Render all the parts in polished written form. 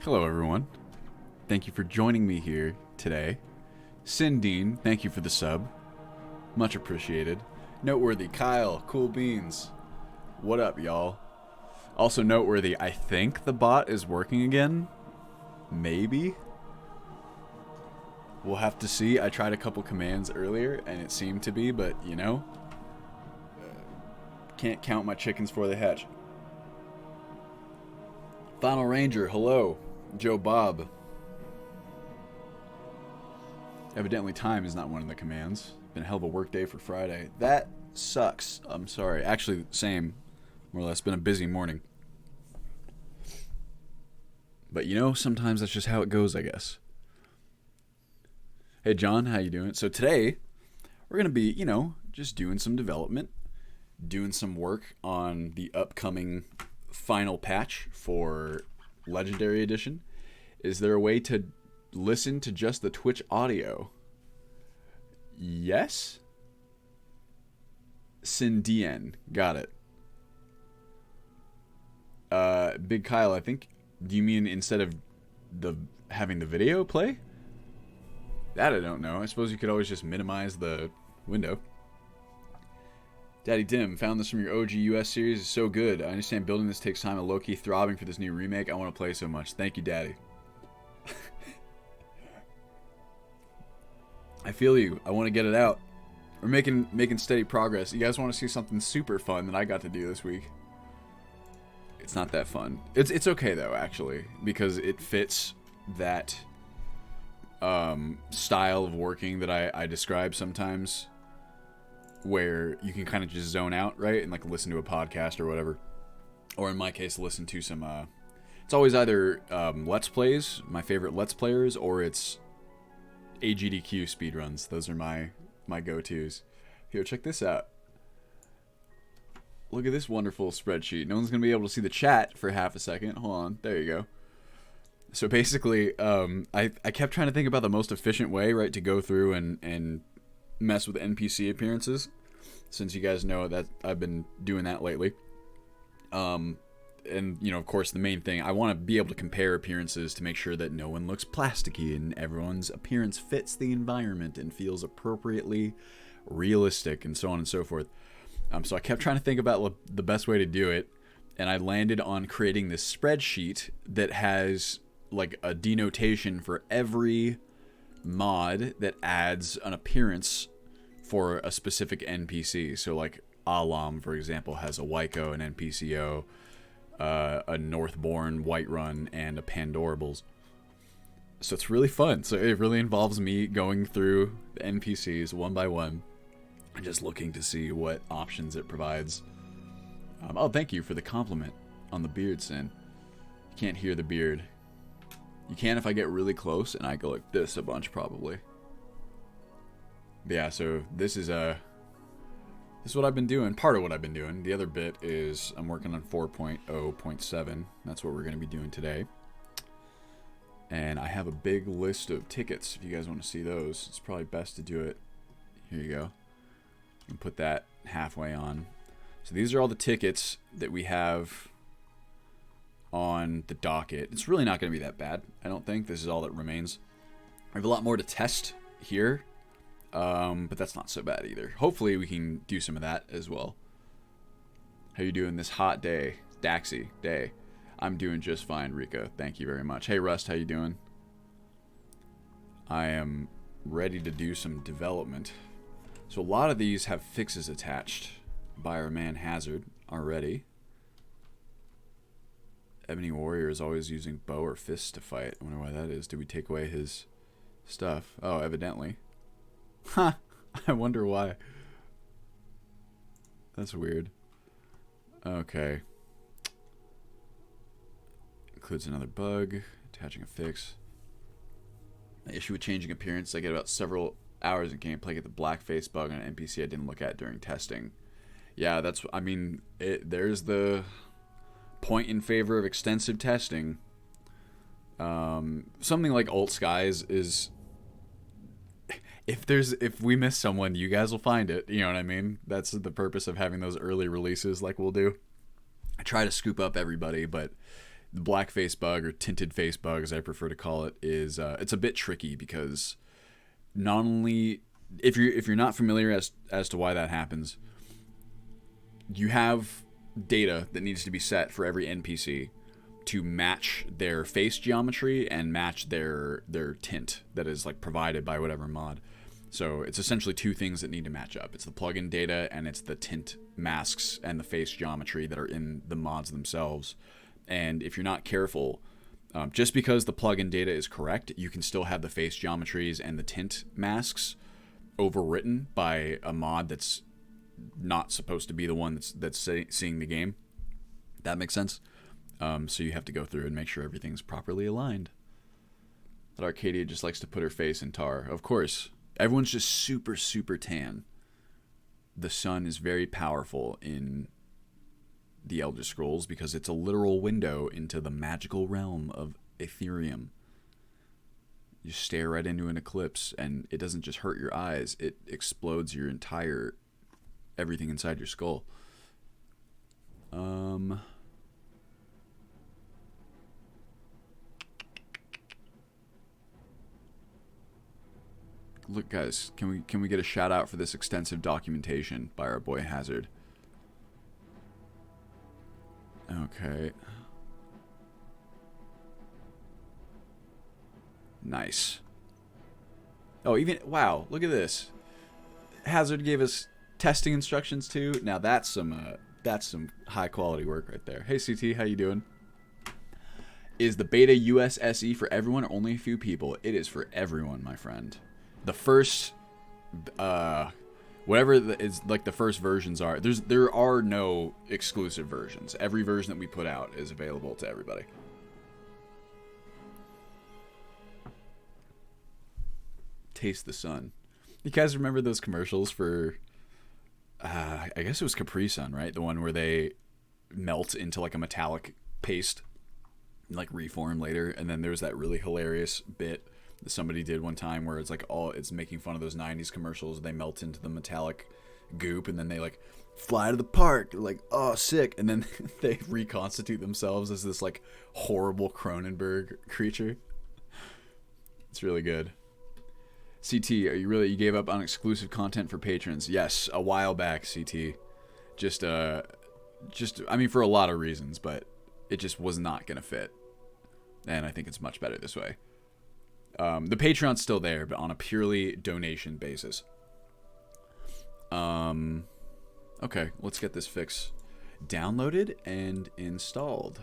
Hello, everyone. Thank you for joining me here today. Sindine, thank you for the sub. Much appreciated. Noteworthy, Kyle, cool beans. What up, y'all? Also noteworthy, I think the bot is working again. Maybe. We'll have to see. I tried a couple commands earlier, and it seemed to be, but, you know, can't count my chickens before they hatch. Final Ranger, hello. Joe Bob. Evidently time is not one of the commands. Been a hell of a work day for Friday. That sucks. I'm sorry. Actually, same. More or less. Been a busy morning. But you know, sometimes that's just how it goes, I guess. Hey John, how you doing? So today, we're going to be, you know, just doing some development. Doing some work on the upcoming final patch for Legendary Edition. Is there a way to listen to just the Twitch audio? Yes? Sindien. Got it. Big Kyle, I think, do you mean instead of having the video play? That I don't know. I suppose you could always just minimize the window. Daddy Dim, found this from your OG US series. It's so good. I understand building this takes time and low-key throbbing for this new remake. I want to play so much. Thank you, Daddy. I feel you. I want to get it out. We're making steady progress. You guys want to see something super fun that I got to do this week? It's not that fun. It's okay though, actually, because it fits that style of working that I describe sometimes, where you can kind of just zone out, right, and like listen to a podcast or whatever, or in my case, listen to some. It's always either Let's Plays, my favorite Let's Players, or it's AGDQ speedruns. Those are my go-tos. Here, check this out. Look at this wonderful spreadsheet. No one's gonna be able to see the chat for half a second. Hold on, there you go. So basically, I kept trying to think about the most efficient way, right, to go through and mess with NPC appearances, since you guys know that I've been doing that lately. And, you know, of course, the main thing, I want to be able to compare appearances to make sure that no one looks plasticky and everyone's appearance fits the environment and feels appropriately realistic and so on and so forth. So I kept trying to think about the best way to do it, and I landed on creating this spreadsheet that has like a denotation for every mod that adds an appearance for a specific NPC. So like Alam, for example, has a Wyko, an NPCO, a Northborn, Whiterun, and a Pandorables. So it's really fun. So it really involves me going through the NPCs one by one and just looking to see what options it provides. Oh, thank you for the compliment on the beard, Sin. You can't hear the beard. You can if I get really close and I go like this a bunch, probably. But yeah, so this is what I've been doing. Part of what I've been doing. The other bit is I'm working on 4.0.7. That's what we're going to be doing today. And I have a big list of tickets. If you guys want to see those, it's probably best to do it. Here you go. And put that halfway on. So these are all the tickets that we have on the docket. It's really not going to be that bad, I don't think. This is all that remains. I have a lot more to test here. But that's not so bad either. Hopefully we can do some of that as well. How you doing this hot day? Daxy day. I'm doing just fine, Rika. Thank you very much. Hey Rust, how you doing? I am ready to do some development. So a lot of these have fixes attached by our man Hazard already. Ebony Warrior is always using bow or fists to fight. I wonder why that is. Did we take away his stuff? Oh, evidently. Huh. I wonder why. That's weird. Okay. Includes another bug. Attaching a fix. The issue with changing appearance, I get about several hours in gameplay, get the blackface bug on an NPC I didn't look at during testing. Yeah, that's, I mean, there's the point in favor of extensive testing. Something like Alt Skies is, if we miss someone, you guys will find it. You know what I mean? That's the purpose of having those early releases like we'll do. I try to scoop up everybody, but The blackface bug, or tinted face bug as I prefer to call it, is it's a bit tricky because not only if you're not familiar as to why that happens, you have data that needs to be set for every NPC to match their face geometry and match their tint that is like provided by whatever mod. So it's essentially two things that need to match up. It's the plugin data and it's the tint masks and the face geometry that are in the mods themselves. And if you're not careful, just because the plugin data is correct, you can still have the face geometries and the tint masks overwritten by a mod that's not supposed to be the one that's seeing the game. That makes sense. So you have to go through and make sure everything's properly aligned. But Arcadia just likes to put her face in tar. Of course, everyone's just super, super tan. The sun is very powerful in the Elder Scrolls because it's a literal window into the magical realm of Ethereum. You stare right into an eclipse, and it doesn't just hurt your eyes, it explodes your entire everything inside your skull. Look, guys, can we get a shout out for this extensive documentation by our boy Hazard? Okay. Nice. Oh, even wow, look at this. Hazard gave us testing instructions too. Now that's some high quality work right there. Hey CT, how you doing? Is the beta USSE for everyone or only a few people? It is for everyone, my friend. The first whatever is like the first versions are, there are no exclusive versions. Every version that we put out is available to everybody. Taste the sun. You guys remember those commercials for I guess it was Capri Sun, right? The one where they melt into like a metallic paste and like reform later. And then there was that really hilarious bit that somebody did one time where it's like it's making fun of those 90s commercials. They melt into the metallic goop and then they like fly to the park. They're like, oh, sick. And then they reconstitute themselves as this like horrible Cronenberg creature. It's really good. CT, you gave up on exclusive content for patrons? Yes, a while back, CT. Just I mean, for a lot of reasons, but it just was not gonna fit. And I think it's much better this way. The Patreon's still there, but on a purely donation basis. Okay, let's get this fix downloaded and installed.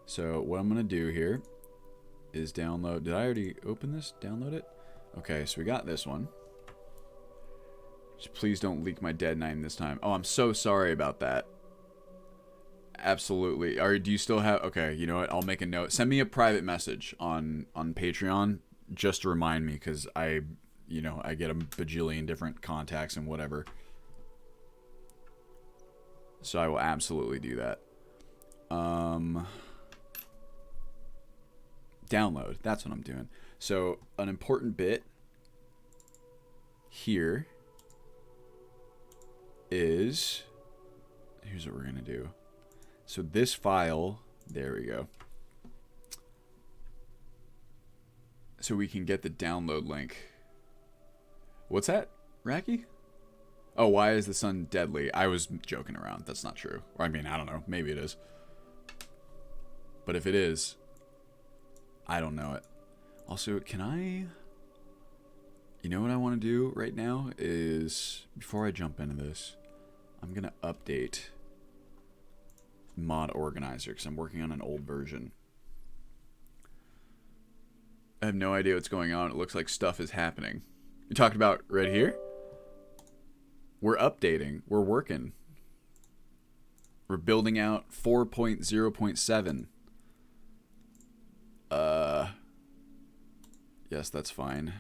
So what I'm gonna do here is download. Did I already open this? Download it? Okay, so we got this one. Just please don't leak my dead name this time. Oh, I'm so sorry about that. Absolutely. Do you still have... Okay, you know what? I'll make a note. Send me a private message on Patreon just to remind me, because I get a bajillion different contacts and whatever. So I will absolutely do that. Download. That's what I'm doing. So an important bit here is... Here's what we're going to do. So this file, there we go. So we can get the download link. What's that, Racky? Oh, why is the sun deadly? I was joking around. That's not true. Or I mean, I don't know. Maybe it is. But if it is, I don't know it. Also, can I... You know what I want to do right now is, before I jump into this, I'm going to update mod organizer because I'm working on an old version. I have no idea what's going on. It looks like stuff is happening. You talked about right here? We're updating. We're working. We're building out 4.0.7. Yes, that's fine.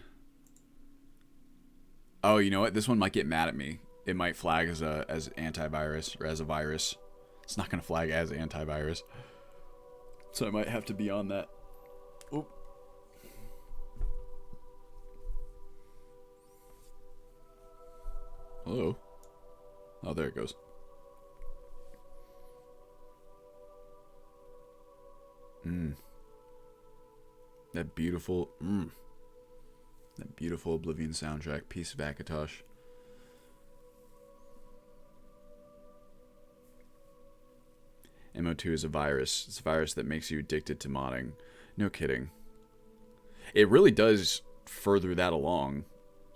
Oh, you know what? This one might get mad at me. It might flag as antivirus or as a virus. It's not going to flag as antivirus. So I might have to be on that. Oop. Hello? Oh, there it goes. That beautiful, that beautiful Oblivion soundtrack. Piece of Akatosh. MO2 is a virus. It's a virus that makes you addicted to modding. No kidding. It really does further that along,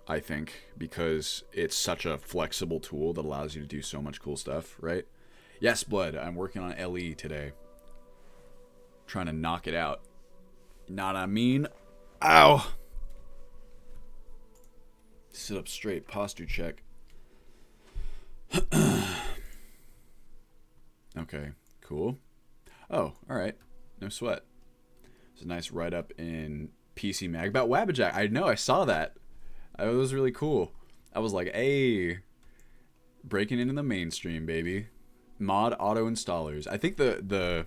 I think, because it's such a flexible tool that allows you to do so much cool stuff, right? Yes, Blood, I'm working on LE today. Trying to knock it out. Not I mean. Ow! Sit up straight. Posture check. Okay, cool. Oh, alright. No sweat. It's a nice write-up in PC Mag about Wabbajack. I know, I saw that. It was really cool. I was like, hey, breaking into the mainstream, baby. Mod auto installers. I think the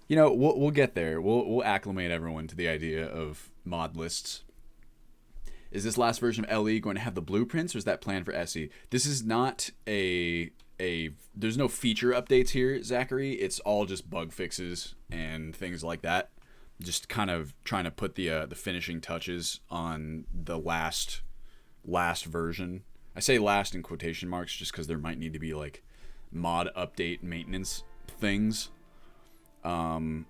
you know, we'll get there. We'll acclimate everyone to the idea of mod lists. Is this last version of LE going to have the blueprints, or is that planned for SE? This is not a there's no feature updates here, Zachary. It's all just bug fixes and things like that. Just kind of trying to put the finishing touches on the last version. I say last in quotation marks just because there might need to be like mod update maintenance things. And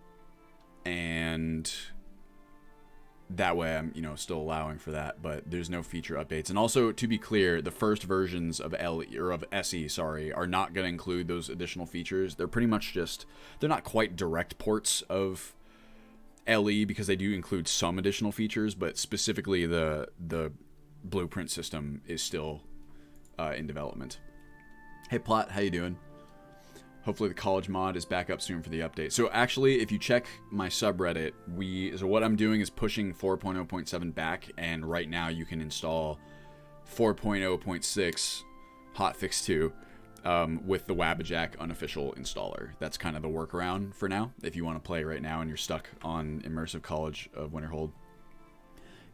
that way I'm, you know, still allowing for that, but there's no feature updates. And also, to be clear, the first versions of SE, sorry, are not going to include those additional features. They're pretty much just, they're not quite direct ports of LE because they do include some additional features, but specifically the blueprint system is still in development. Hey Plot, how you doing? Hopefully the college mod is back up soon for the update. So actually, if you check my subreddit, so what I'm doing is pushing 4.0.7 back, and right now you can install 4.0.6 hotfix 2 with the Wabbajack unofficial installer. That's kind of the workaround for now, if you want to play right now and you're stuck on Immersive College of Winterhold.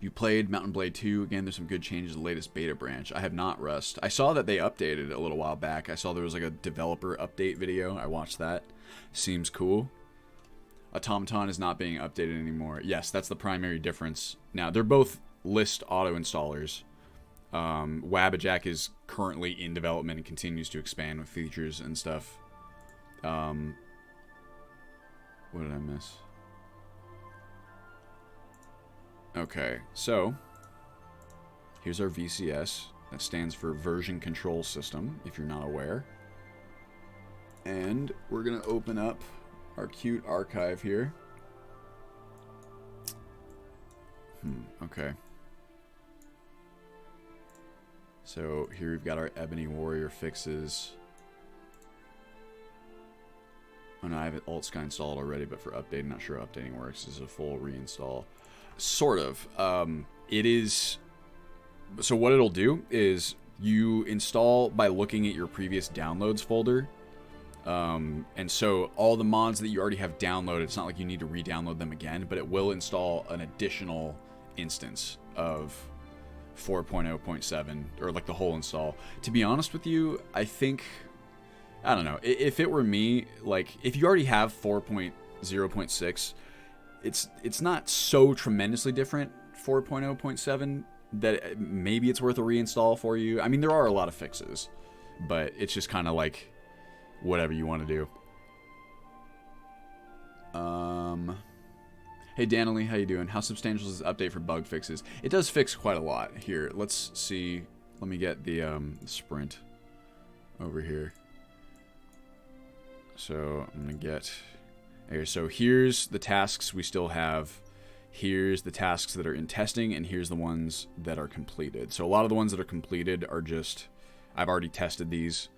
You played Mountain Blade 2. Again, there's some good changes to the latest beta branch. I have not, Rust. I saw that they updated a little while back. I saw there was like a developer update video. I watched that. Seems cool. Automaton is not being updated anymore. Yes, that's the primary difference. Now, they're both list auto installers. Wabbajack is currently in development and continues to expand with features and stuff. What did I miss? Okay, so here's our VCS. That stands for Version Control System, if you're not aware. And we're going to open up our cute archive here. Okay. So here we've got our Ebony Warrior fixes. Oh no, I have Alt Sky installed already, but for updating, not sure how updating works. This is a full reinstall. Sort of. It is... So what it'll do is you install by looking at your previous downloads folder. And so all the mods that you already have downloaded, it's not like you need to re-download them again, but it will install an additional instance of 4.0.7, or like the whole install. To be honest with you, I think... I don't know. If it were me, like, if you already have 4.0.6... It's not so tremendously different, 4.0.7, that maybe it's worth a reinstall for you. I mean, there are a lot of fixes, but it's just kind of like whatever you want to do. Hey, Daniely, how you doing? How substantial is this update for bug fixes? It does fix quite a lot. Here, let's see. Let me get the sprint over here. So I'm going to get... Okay, so here's the tasks we still have. Here's the tasks that are in testing, and here's the ones that are completed. So a lot of the ones that are completed are just... I've already tested these.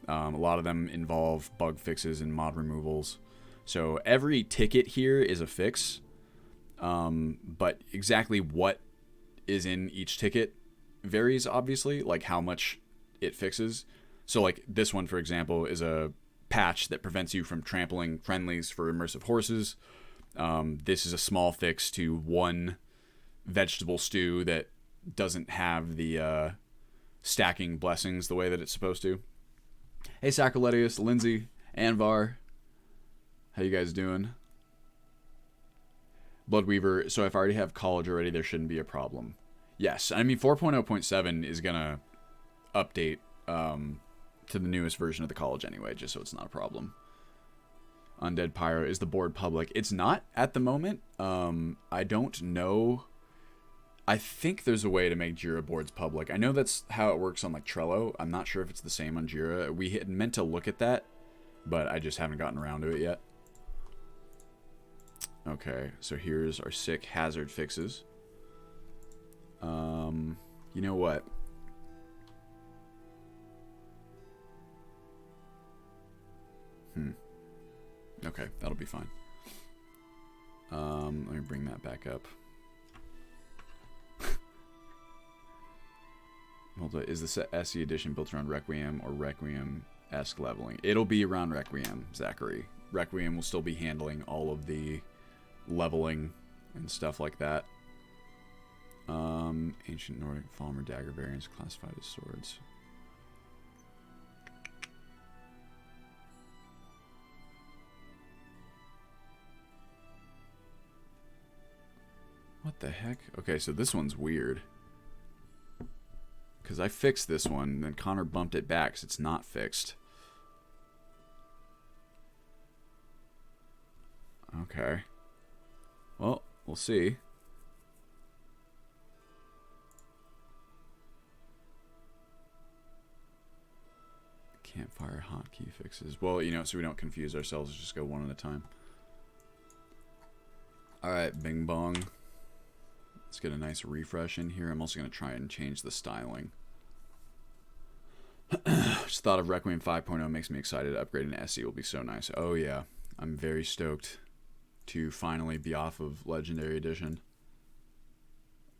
A lot of them involve bug fixes and mod removals. So every ticket here is a fix. But exactly what is in each ticket varies, obviously. Like how much it fixes. So like this one, for example, is a patch that prevents you from trampling friendlies for immersive horses. This is a small fix to one vegetable stew that doesn't have the stacking blessings the way that it's supposed to. Hey, Sacroletius, Lindsay, Anvar, how you guys doing? Bloodweaver, so if I already have college already, there shouldn't be a problem. Yes, I mean 4.0.7 is gonna update to the newest version of the college anyway, just so it's not a problem. Undead Pyro, is the board public? It's not at the moment. I don't know. I think there's a way to make Jira boards public. I know that's how it works on like Trello. I'm not sure if it's the same on Jira. We had meant to look at that, but I just haven't gotten around to it yet. Okay, so here's our sick hazard fixes. You know what? Okay, that'll be fine. Let me bring that back up. Hold on, is the SE edition built around Requiem or Requiem-esque leveling? It'll be around Requiem, Zachary. Requiem will still be handling all of the leveling and stuff like that. Ancient Nordic Falmer dagger variants classified as swords. What the heck? Okay, so this one's weird. Because I fixed this one, and then Connor bumped it back, so it's not fixed. Okay. Well, we'll see. Campfire hotkey fixes. Well, you know, so we don't confuse ourselves, let's just go one at a time. Alright, bing bong. Let's get a nice refresh in here. I'm also going to try and change the styling. Just thought of Requiem 5.0 makes me excited. Upgrading to SE will be so nice. Oh yeah, I'm very stoked to finally be off of Legendary Edition.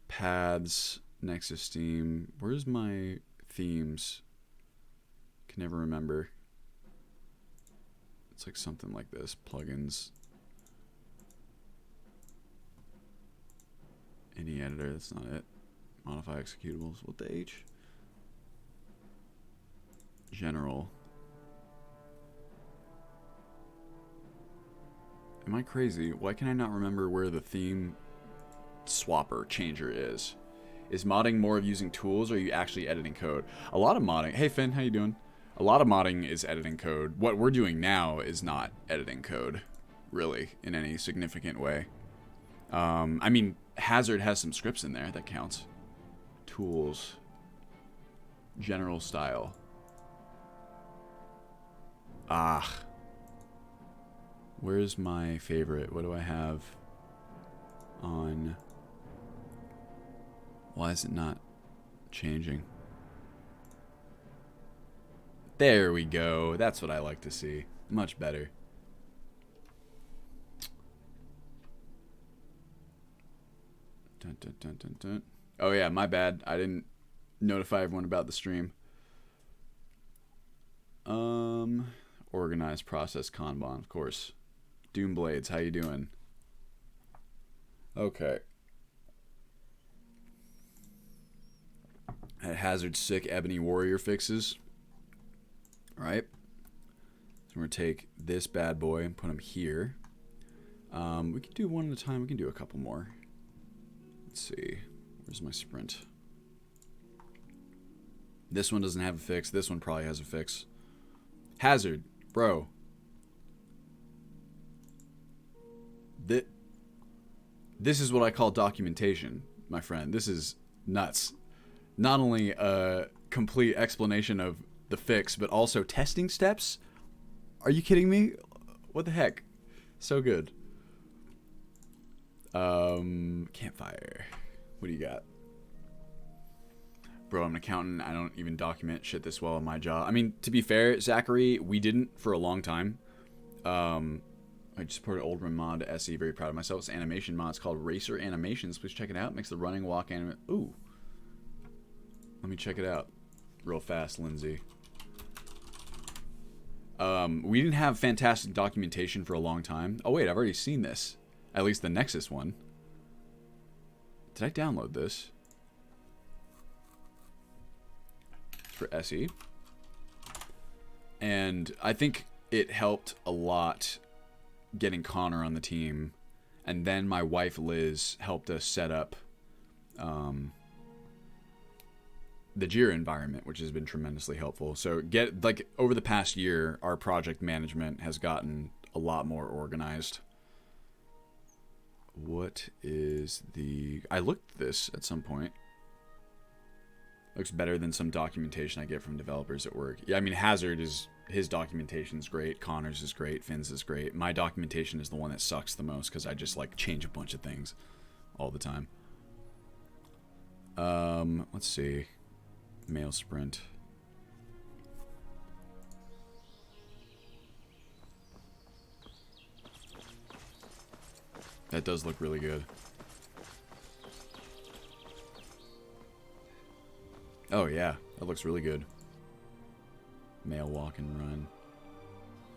Paths, Nexus Steam. Where's my themes? Can never remember. It's like something like this. Plugins. Any editor, that's not it. Modify executables. What the H? General. Am I crazy? Why can I not remember where the theme swapper changer is? Is modding more of using tools, or are you actually editing code? A lot of modding. Hey Finn, how you doing? A lot of modding is editing code. What we're doing now is not editing code, really, in any significant way. I mean, Hazard has some scripts in there that counts. Tools. General style. Ah. Where's my favorite? What do I have on? Why is it not changing? There we go. That's what I like to see. Much better. Dun, dun, dun, dun, dun. Oh yeah, my bad. I didn't notify everyone about the stream. Organized process Kanban, of course. Doomblades, how you doing? Okay. At Hazard sick Ebony Warrior fixes. Alright. So we're going to take this bad boy and put him here. We can do one at a time. We can do a couple more. Let's see. Where's my sprint? This one doesn't have a fix. This one probably has a fix. Hazard, bro. This is what I call documentation, my friend. This is nuts. Not only a complete explanation of the fix, but also testing steps. Are you kidding me? What the heck? So good. Campfire. What do you got? Bro, I'm an accountant. I don't even document shit this well in my job. I mean, to be fair, Zachary, we didn't for a long time. I just supported Oldman mod to SE. Very proud of myself. It's an animation mod. It's called Racer Animations. Please check it out. Makes the running, walk, anime. Ooh. Let me check it out real fast, Lindsay. We didn't have fantastic documentation for a long time. Oh, wait. I've already seen this. At least the Nexus one. Did I download this? For SE. And I think it helped a lot getting Connor on the team And then my wife Liz helped us set up the Jira environment, which has been tremendously helpful. So over the past year, our project management has gotten a lot more organized. What is I looked at this at some point. Looks better than some documentation I get from developers at work. Yeah, I mean, his documentation is great. Connor's is great. Finn's is great. My documentation is the one that sucks the most because I just like change a bunch of things all the time. Let's see. Mail sprint. That does look really good. Oh yeah, that looks really good. Mail walk and run.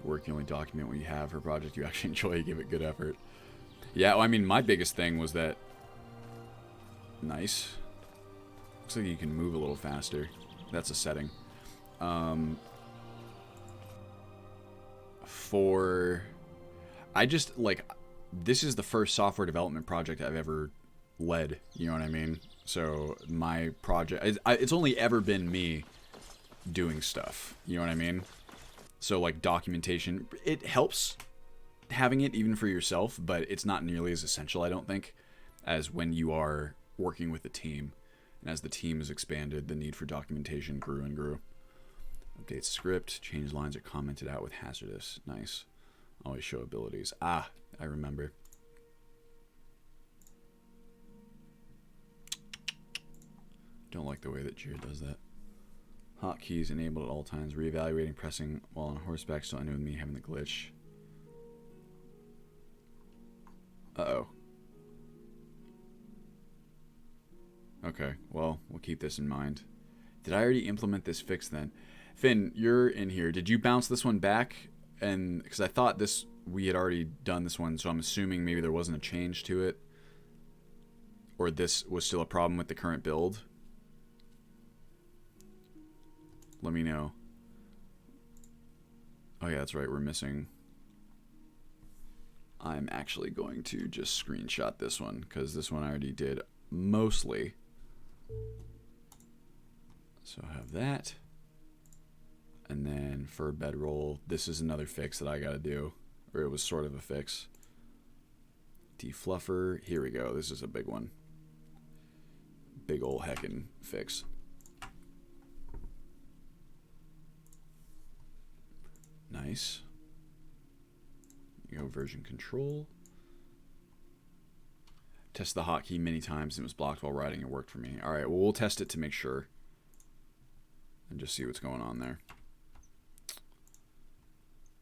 Work, you only document what you have for a project you actually enjoy, give it good effort. Yeah, well, I mean, my biggest thing was that... Nice. Looks like you can move a little faster. That's a setting. I just, like... This is the first software development project I've ever led, you know what I mean? So my project, it's only ever been me doing stuff, you know what I mean? So like documentation, it helps having it even for yourself, but it's not nearly as essential, I don't think, as when you are working with a team. And as the team has expanded, the need for documentation grew and grew. Update script, change lines are commented out with hazardous. Nice. Always show abilities. Ah, I remember. Don't like the way that Jira does that. Hotkeys enabled at all times. Reevaluating pressing while on horseback. Still ending with me having the glitch. Uh-oh. Okay, well, we'll keep this in mind. Did I already implement this fix then? Finn, you're in here. Did you bounce this one back? And because I thought we had already done this one, so I'm assuming maybe there wasn't a change to it, or this was still a problem with the current build. Let me know. Oh yeah, that's right, we're missing. I'm actually going to just screenshot this one because this one I already did mostly. So I have that. And then for bedroll, this is another fix that I gotta do. Or it was sort of a fix. Defluffer. Here we go. This is a big one. Big ol' heckin' fix. Nice. You go version control. Test the hotkey many times and it was blocked while writing. It worked for me. Alright, well, we'll test it to make sure. And just see what's going on there.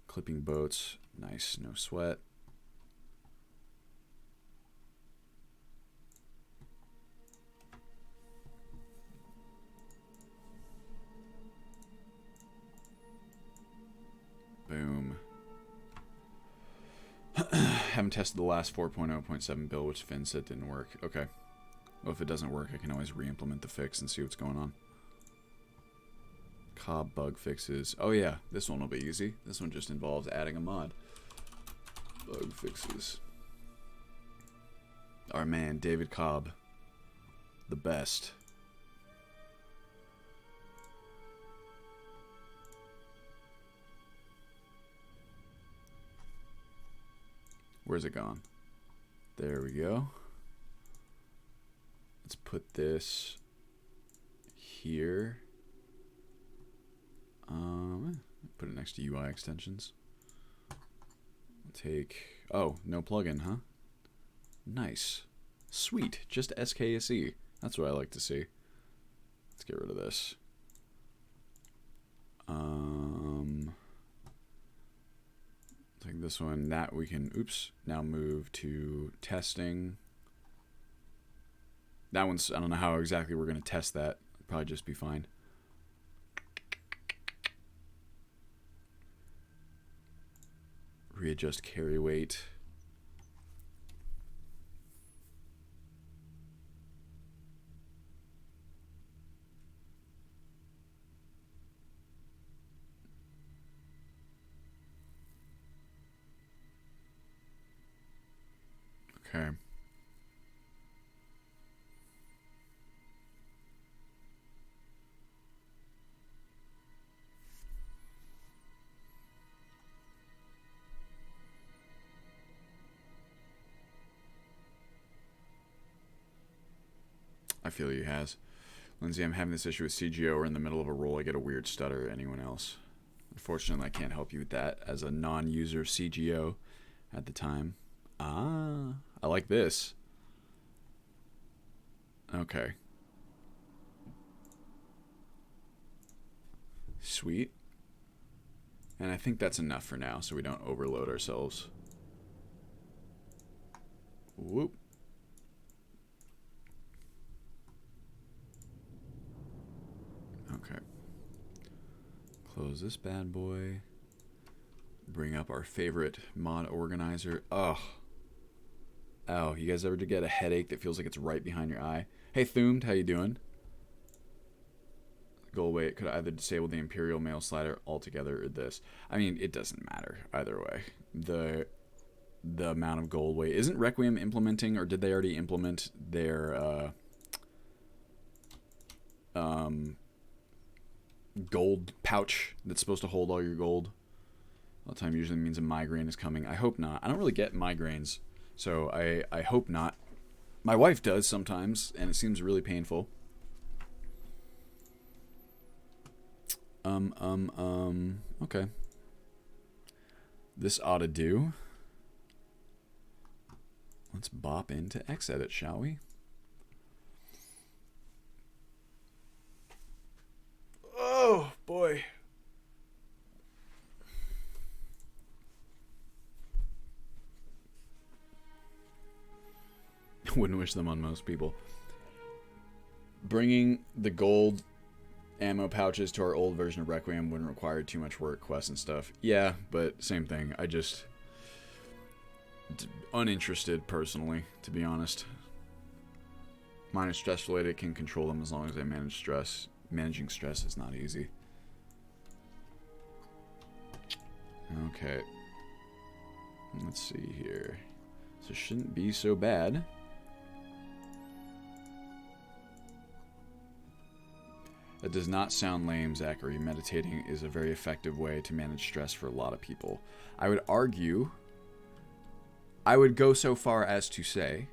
Clipping boats. Nice. No sweat. Boom. Haven't tested the last 4.0.7 build, which Finn said didn't work. Okay. Well, if it doesn't work, I can always re-implement the fix and see what's going on. Cobb Bug Fixes. Oh yeah, this one will be easy. This one just involves adding a mod. Bug Fixes. Our man, David Cobb. The best. Where's it gone? There we go. Let's put this here. Put it next to UI extensions. Take... Oh, no plugin, huh? Nice. Sweet. Just SKSE. That's what I like to see. Let's get rid of this. Take this one. That we can... Oops. Now move to testing. That one's... I don't know how exactly we're going to test that. Probably just be fine. Readjust carry weight. Okay. I feel you, Has. Lindsay, I'm having this issue with CGO or in the middle of a roll. I get a weird stutter. Anyone else? Unfortunately, I can't help you with that as a non-user of CGO at the time. Ah, I like this. Okay. Sweet. And I think that's enough for now so we don't overload ourselves. Whoop. Okay. Close this bad boy. Bring up our favorite mod organizer. Oh. Oh, you guys ever get a headache that feels like it's right behind your eye? Hey, Thumed, how you doing? Goal weight could either disable the Imperial Mail slider altogether or this. I mean, it doesn't matter either way. The amount of gold weight. Isn't Requiem implementing, or did they already implement their gold pouch that's supposed to hold all your gold? All the time usually means a migraine is coming. I hope not. I don't really get migraines, so I hope not. My wife does sometimes, and it seems really painful. Okay. This ought to do. Let's bop into Xedit, shall we? Oh, boy. Wouldn't wish them on most people. Bringing the gold ammo pouches to our old version of Requiem wouldn't require too much work, quests and stuff. Yeah, but same thing. I just... uninterested, personally, to be honest. Mine is stress-related, can control them as long as I manage stress. Managing stress is not easy. Okay. Let's see here. So it shouldn't be so bad. That does not sound lame, Zachary. Meditating is a very effective way to manage stress for a lot of people. I would argue, I would go so far as to say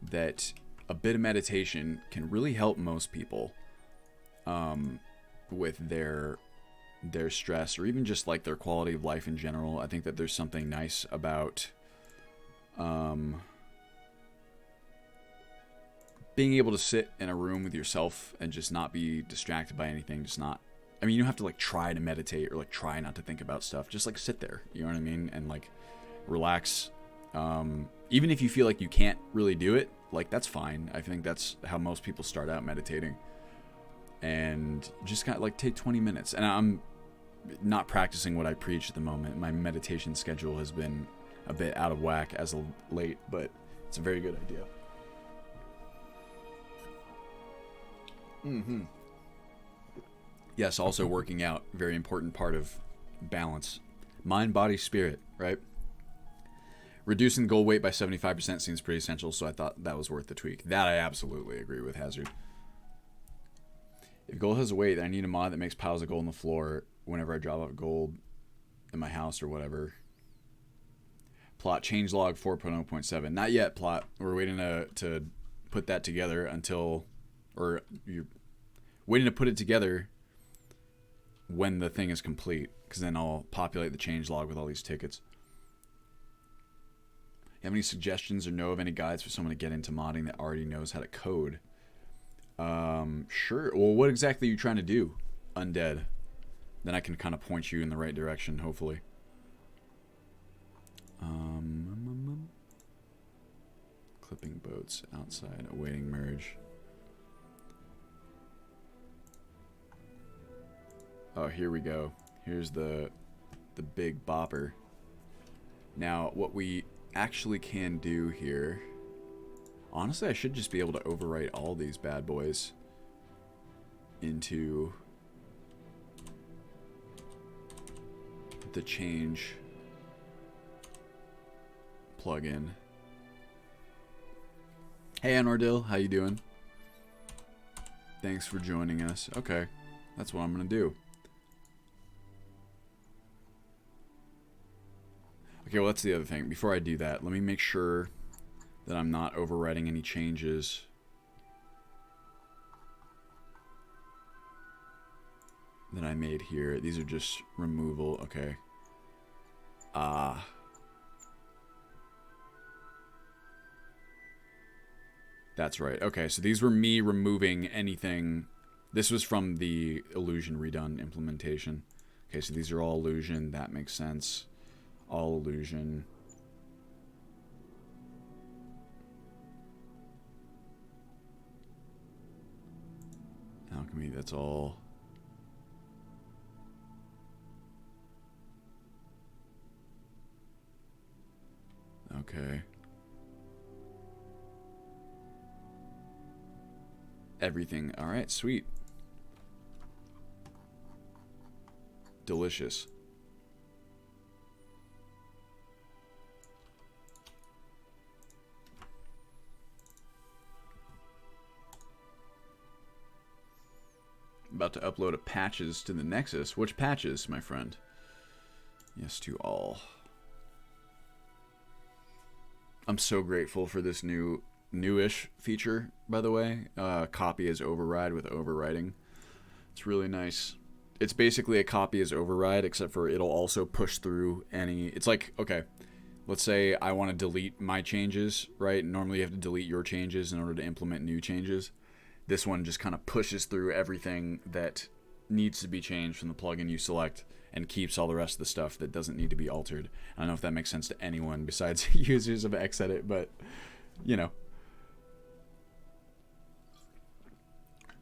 that a bit of meditation can really help most people with their stress, or even just like their quality of life in general. I think that there's something nice about being able to sit in a room with yourself and just not be distracted by anything. Just not, I mean, you don't have to like try to meditate or like try not to think about stuff. Just like sit there, you know what I mean? And like relax. Even if you feel like you can't really do it, like that's fine. I think that's how most people start out meditating. And just kind of like take 20 minutes. And I'm not practicing what I preach at the moment. My meditation schedule has been a bit out of whack as of late, but it's a very good idea. Yes, also working out, very important part of balance. Mind, body, spirit, right? Reducing goal weight by 75% seems pretty essential, so I thought that was worth the tweak. That I absolutely agree with, Hazard. If gold has a weight, then I need a mod that makes piles of gold on the floor whenever I drop off gold in my house or whatever. Plot changelog 4.0.7. Not yet, Plot. We're waiting to put that together until... or you're waiting to put it together when the thing is complete, because then I'll populate the changelog with all these tickets. You have any suggestions or know of any guides for someone to get into modding that already knows how to code? Sure. Well, what exactly are you trying to do, Undead? Then I can kind of point you in the right direction, hopefully. Clipping boats outside, awaiting merge. Oh, here we go. Here's the big bopper. Now, what we actually can do here... Honestly, I should just be able to overwrite all these bad boys into the change plugin. Hey, Anordil, how you doing? Thanks for joining us. Okay, that's what I'm gonna do. Okay, well, that's the other thing. Before I do that, let me make sure that I'm not overwriting any changes. That I made here. These are just removal. Okay. That's right. Okay, so these were me removing anything. This was from the illusion redone implementation. Okay, so these are all illusion. That makes sense. All illusion. Alchemy, that's all. Okay. Everything. Alright, sweet. Delicious. About to upload a patches to the Nexus. Which patches, my friend? Yes to all. I'm so grateful for this newish feature, by the way. Copy as override with overwriting. It's really nice. It's basically a copy as override, except for it'll also push through any... It's like, okay, let's say I want to delete my changes, right? Normally you have to delete your changes in order to implement new changes. This one just kind of pushes through everything that needs to be changed from the plugin you select and keeps all the rest of the stuff that doesn't need to be altered. I don't know if that makes sense to anyone besides users of Xedit, but, you know.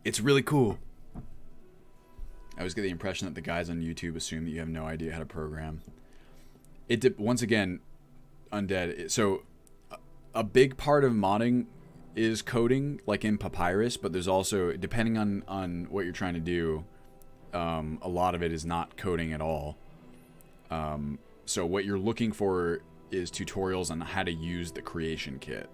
It's really cool. I always get the impression that the guys on YouTube assume that you have no idea how to program. Once again, Undead. So, a big part of modding is coding, like in Papyrus, but there's also, depending on what you're trying to do, a lot of it is not coding at all. So what you're looking for is tutorials on how to use the creation kit.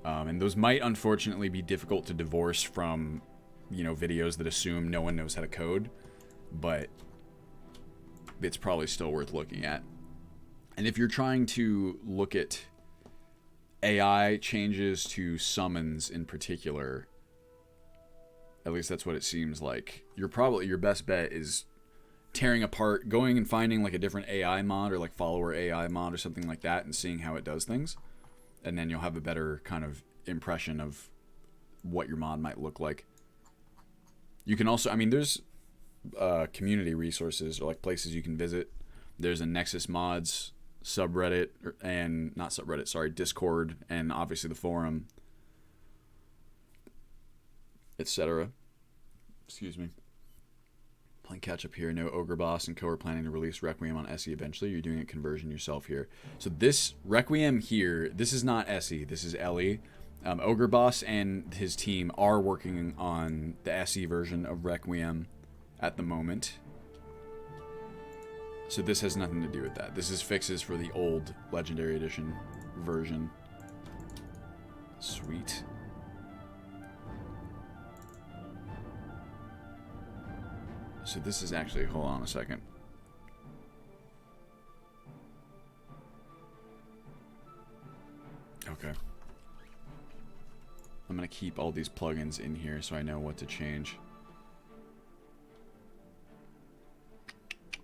And those might unfortunately be difficult to divorce from, you know, videos that assume no one knows how to code, but it's probably still worth looking at. And if you're trying to look at AI changes to summons in particular, at least that's what it seems like, your best bet is tearing apart, going and finding like a different AI mod or like follower AI mod or something like that and seeing how it does things. And then you'll have a better kind of impression of what your mod might look like. You can also, I mean, there's community resources or like places you can visit. There's a Nexus Mods subreddit, and not subreddit, sorry, Discord, and obviously the forum, etc. Excuse me. Playing catch up here. No Ogre Boss and Co are planning to release Requiem on SE eventually. You're doing a conversion yourself here. So this Requiem here, this is not SE, this is LE. Ogre Boss and his team are working on the SE version of Requiem at the moment. So this has nothing to do with that. This is fixes for the old Legendary Edition version. Sweet. So this is actually, hold on a second. Okay. I'm going to keep all these plugins in here so I know what to change.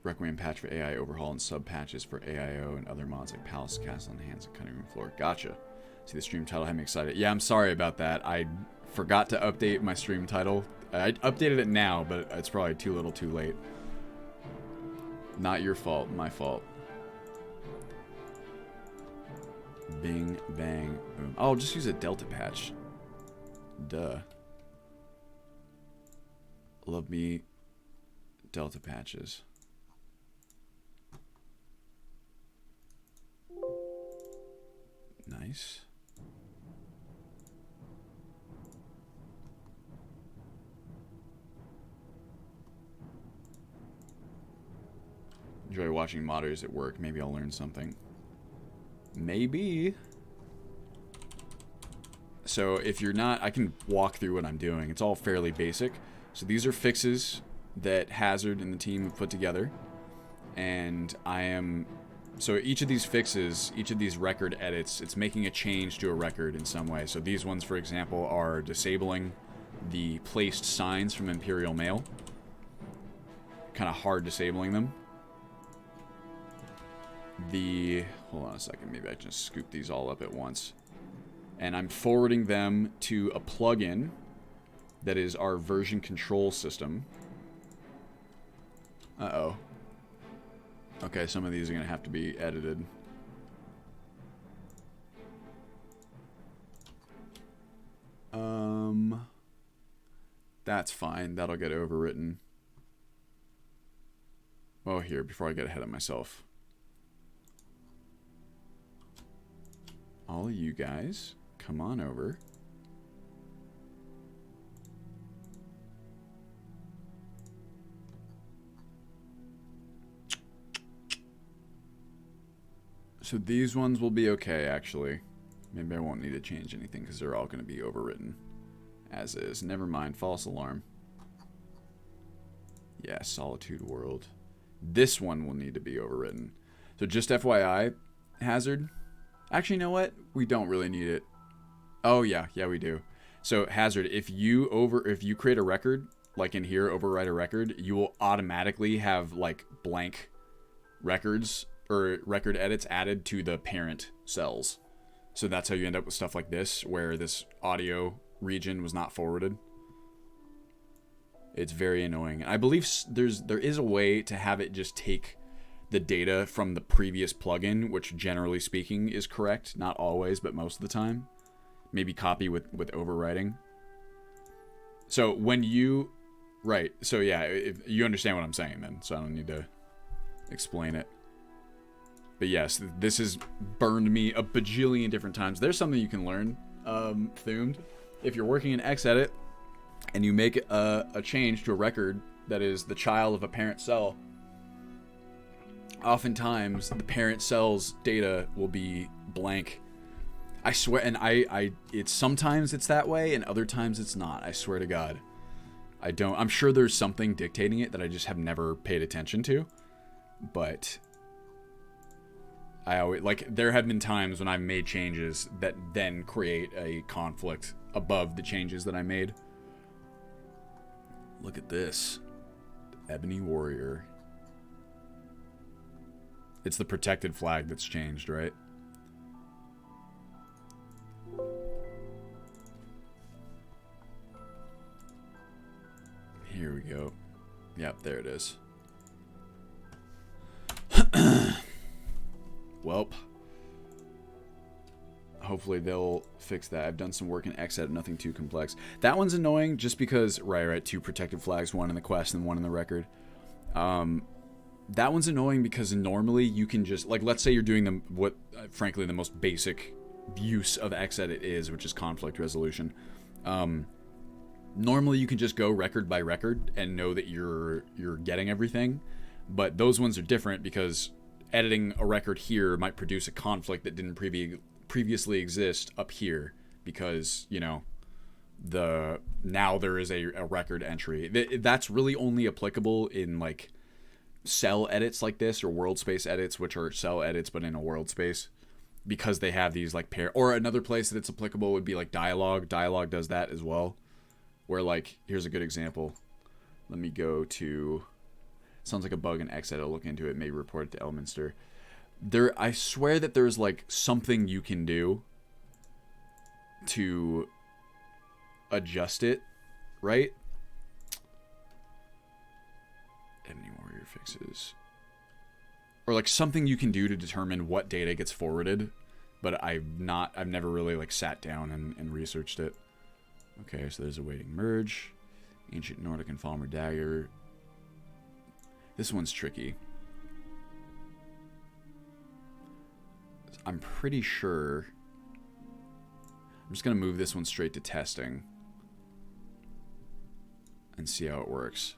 Requiem patch for AI overhaul and sub patches for AIO and other mods like Palace, Castle, and Hands and Cutting Room Floor. Gotcha. See the stream title, I'm excited. Yeah, I'm sorry about that. I forgot to update my stream title. I updated it now, but it's probably too little too late. Not your fault, my fault. Bing, bang, boom. Oh, I'll just use a Delta patch. Duh. Love me Delta patches. Nice. Enjoy watching modders at work. Maybe I'll learn something. Maybe. So if you're not, I can walk through what I'm doing. It's all fairly basic. So these are fixes that Hazard and the team have put together. And so each of these fixes, each of these record edits, it's making a change to a record in some way. So these ones, for example, are disabling the placed signs from Imperial Mail. Kind of hard disabling them. Hold on a second, maybe I can just scoop these all up at once. And I'm forwarding them to a plugin that is our version control system. Uh-oh. Okay, some of these are going to have to be edited. That's fine. That'll get overwritten. Oh, here, before I get ahead of myself. All of you guys, come on over. So these ones will be okay, actually. Maybe I won't need to change anything because they're all going to be overwritten as is. Never mind, false alarm. Yeah, Solitude World. This one will need to be overwritten. So just FYI, Hazard. Actually, you know what? We don't really need it. Oh yeah, we do. So Hazard, if you create a record, like in here, overwrite a record, you will automatically have like blank records or record edits added to the parent cells. So that's how you end up with stuff like this, where this audio region was not forwarded. It's very annoying. I believe there is a way to have it just take the data from the previous plugin, which generally speaking is correct. Not always, but most of the time. Maybe copy with overwriting. So when you... Right. So yeah, if you understand what I'm saying then, so I don't need to explain it. But yes, this has burned me a bajillion different times. There's something you can learn, Thumed. If you're working in Xedit and you make a change to a record that is the child of a parent cell, oftentimes the parent cell's data will be blank. I swear, and it's sometimes it's that way and other times it's not. I swear to God. I'm sure there's something dictating it that I just have never paid attention to, but there have been times when I've made changes that then create a conflict above the changes that I made. Look at this. Ebony Warrior. It's the protected flag that's changed, right? Here we go. Yep, there it is. Welp. Hopefully they'll fix that. I've done some work in Xedit, nothing too complex. That one's annoying just because, right, two protected flags, one in the quest and one in the record. That one's annoying because normally you can just, like, let's say you're doing frankly, the most basic use of Xedit is, which is conflict resolution. Normally you can just go record by record and know that you're getting everything, but those ones are different because editing a record here might produce a conflict that didn't previously exist up here because, you know, now there is a record entry. That's really only applicable in like cell edits like this or world space edits, which are cell edits but in a world space, because they have these like or another place that it's applicable would be like dialogue. Dialogue does that as well, where like here's a good example. Let me go to... Sounds like a bug in Xedit. I'll look into it. Maybe report it to Elminster. I swear that there's like something you can do to adjust it, right? Ebony Warrior fixes. Or like something you can do to determine what data gets forwarded, but I've never really like sat down and researched it. Okay, so there's awaiting merge. Ancient Nordic and Falmer Dagger. This one's tricky. I'm pretty sure... I'm just going to move this one straight to testing and see how it works.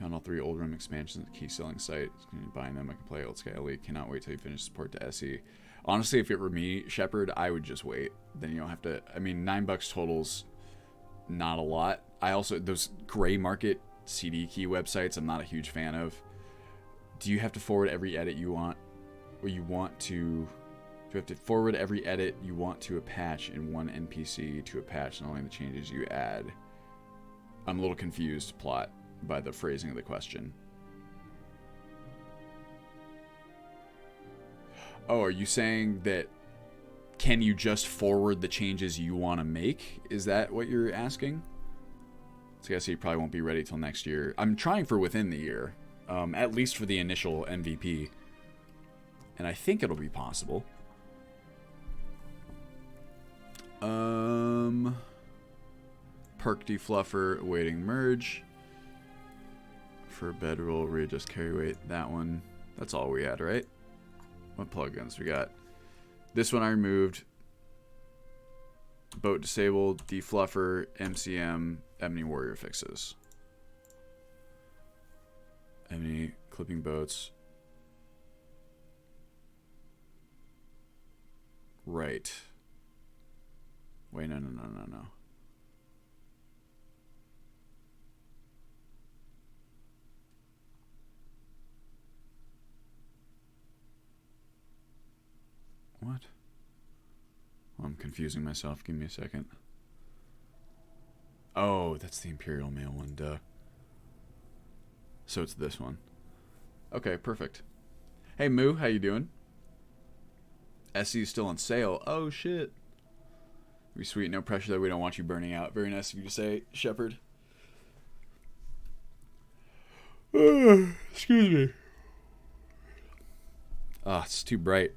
Found all 3 old room expansions, key selling site. Buying them, I can play Old Sky Elite. Cannot wait till you finish support to SE. Honestly, if it were me, Shepard, I would just wait. Then you don't have to. I mean, $9 totals, not a lot. I also, those gray market CD key websites, I'm not a huge fan of. Do you have to forward every edit you want, or you want to? Do you have to forward every edit you want to a patch in one NPC to a patch, and only the changes you add? I'm a little confused, Plot, by the phrasing of the question. Oh, are you saying that can you just forward the changes you want to make? Is that what you're asking? So I guess you probably won't be ready till next year. I'm trying for within the year, at least for the initial MVP. And I think it'll be possible. Perk defluffer awaiting merge. For bedroll, readjust carry weight. That one. That's all we had, right? What plugins we got? This one I removed. Boat disabled, defluffer, MCM, Ebony Warrior fixes. Ebony clipping boats. Right. Wait, no. What? Well, I'm confusing myself. Give me a second. Oh, that's the Imperial Mail one, duh. So it's this one. Okay, perfect. Hey, Moo, how you doing? SE is still on sale. Oh, shit. Be sweet, no pressure though. We don't want you burning out. Very nice of you to say, Shepard. Excuse me. Ah, it's too bright.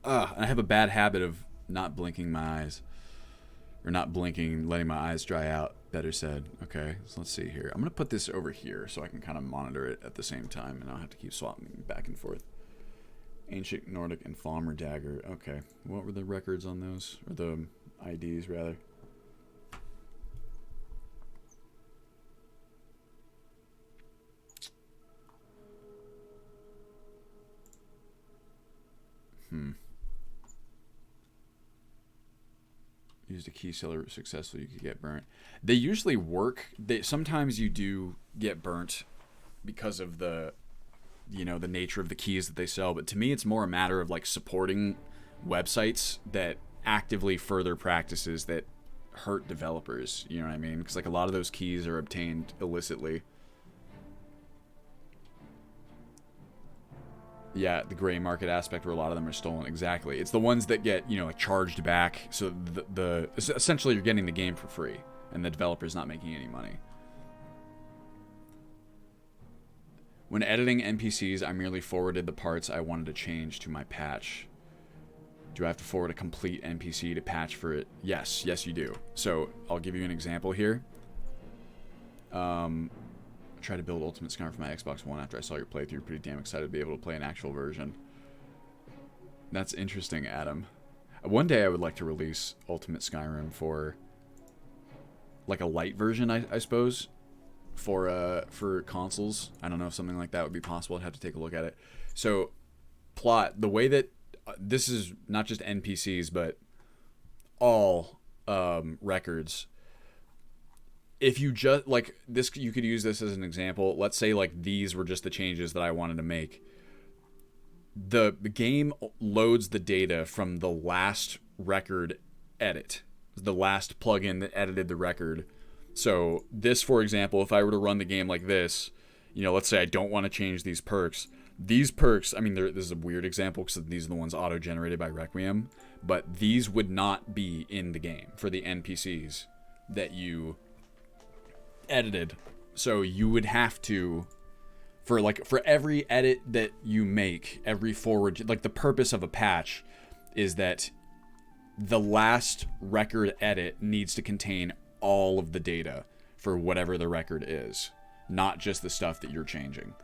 I have a bad habit of not blinking my eyes. Or not blinking, letting my eyes dry out. Better said. Okay, so let's see here. I'm going to put this over here so I can kind of monitor it at the same time. And I'll have to keep swapping back and forth. Ancient Nordic and Falmer Dagger. Okay, what were the records on those? Or the IDs, rather. Used a key seller successfully, you could get burnt. They usually work. Sometimes you do get burnt because of the, you know, the nature of the keys that they sell. But to me, it's more a matter of like supporting websites that actively further practices that hurt developers. You know what I mean? Because like a lot of those keys are obtained illicitly. Yeah, the gray market aspect where a lot of them are stolen. Exactly. It's the ones that get, you know, like charged back. So essentially you're getting the game for free and the developer's not making any money. When editing NPCs, I merely forwarded the parts I wanted to change to my patch. Do I have to forward a complete NPC to patch for it? Yes, you do. So I'll give you an example here. I tried to build Ultimate Skyrim for my Xbox One after I saw your playthrough. Pretty damn excited to be able to play an actual version. That's interesting, Adam. One day I would like to release Ultimate Skyrim for like a light version, I suppose, for consoles. I don't know if something like that would be possible. I'd have to take a look at it. So, plot, the way that this is not just NPCs, but all records. If you just, like, this, you could use this as an example. Let's say, like, these were just the changes that I wanted to make. The game loads the data from the last record edit. The last plugin that edited the record. So, this, for example, if I were to run the game like this, you know, let's say I don't want to change these perks. These perks, I mean, this is a weird example because these are the ones auto-generated by Requiem. But these would not be in the game for the NPCs that you edited. So you would have to, for every edit that you make, every forward, like the purpose of a patch is that the last record edit needs to contain all of the data for whatever the record is, not just the stuff that you're changing.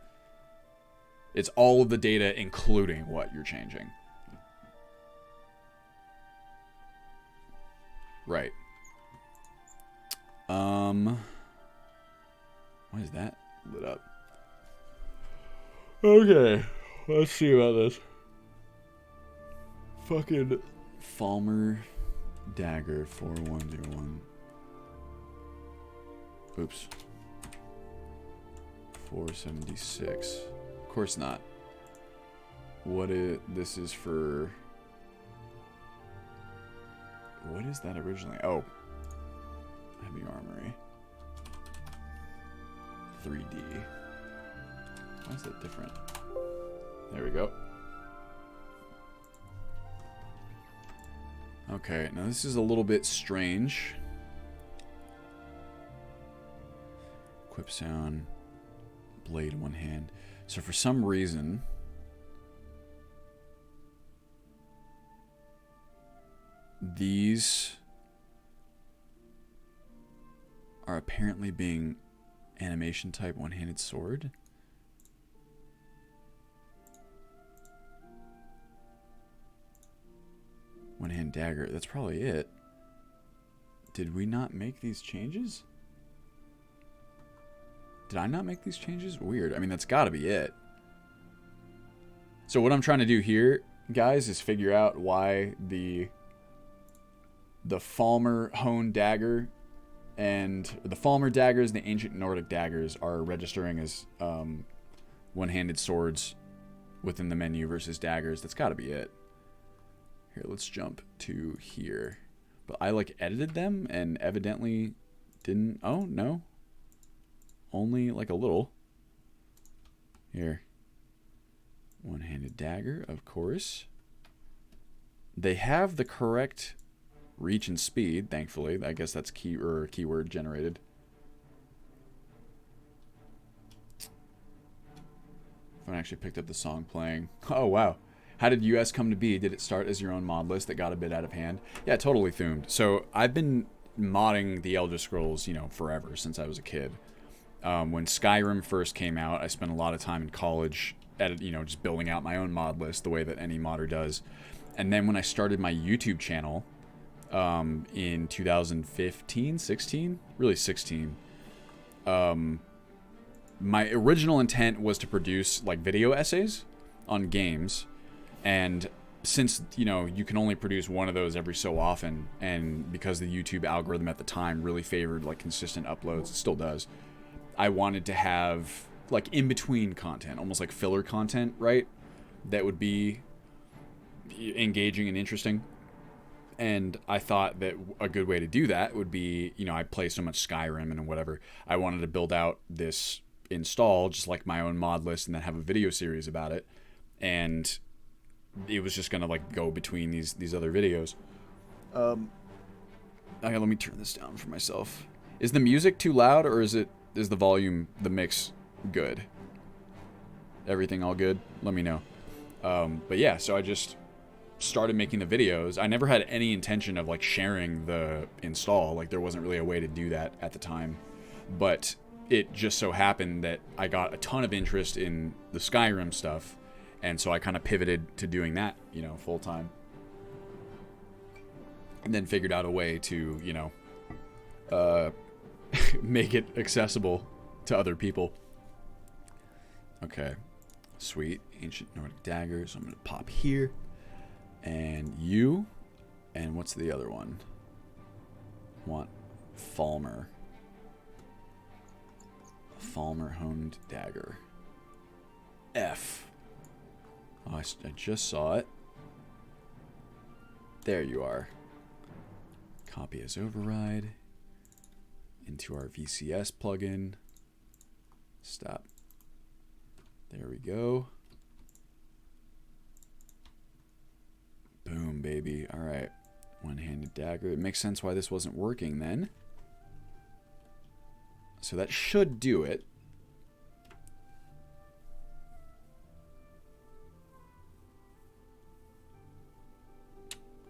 It's all of the data including what you're changing. Right. Why is that lit up? Okay, let's see about this. Fucking Falmer Dagger 4101. Oops. 476. Of course not. This is for... What is that originally? Oh. Heavy Armory. 3D. Why is that different? There we go. Okay, now this is a little bit strange. Equip sound. Blade in one hand. So for some reason... These... are apparently being animation type one-handed sword. One-hand dagger. That's probably it. Did we not make these changes? Did I not make these changes? Weird. I mean, that's got to be it. So what I'm trying to do here, guys, is figure out why the Falmer honed dagger and the Falmer daggers and the ancient Nordic daggers are registering as one-handed swords within the menu versus daggers. That's got to be it. Here, let's jump to here. But I like edited them and evidently didn't. Oh, no. Only like a little. Here. One-handed dagger, of course. They have the correct reach and speed, thankfully. I guess that's keyword generated. Phone actually picked up the song playing. Oh, wow. How did US come to be? Did it start as your own mod list that got a bit out of hand? Yeah, totally themed. So I've been modding the Elder Scrolls, forever, since I was a kid. When Skyrim first came out, I spent a lot of time in college just building out my own mod list the way that any modder does. And then when I started my YouTube channel in 2015, 16? Really 16. My original intent was to produce like video essays on games. And since, you can only produce one of those every so often, and because the YouTube algorithm at the time really favored like consistent uploads, it still does, I wanted to have like in-between content, almost like filler content, right? That would be engaging and interesting. And I thought that a good way to do that would be, I play so much Skyrim and whatever. I wanted to build out this install, just like my own mod list, and then have a video series about it. And it was just gonna like go between these other videos. Okay, let me turn this down for myself. Is the music too loud, or is the volume, the mix good? Everything all good? Let me know. But yeah, so I just started making the videos. I never had any intention of like sharing the install. Like there wasn't really a way to do that at the time. But it just so happened that I got a ton of interest in the Skyrim stuff. And so I kind of pivoted to doing that, full time. And then figured out a way to, make it accessible to other people. Okay. Sweet. Ancient Nordic daggers. So I'm going to pop here. And you. And what's the other one? Want Falmer. Falmer honed dagger. F. Oh, I just saw it. There you are. Copy as override. Into our VCS plugin. Stop. There we go. Boom, baby. All right. One-handed dagger. It makes sense why this wasn't working then. So that should do it.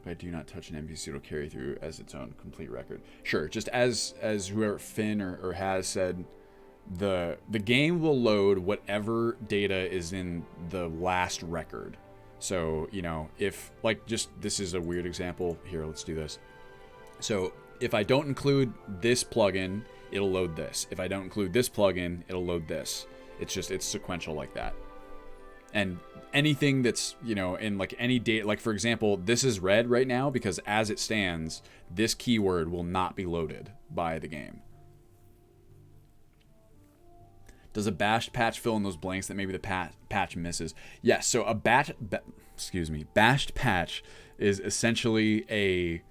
If I do not touch an NPC, it'll carry through as its own complete record. Sure, just as whoever Finn or has said, the game will load whatever data is in the last record. So, if, like, just, this is a weird example. Here, let's do this. So, if I don't include this plugin, it'll load this. If I don't include this plugin, it'll load this. It's sequential like that. And anything that's, you know, in like any data, like for example, this is red right now because as it stands, this keyword will not be loaded by the game. Does a bashed patch fill in those blanks that maybe the patch misses? Yes. So a bashed patch is essentially a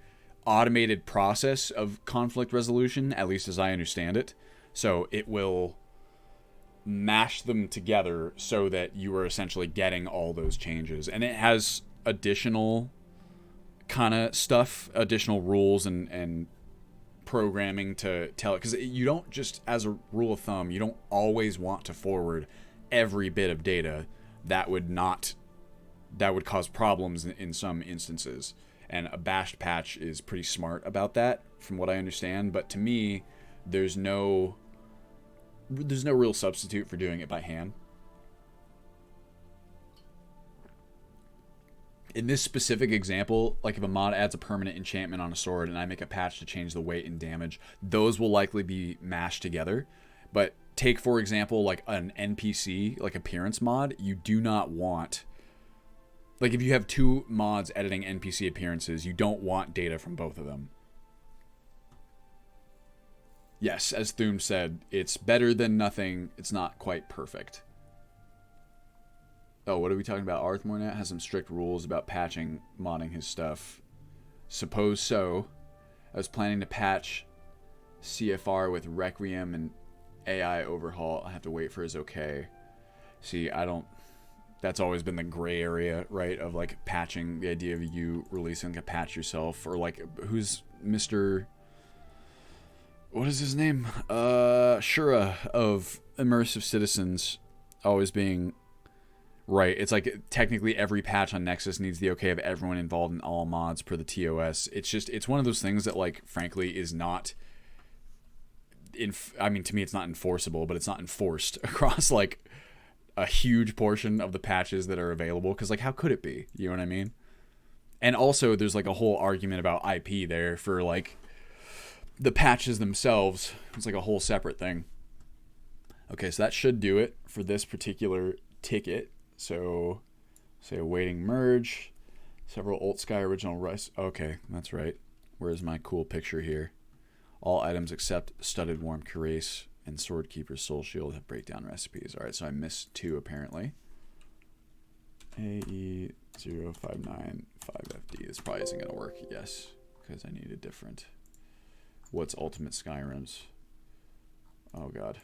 automated process of conflict resolution, at least as I understand it. So it will mash them together so that you are essentially getting all those changes, and it has additional kind of stuff, additional rules and programming to tell it, because you don't just, as a rule of thumb, you don't always want to forward every bit of data. That would cause problems in some instances, and a bashed patch is pretty smart about that from what I understand. But to me, there's no real substitute for doing it by hand. In this specific example, like if a mod adds a permanent enchantment on a sword and I make a patch to change the weight and damage, those will likely be mashed together. But take, for example, like an NPC, like appearance mod, you do not want... Like if you have two mods editing NPC appearances, you don't want data from both of them. Yes, as Thum said, it's better than nothing. It's not quite perfect. Oh, what are we talking about? Arthmornet has some strict rules about patching, modding his stuff. Suppose so. I was planning to patch CFR with Requiem and AI overhaul. I have to wait for his okay. See, I don't... That's always been the gray area, right? Of like patching, the idea of you releasing a patch yourself, or like who's Mr... What is his name? Shura of Immersive Citizens always being right. It's like technically every patch on Nexus needs the okay of everyone involved in all mods per the TOS. It's just, it's one of those things that like frankly is not I mean, to me it's not enforceable, but it's not enforced across like a huge portion of the patches that are available, because like how could it be? You know what I mean? And also there's like a whole argument about IP there for like the patches themselves. It's like a whole separate thing. Okay, so that should do it for this particular ticket. So say awaiting merge, several Alt Sky original rice. Okay, that's right. Where's my cool picture here? All items except studded warm cuirass and swordkeeper's soul shield have breakdown recipes. All right, so I missed two apparently. AE0595FD. This probably isn't gonna work. Yes, because I need a different. What's Ultimate Skyrims? Oh god.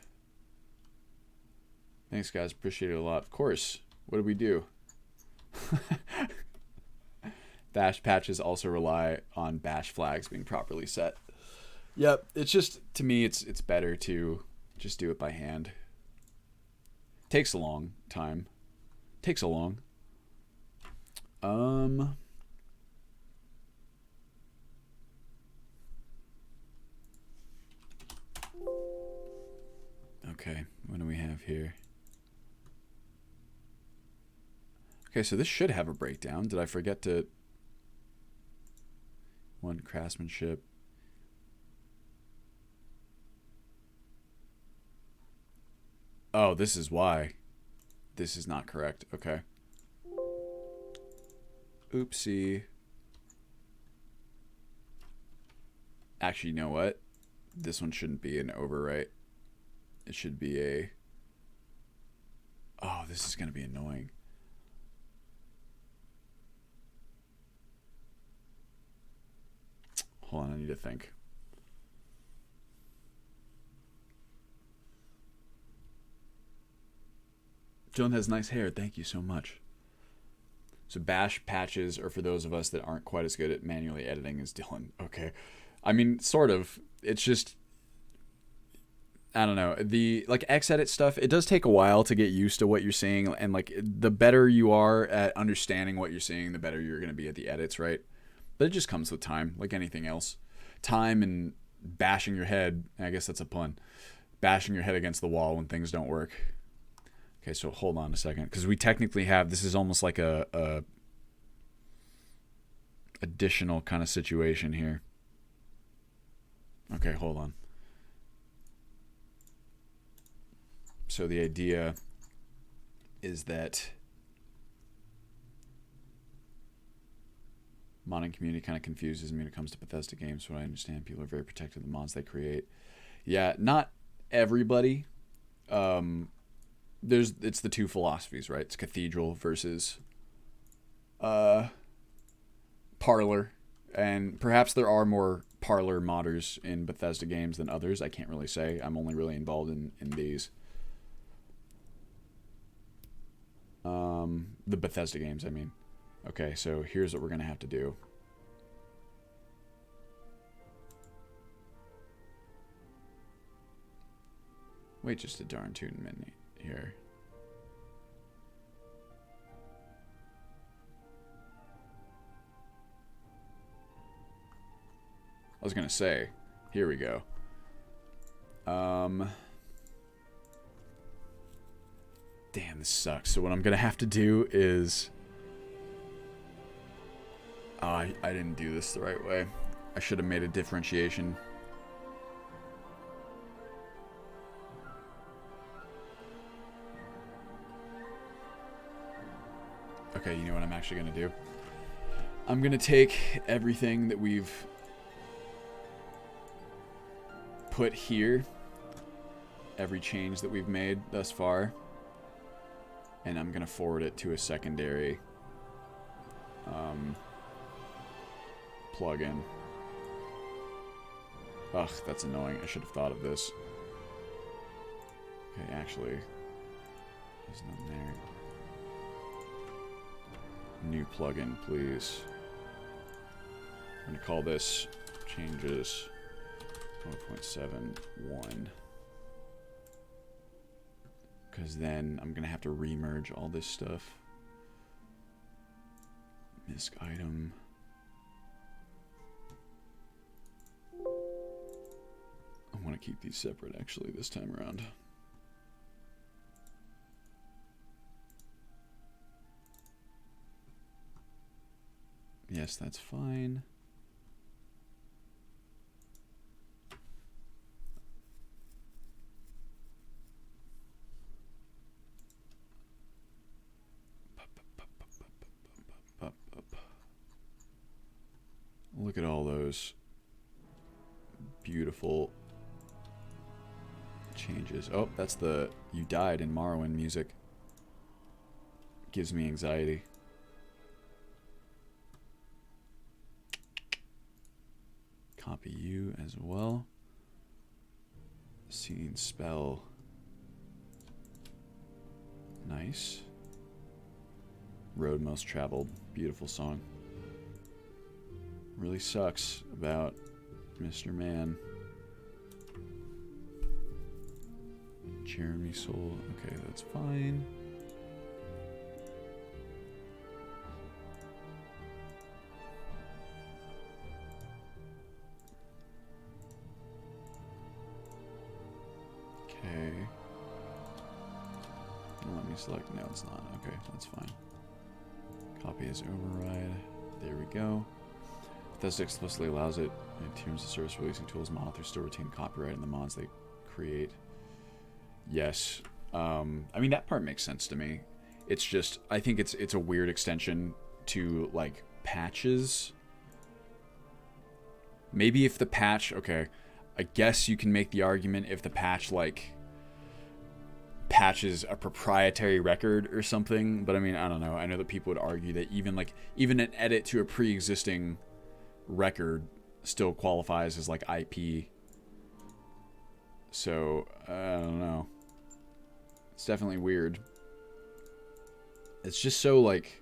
Thanks guys, appreciate it a lot. Of course. What do we do? Bash patches also rely on bash flags being properly set. Yep, it's just, to me it's better to just do it by hand. Takes a long time. Takes a long. Okay, what do we have here? Okay, so this should have a breakdown. Did I forget to... One, craftsmanship. Oh, this is why. This is not correct. Okay. Oopsie. Actually, you know what? This one shouldn't be an overwrite. It should be a... Oh, this is going to be annoying. Hold on, I need to think. Dylan has nice hair. Thank you so much. So bash patches are for those of us that aren't quite as good at manually editing as Dylan. Okay. I mean, sort of. It's just... I don't know. The like Xedit stuff, it does take a while to get used to what you're seeing, and like the better you are at understanding what you're seeing, the better you're going to be at the edits, right? But it just comes with time, like anything else. Time and bashing your head, I guess that's a pun. Bashing your head against the wall when things don't work. Okay, so hold on a second, because we technically have, this is almost like a additional kind of situation here. Okay, hold on. So the idea is that Modding community kind of confuses me when it comes to Bethesda games. What I understand, people are very protective of the mods they create. Yeah, not everybody. It's the two philosophies, right? It's Cathedral versus Parlor, and perhaps there are more Parlor modders in Bethesda games than others. I can't really say. I'm only really involved in these. The Bethesda games, I mean. Okay, so here's what we're gonna have to do. Wait just a darn 2 minute here. I was gonna say, here we go. Damn, this sucks. So what I'm gonna have to do is, I didn't do this the right way. I should have made a differentiation. Okay, you know what I'm actually gonna do? I'm gonna take everything that we've put here, every change that we've made thus far, and I'm gonna forward it to a secondary plugin. Ugh, that's annoying. I should have thought of this. Okay, actually, there's nothing there. New plugin, please. I'm gonna call this changes 1.71, because then I'm gonna have to remerge all this stuff. Misc item. I want to keep these separate actually this time around. Yes, that's fine. Look at all those beautiful changes. Oh, that's the "You Died in Morrowind" music. Gives me anxiety. Copy you as well. Scene spell. Nice. Road most traveled. Beautiful song. Really sucks about Mr. Man. Jeremy Soul. Okay, that's fine. Okay. Let me select. No, it's not. Okay, that's fine. Copy as override. There we go. Bethesda explicitly allows it in terms of service releasing tools. Mod authors still retain copyright in the mods they create. Yes. I mean, that part makes sense to me. It's just, I think it's a weird extension to, like, patches. Maybe if the patch, okay, I guess you can make the argument if the patch, like, patches a proprietary record or something, but I mean, I don't know. I know that people would argue that even an edit to a pre-existing record still qualifies as like IP. So I don't know. It's definitely weird. It's just so like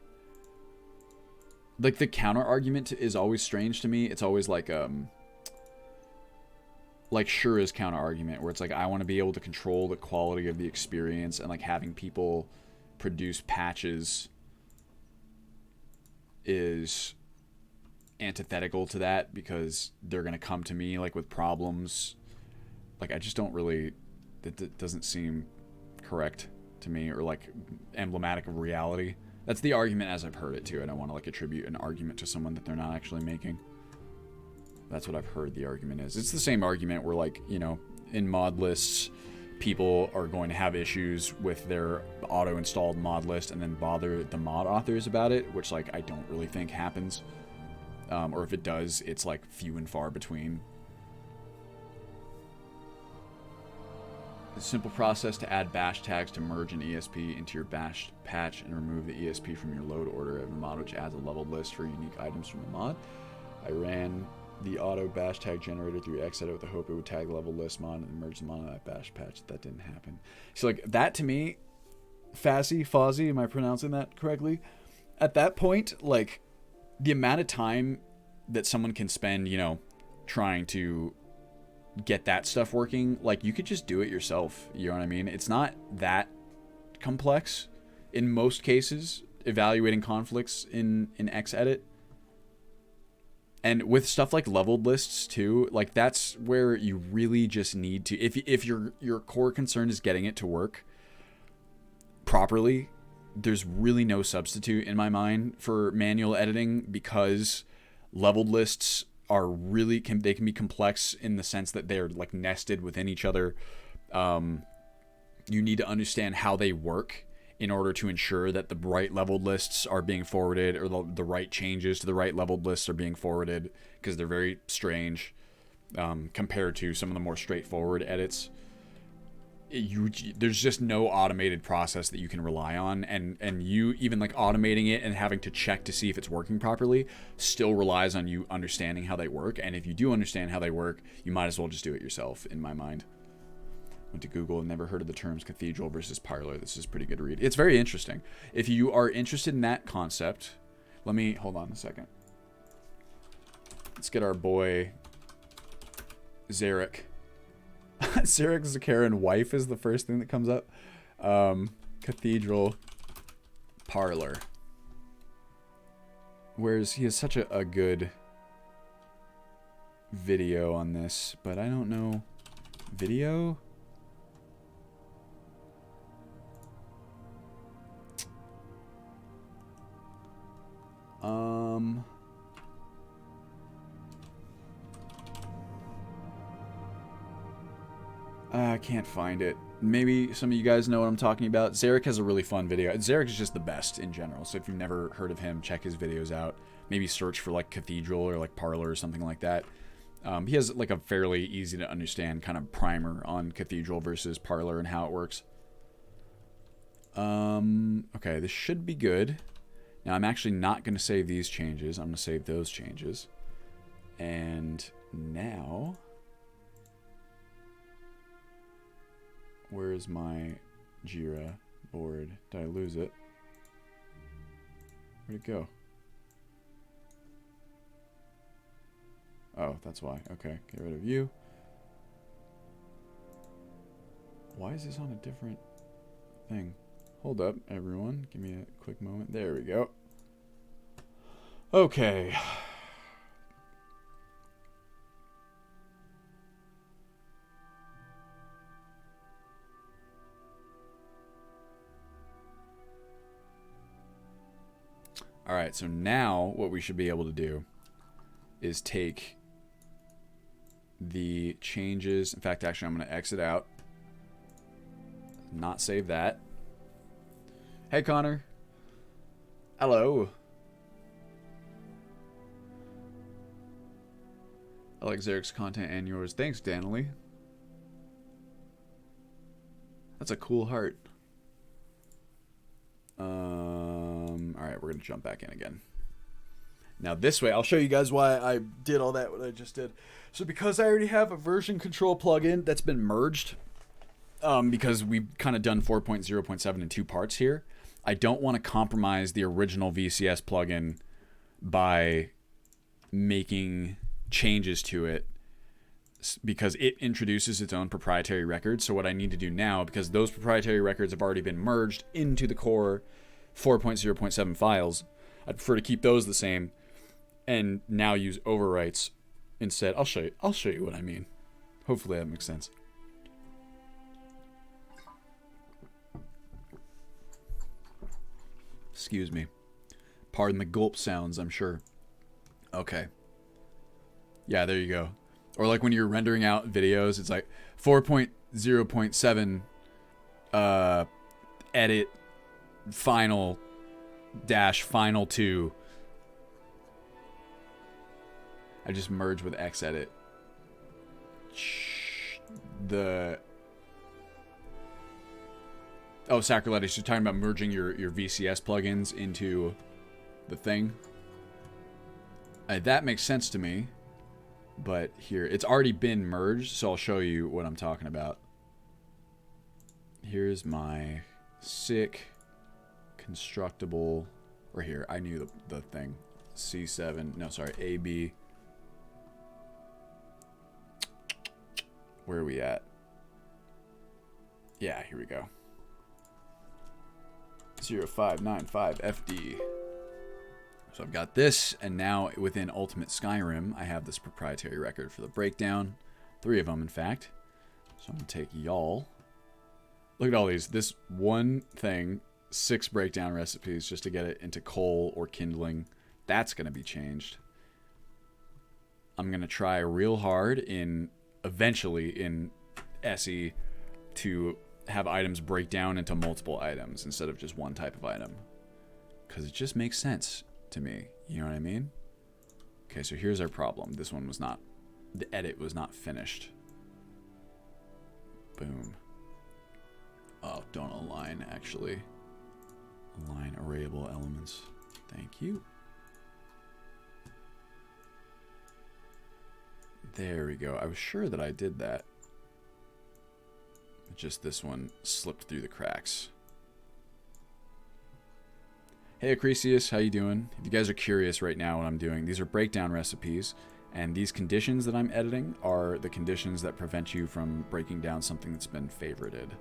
the counter argument is always strange to me. It's always like Shura's counter argument, where it's like, I want to be able to control the quality of the experience, and like having people produce patches is antithetical to that, because they're going to come to me like with problems. Like, I just don't really, that doesn't seem correct to me, or like emblematic of reality. That's the argument as I've heard it too. I don't want to like attribute an argument to someone that they're not actually making. That's what I've heard the argument is. It's the same argument where, like, you know, in mod lists, people are going to have issues with their auto-installed mod list and then bother the mod authors about it, which, like, I don't really think happens. or if it does, it's like few and far between. The simple process to add bash tags to merge an ESP into your bash patch and remove the ESP from your load order of a mod, which adds a leveled list for unique items from the mod. I ran the auto bash tag generator through Xedit with the hope it would tag the leveled list mod and merge them on that bash patch. That didn't happen. So like that to me, Fozzie, am I pronouncing that correctly? At that point, like the amount of time that someone can spend, you know, trying to get that stuff working, like you could just do it yourself. You know what I mean? It's not that complex in most cases, evaluating conflicts in Xedit. And with stuff like leveled lists too, like that's where you really just need to, if your core concern is getting it to work properly, there's really no substitute in my mind for manual editing, because leveled lists are really, they can be complex in the sense that they're like nested within each other. You need to understand how they work in order to ensure that the right leveled lists are being forwarded, or the right changes to the right leveled lists are being forwarded, because they're very strange compared to some of the more straightforward edits. There's just no automated process that you can rely on, and you even like automating it and having to check to see if it's working properly still relies on you understanding how they work. And if you do understand how they work, you might as well just do it yourself, in my mind. Went to Google and never heard of the terms cathedral versus parlor. This is pretty good read. It's very interesting. If you are interested in that concept, let me hold on a second. Let's get our boy Zarek. Zarek Zakaran wife is the first thing that comes up. Cathedral parlor. Whereas he has such a good video on this, but I don't know. Video? I can't find it. Maybe some of you guys know what I'm talking about. Zarek has a really fun video. Zarek is just the best in general, so if you've never heard of him, check his videos out. Maybe search for like cathedral or like parlor or something like that. He has like a fairly easy to understand kind of primer on cathedral versus parlor and how it works. Okay, this should be good. Now I'm actually not going to save these changes. I'm going to save those changes. And now, where is my Jira board? Did I lose it? Where'd it go? Oh, that's why. Okay, get rid of you. Why is this on a different thing? Hold up, everyone. Give me a quick moment. There we go. Okay. All right, so now what we should be able to do is take the changes. In fact, actually, I'm going to exit out. Not save that. Hey, Connor. Hello. I like Zarek's content and yours. Thanks, Danley. That's a cool heart. All right, we're going to jump back in again. Now this way, I'll show you guys why I did all that, what I just did. So because I already have a version control plugin that's been merged, because we've kind of done 4.0.7 in two parts here, I don't want to compromise the original VCS plugin by making changes to it, because it introduces its own proprietary records. So what I need to do now, because those proprietary records have already been merged into the core 4.0.7 files, I'd prefer to keep those the same and now use overwrites instead. I'll show you what I mean. Hopefully that makes sense. Excuse me. Pardon the gulp sounds, I'm sure. Okay. Yeah, there you go. Or like when you're rendering out videos, it's like 4.0.7 edit final 2 I just merge with Xedit. Oh, Sacroletis, you're talking about merging your VCS plugins into the thing. That makes sense to me. But here, it's already been merged, so I'll show you what I'm talking about. Here's my sick constructible, or here, I knew the thing. C7, no, sorry, AB. Where are we at? Yeah, here we go. 0595FD. So I've got this, and now within Ultimate Skyrim, I have this proprietary record for the breakdown. 3 of them, in fact. So I'm going to take y'all. Look at all these. This one thing, 6 breakdown recipes just to get it into coal or kindling. That's going to be changed. I'm going to try real hard eventually in SE to have items break down into multiple items instead of just one type of item. Because it just makes sense to me. You know what I mean? Okay, so here's our problem. This one was not... The edit was not finished. Boom. Oh, don't align, actually. Align arrayable elements. Thank you. There we go. I was sure that I did that. Just this one slipped through the cracks. Hey Acrisius, how you doing? If you guys are curious right now what I'm doing, these are breakdown recipes, and these conditions that I'm editing are the conditions that prevent you from breaking down something that's been favorited.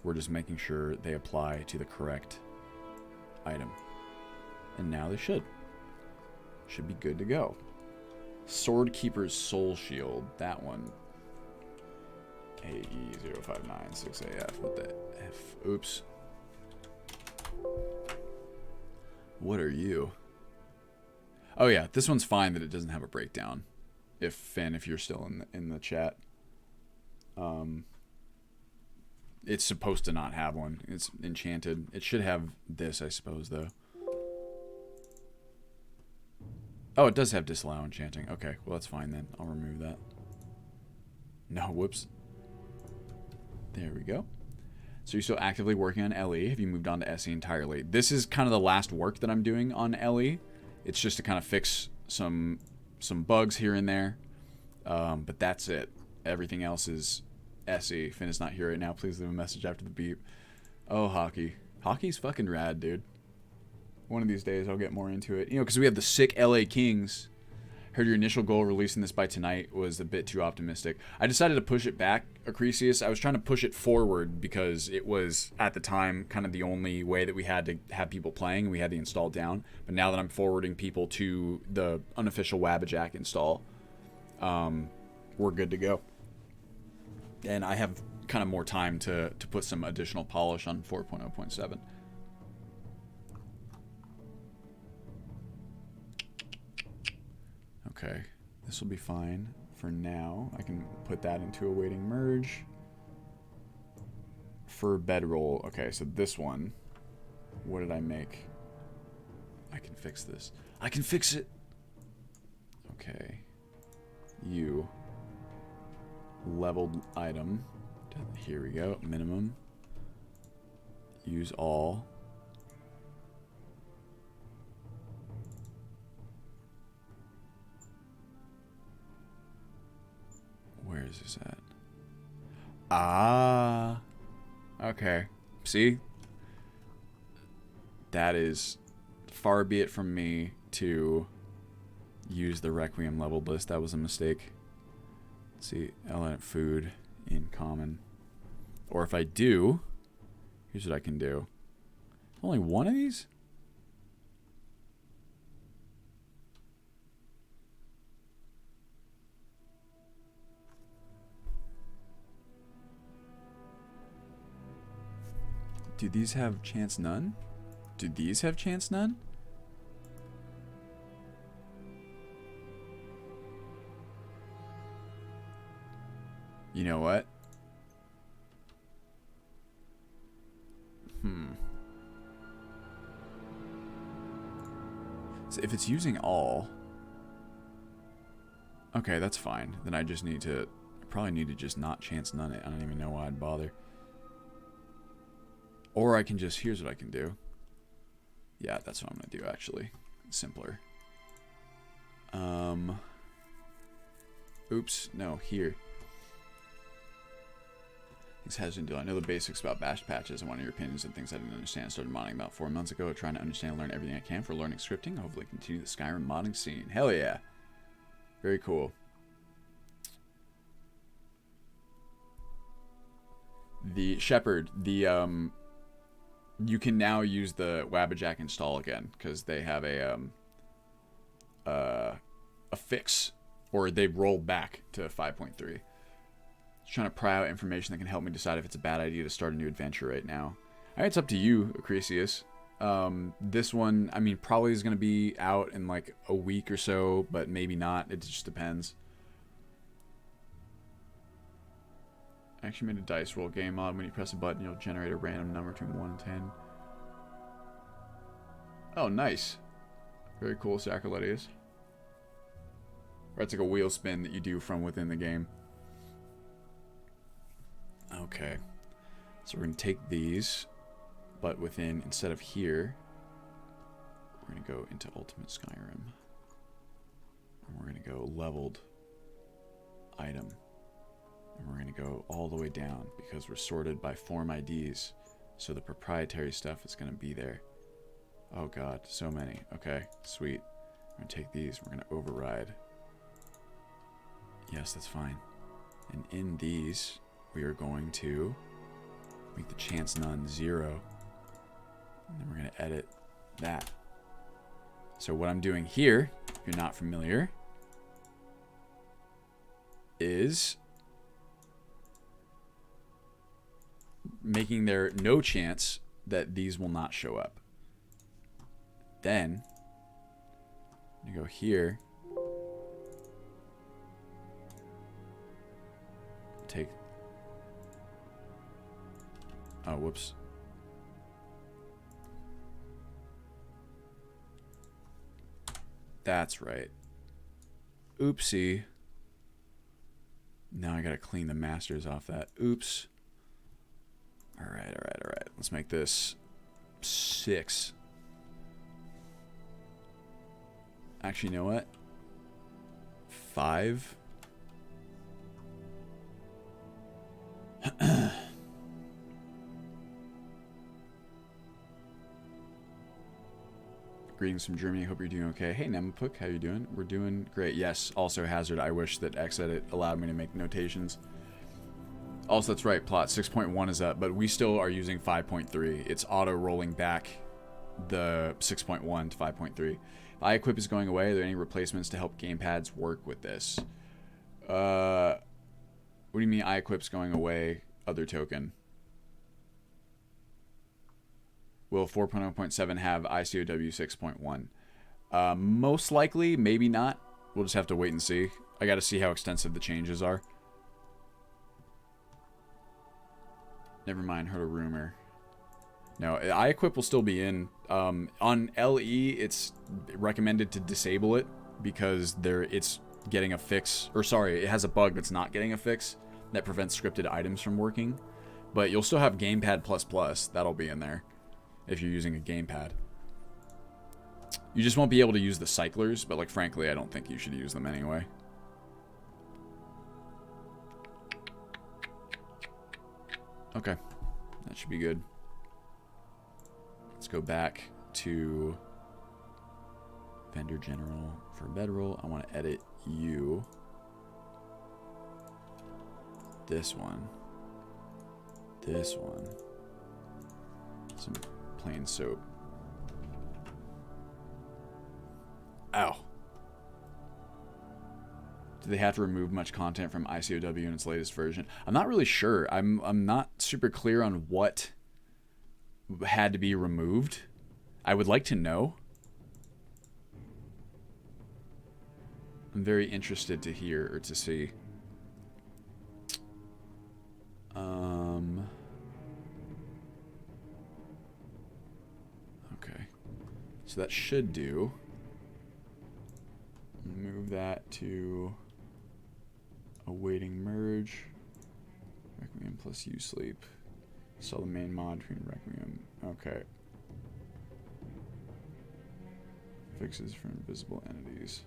We're just making sure they apply to the correct item. And now they should. Should be good to go. Swordkeeper's Soul Shield, that one. AE0596AF, what the F? Oops. What are you? Oh yeah, this one's fine that it doesn't have a breakdown. If Finn, if you're still in the chat, it's supposed to not have one. It's enchanted. It should have this, I suppose, though. Oh, it does have disallow enchanting. Okay, well that's fine then. I'll remove that. No, whoops. There we go. So you're still actively working on LE. Have you moved on to SE entirely? This is kind of the last work that I'm doing on LE. It's just to kind of fix some bugs here and there. But that's it. Everything else is SE. Finn is not here right now. Please leave a message after the beep. Oh, hockey. Hockey's fucking rad, dude. One of these days I'll get more into it. You know, because we have the sick LA Kings. Heard your initial goal releasing this by tonight was a bit too optimistic. I decided to push it back, Acrisius. I was trying to push it forward because it was, at the time, kind of the only way that we had to have people playing, and we had the install down. But now that I'm forwarding people to the unofficial Wabbajack install, we're good to go. And I have kind of more time to put some additional polish on 4.0.7. Okay, this will be fine for now. I can put that into awaiting merge. For bedroll, okay, so this one, what did I make? I can fix this. I can fix it! Okay. You. Leveled item. Here we go, minimum. Use all. Where is this at? Ah. Okay. See? That is far be it from me to use the Requiem leveled list. That was a mistake. Let's see. Element food in common. Or if I do, here's what I can do. Only one of these? Do these have chance none? Do these have chance none? You know what? So if it's using all, Okay, that's fine. Then I just need to... probably need to just not chance none it. I don't even know why I'd bother. Or I can just... here's what I can do. Yeah, that's what I'm going to do, actually. Simpler. Oops. No, here. This has been doing. I know the basics about bash patches and one of your opinions and things I didn't understand. I started modding about 4 months ago, trying to understand and learn everything I can for learning scripting. Hopefully continue the Skyrim modding scene. Hell yeah. Very cool. The Shepherd, the you can now use the Wabbajack install again because they have a fix, or they rolled back to 5.3. Just trying to pry out information that can help me decide if it's a bad idea to start a new adventure right now. Alright, it's up to you, Acrisius. This one, I mean, probably is going to be out in like a week or so, but maybe not. It just depends. I actually made a dice roll game mod. When you press a button, you'll generate a random number between 1 and 10. Oh, nice. Very cool, Sacroletius. Or it's like a wheel spin that you do from within the game. Okay. So we're going to take these, but within, instead of here, we're going to go into Ultimate Skyrim. And we're going to go leveled item. And we're going to go all the way down because we're sorted by form IDs. So the proprietary stuff is going to be there. Oh god, so many. Okay, sweet. We're going to take these. We're going to override. Yes, that's fine. And in these, we are going to make the chance none 0. And then we're going to edit that. So what I'm doing here, if you're not familiar, is making there no chance that these will not show up. Then you go here, take, oh whoops, that's right, oopsie. Now I gotta clean the masters off that. Oops. Alright. Let's make this 6. Actually, you know what? 5. Greetings from Germany. Hope you're doing okay. Hey, Nemapuk, how you doing? We're doing great. Yes, also Hazard. I wish that Xedit allowed me to make notations. Also, that's right. Plot 6.1 is up, but we still are using 5.3. It's auto rolling back the 6.1 to 5.3. iEquip is going away. Are there any replacements to help gamepads work with this? What do you mean iEquip's going away? Other token. Will 4.0.7 have ICOW 6.1? Most likely, maybe not. We'll just have to wait and see. I got to see how extensive the changes are. Never mind, heard a rumor. No, iEquip will still be in. On LE, it's recommended to disable it because it's getting a fix. Or sorry, it has a bug that's not getting a fix that prevents scripted items from working. But you'll still have Gamepad++. That'll be in there if you're using a gamepad. You just won't be able to use the cyclers, but like frankly, I don't think you should use them anyway. Okay, that should be good. Let's go back to vendor general for bedroll. I want to edit you. This one. This one. Some plain soap. Ow. Do they have to remove much content from ICOW in its latest version? I'm not really sure. I'm not super clear on what had to be removed. I would like to know. I'm very interested to hear or to see. Okay. So that should do. Move that to Awaiting merge. Requiem plus U sleep. Sell the main mod between Requiem. Okay. Fixes for invisible entities.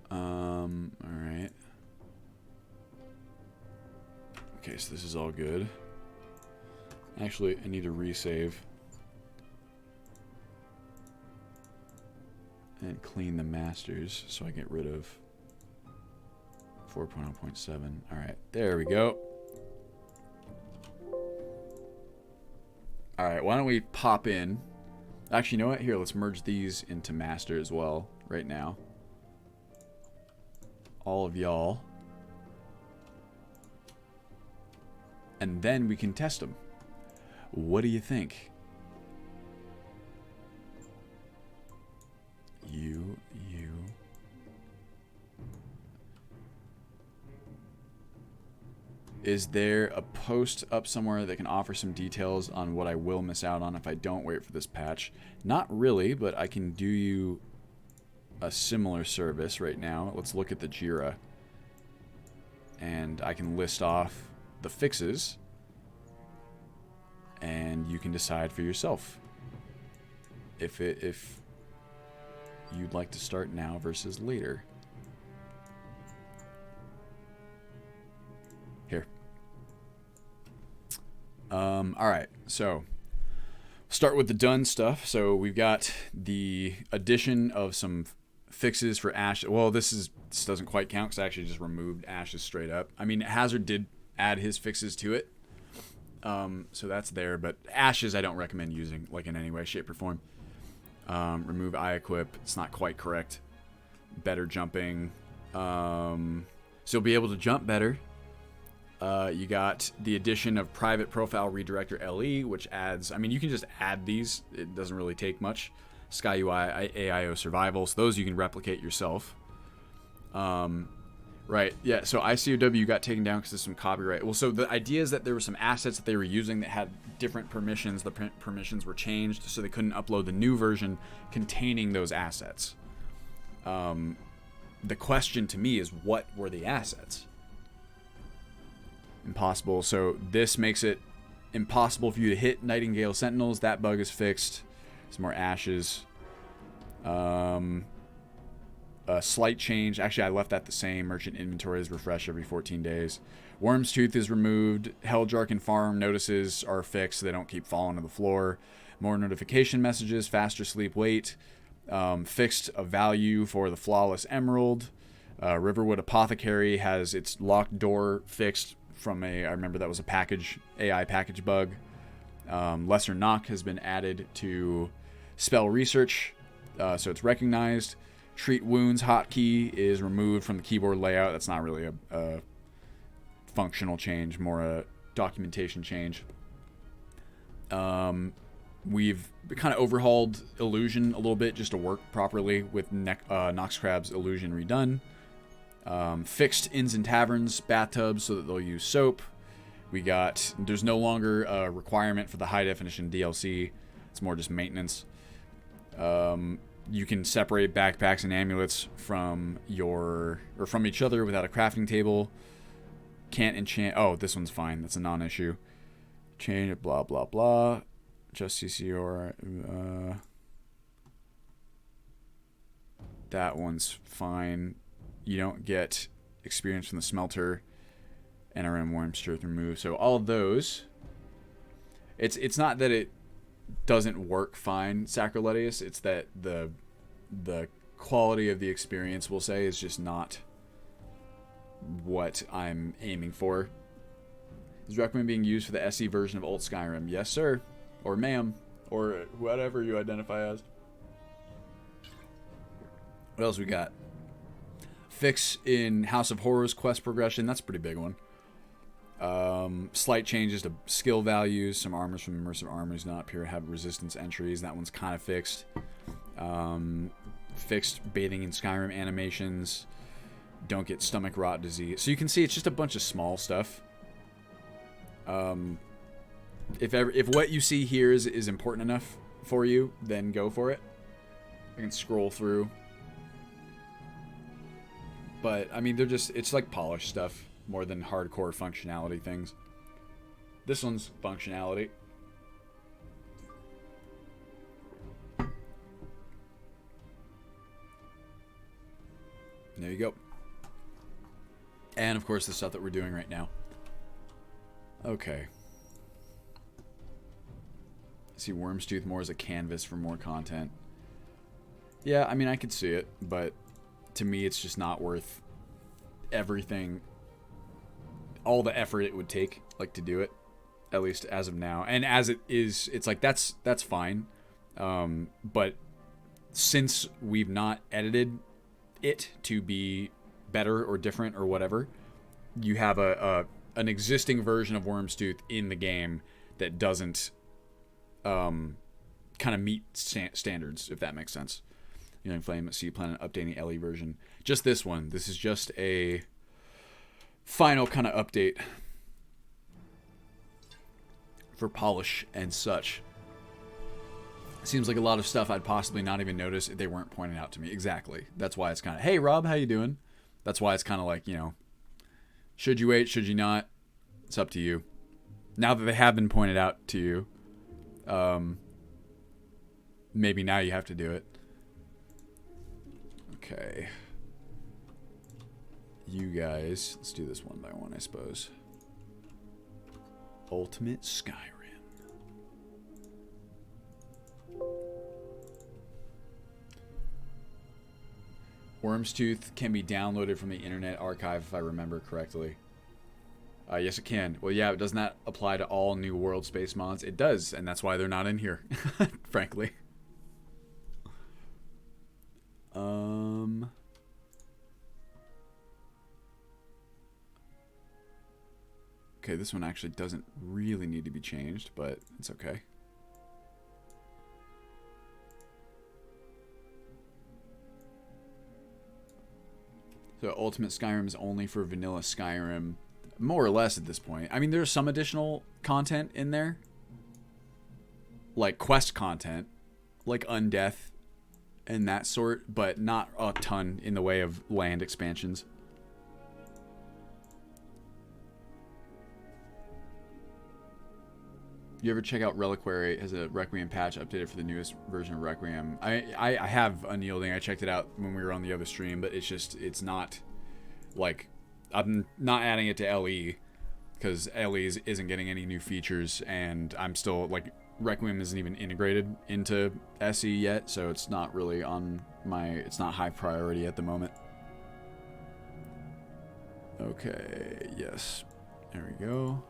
Alright. Okay, so this is all good. Actually, I need to resave. And clean the masters so I get rid of 4.0.7. Alright, there we go. Alright, why don't we pop in. Actually, you know what? Here, let's merge these into master as well right now. All of y'all. And then we can test them. What do you think? You. Is there a post up somewhere that can offer some details on what I will miss out on if I don't wait for this patch? Not really, but I can do you a similar service right now. Let's look at the Jira. And I can list off the fixes. And you can decide for yourself if you'd like to start now versus later. Here. Alright, so start with the done stuff. So we've got the addition of some fixes for Ash. Well, this doesn't quite count because I actually just removed Ash's straight up. I mean, Hazard did add his fixes to it. So that's there, but Ashes I don't recommend using like in any way, shape, or form. Remove eye equip. It's not quite correct. Better jumping. So you'll be able to jump better. You got the addition of private profile redirector LE, which adds, I mean, you can just add these. It doesn't really take much. Sky UI, AIO survival. So those you can replicate yourself. Right, yeah, so ICOW got taken down because of some copyright. Well, so the idea is that there were some assets that they were using that had different permissions. The permissions were changed, so they couldn't upload the new version containing those assets. The question to me is, what were the assets? Impossible. So this makes it impossible for you to hit Nightingale Sentinels. That bug is fixed. Some more ashes. A slight change. Actually, I left that the same. Merchant inventory is refreshed every 14 days. Worm's Tooth is removed. Helljarken Farm notices are fixed so they don't keep falling to the floor. More notification messages. Faster sleep wait. Fixed a value for the Flawless Emerald. Riverwood Apothecary has its locked door fixed from I remember that was a AI package bug. Lesser Knock has been added to spell research, so it's recognized. Treat Wounds hotkey is removed from the keyboard layout. That's not really a functional change, more a documentation change. We've kind of overhauled Illusion a little bit just to work properly with Noxcrab's Illusion redone. Fixed Inns and Taverns bathtubs so that they'll use soap. There's no longer a requirement for the high definition DLC. It's more just maintenance. You can separate backpacks and amulets from each other without a crafting table. Can't enchant. Oh, this one's fine. That's a non-issue. Change it. Blah blah blah. Just CCR. That one's fine. You don't get experience from the smelter. NRM Worm's Tooth removed. So all of those. It's not that it doesn't work fine, Sacroletius. It's that the quality of the experience, we'll say, is just not what I'm aiming for. Is recommend being used for the SE version of Old Skyrim? Yes, sir. Or ma'am. Or whatever you identify as. What else we got? Fix in House of Horrors quest progression. That's a pretty big one. Slight changes to skill values. Some armors from immersive armors not appear to have resistance entries. That one's kind of fixed. Fixed bathing in Skyrim animations. Don't get stomach rot disease. So you can see it's just a bunch of small stuff. If what you see here is important enough for you, then go for it. I can scroll through. But, I mean, they're just... It's like polished stuff more than hardcore functionality things. This one's functionality. There you go. And, of course, the stuff that we're doing right now. Okay. I see Worm's Tooth more as a canvas for more content. Yeah, I mean, I could see it, but to me, it's just not worth everything, all the effort it would take, like, to do it, at least as of now. And as it is, it's like, that's fine. But since we've not edited it to be better or different or whatever, you have an existing version of Worm's Tooth in the game that doesn't kind of meet standards, if that makes sense. You know, Flame, so you plan on updating the LE version. Just this one. This is just a final kind of update for polish and such. Seems like a lot of stuff I'd possibly not even notice if they weren't pointed out to me. Exactly. That's why it's kind of, hey, Rob, how you doing? That's why it's kind of like, you know, should you wait? Should you not? It's up to you. Now that they have been pointed out to you, maybe now you have to do it. Okay. You guys, let's do this one by one, I suppose. Ultimate Skyrim. Worm's Tooth can be downloaded from the Internet Archive, if I remember correctly. Yes, it can. Well, yeah, doesn't that apply to all new world space mods? It does, and that's why they're not in here, frankly. Okay, this one actually doesn't really need to be changed, but it's okay. So Ultimate Skyrim is only for vanilla Skyrim, more or less at this point. I mean, there's some additional content in there, like quest content, like Undeath and that sort, but not a ton in the way of land expansions. You ever check out Reliquary? Has a Requiem patch updated for the newest version of Requiem? I have Unyielding. I checked it out when we were on the other stream, but it's not like, I'm not adding it to LE because LE isn't getting any new features, and I'm still like, Requiem isn't even integrated into SE yet, so it's not really on my, it's not high priority at the moment. Okay, yes. There we go.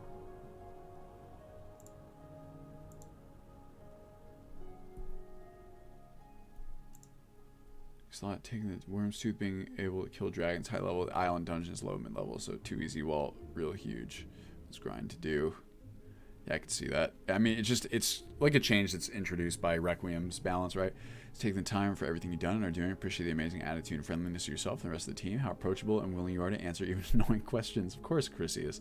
Slot taking the Worm's Tooth being able to kill dragons high level, the island dungeons low mid level, so too easy while real huge. It's grind to do. Yeah, I can see that. I mean, it's like a change that's introduced by Requiem's balance, right? It's taking the time for everything you've done and are doing. Appreciate the amazing attitude and friendliness of yourself and the rest of the team. How approachable and willing you are to answer even annoying questions. Of course, Chrissy is.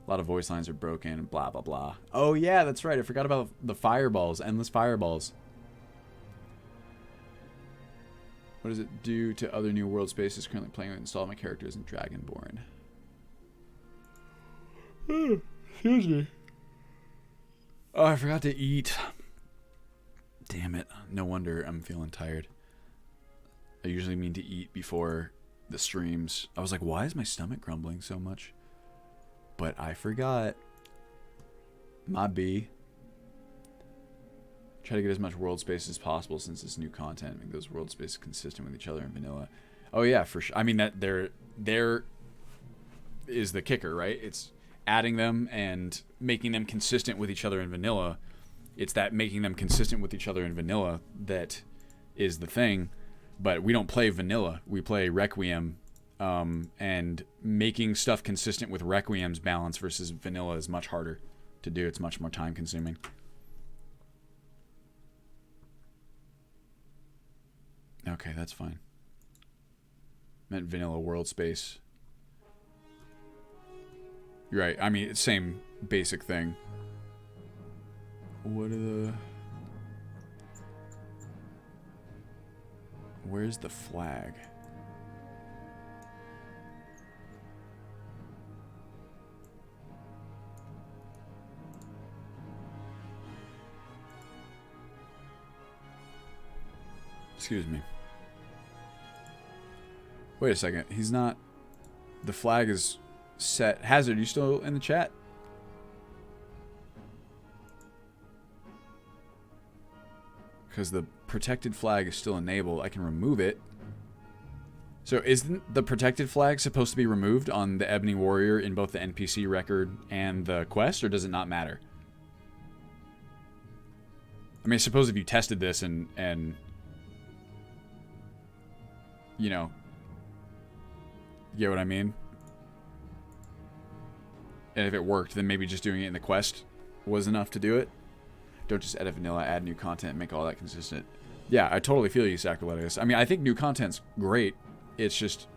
A lot of voice lines are broken and blah blah blah. Oh yeah, that's right. I forgot about the fireballs, endless fireballs. What does it do to other new world spaces currently playing with? Install my characters in Dragonborn. Excuse me. Oh, I forgot to eat. Damn it. No wonder I'm feeling tired. I usually mean to eat before the streams. I was like, why is my stomach grumbling so much? But I forgot. My B. Try to get as much world space as possible since it's new content. Make those world spaces consistent with each other in vanilla. Oh yeah, for sure. I mean, that there is the kicker, right? It's adding them and making them consistent with each other in vanilla. It's that making them consistent with each other in vanilla that is the thing. But we don't play vanilla. We play Requiem. And making stuff consistent with Requiem's balance versus vanilla is much harder to do. It's much more time consuming. Okay, that's fine. Meant vanilla world space. You're right. I mean, it's same basic thing. What are the... Where's the flag? Excuse me. Wait a second. He's not... The flag is set. Hazard, you still in the chat? Because the protected flag is still enabled. I can remove it. So isn't the protected flag supposed to be removed on the Ebony Warrior in both the NPC record and the quest, or does it not matter? I mean, suppose if you tested this and you know, you get what I mean? And if it worked, then maybe just doing it in the quest was enough to do it. Don't just edit vanilla, add new content, make all that consistent. Yeah, I totally feel you, Sacroletus. I mean, I think new content's great. It's just...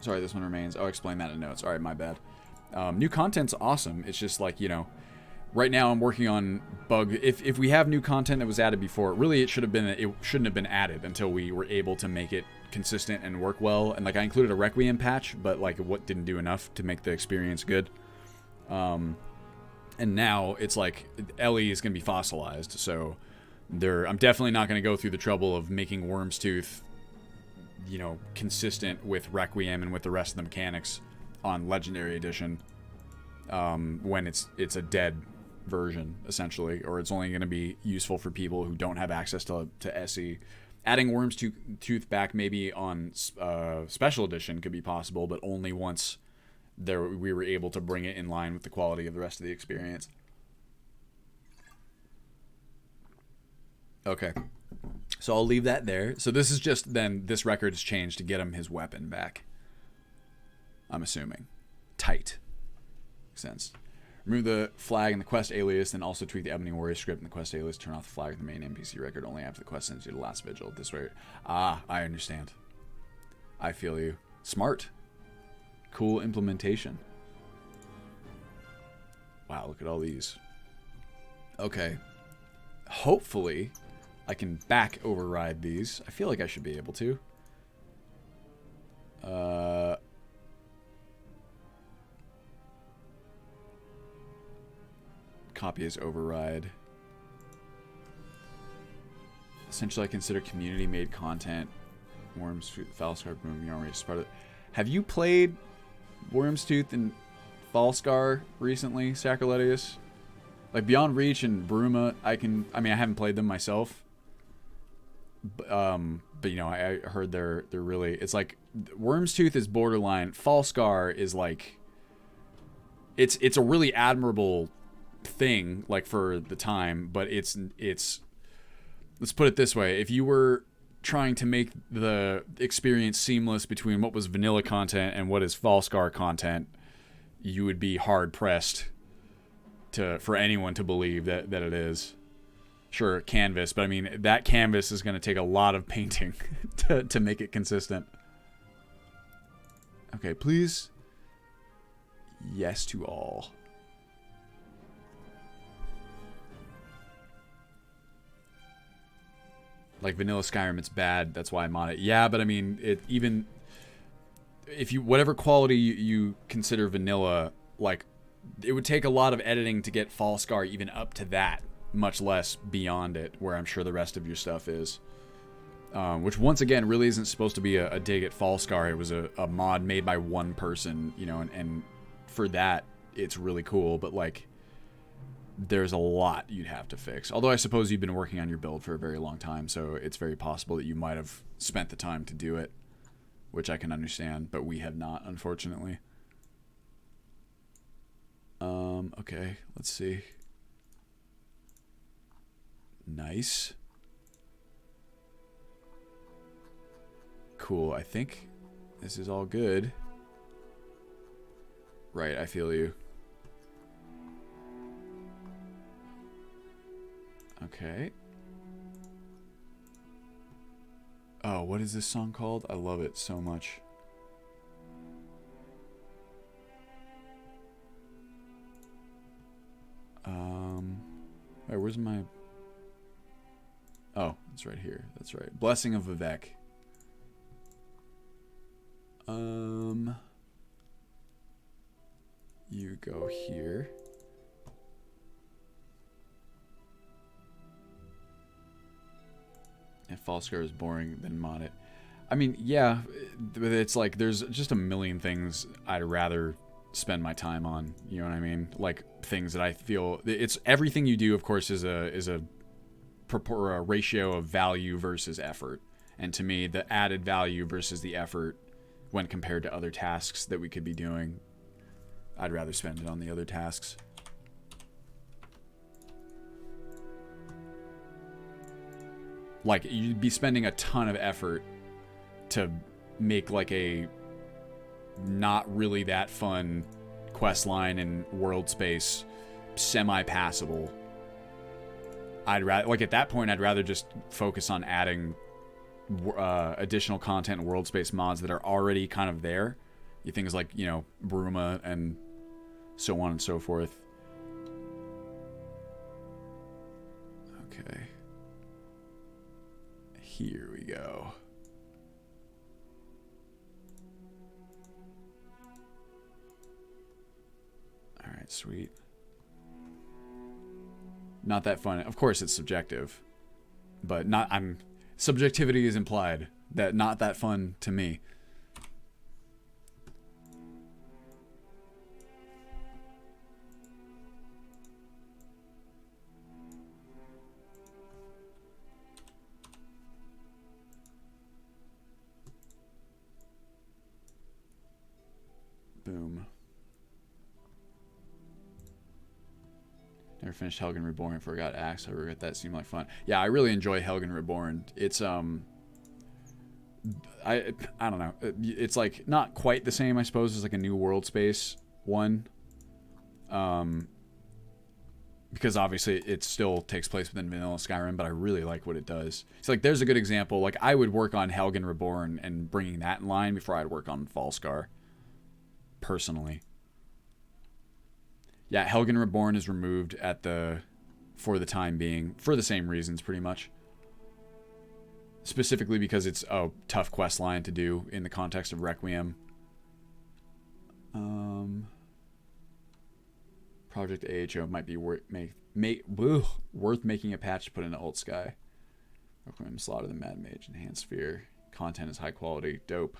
Sorry, this one remains. I'll explain that in notes. Alright, my bad. New content's awesome. It's just like, you know... Right now I'm working on bug... If we have new content that was added before, really it shouldn't have been added until we were able to make it consistent and work well. And like I included a Requiem patch, but like what didn't do enough to make the experience good. And now it's like Ellie is going to be fossilized, so I'm definitely not going to go through the trouble of making Worm's Tooth, you know, consistent with Requiem and with the rest of the mechanics on Legendary Edition, when it's a dead version essentially, or it's only going to be useful for people who don't have access to SE. Adding Worm's Tooth back maybe on Special Edition could be possible, but only once we were able to bring it in line with the quality of the rest of the experience. Okay. So I'll leave that there. So this is just then this record's changed to get him his weapon back. I'm assuming. Tight. Makes sense. Remove the flag in the quest alias, then also tweak the Ebony Warrior script in the quest alias. Turn off the flag in the main NPC record only after the quest sends you to the last vigil. This way. Ah, I understand. I feel you. Smart. Cool implementation. Wow, look at all these. Okay. Hopefully, I can back override these. I feel like I should be able to. Copy as override. Essentially, I consider community-made content. Worm's Tooth, Falscar, moving on. Part of it. Have you played Worm's Tooth and Falscar recently, Sacroletus? Like Beyond Reach and Bruma, I haven't played them myself. But you know, I heard they're really, it's like Worm's Tooth is borderline. Falscar is like, it's a really admirable thing, like for the time, but it's let's put it this way: if you were trying to make the experience seamless between what was vanilla content and what is Falscar content, you would be hard pressed for anyone to believe that it is. Sure, canvas, but I mean that canvas is going to take a lot of painting to make it consistent. Okay, please. Yes to all. Like vanilla Skyrim, it's bad. That's why I'm on it. Yeah, but I mean, even if you whatever quality you consider vanilla, like it would take a lot of editing to get Falscar even up to that, much less beyond it, where I'm sure the rest of your stuff is. Which once again really isn't supposed to be a dig at Falscar. It was a mod made by one person, you know, and for that it's really cool. But like, there's a lot you'd have to fix. Although I suppose you've been working on your build for a very long time, so it's very possible that you might have spent the time to do it, which I can understand, but we have not, unfortunately. Okay, let's see. Nice. Cool, I think this is all good. Right, I feel you. Okay. Oh, what is this song called? I love it so much. Wait, where's my... Oh, it's right here. That's right. Blessing of Vivek. You go here. If Falscar is boring, then mod it. I mean, yeah, but it's like there's just a million things I'd rather spend my time on. You know what I mean? Like things that I feel it's everything you do. Of course, is a ratio of value versus effort. And to me, the added value versus the effort, when compared to other tasks that we could be doing, I'd rather spend it on the other tasks. Like, you'd be spending a ton of effort to make, like, a not really that fun quest line and world space semi-passable. I'd rather, like, at that point, I'd rather just focus on adding additional content and world space mods that are already kind of there. Things like, you know, Bruma and so on and so forth. Okay. Here we go. Alright, sweet. Not that fun. Of course, it's subjective. But subjectivity is implied. That not that fun to me. Boom. Never finished Helgen Reborn before I got axed. I regret that. Seemed like fun. Yeah, I really enjoy Helgen Reborn. It's I don't know. It's like not quite the same, I suppose, as like a new world space one. Because obviously it still takes place within vanilla Skyrim, but I really like what it does. It's like there's a good example. Like I would work on Helgen Reborn and bringing that in line before I'd work on Falscar. Personally. Yeah, Helgen Reborn is removed for the time being, for the same reasons, pretty much. Specifically because it's a tough quest line to do in the context of Requiem. Project AHO might be worth making a patch to put into Alt Sky. Requiem Slaughter the Mad Mage, Enhanced Sphere. Content is high quality. Dope.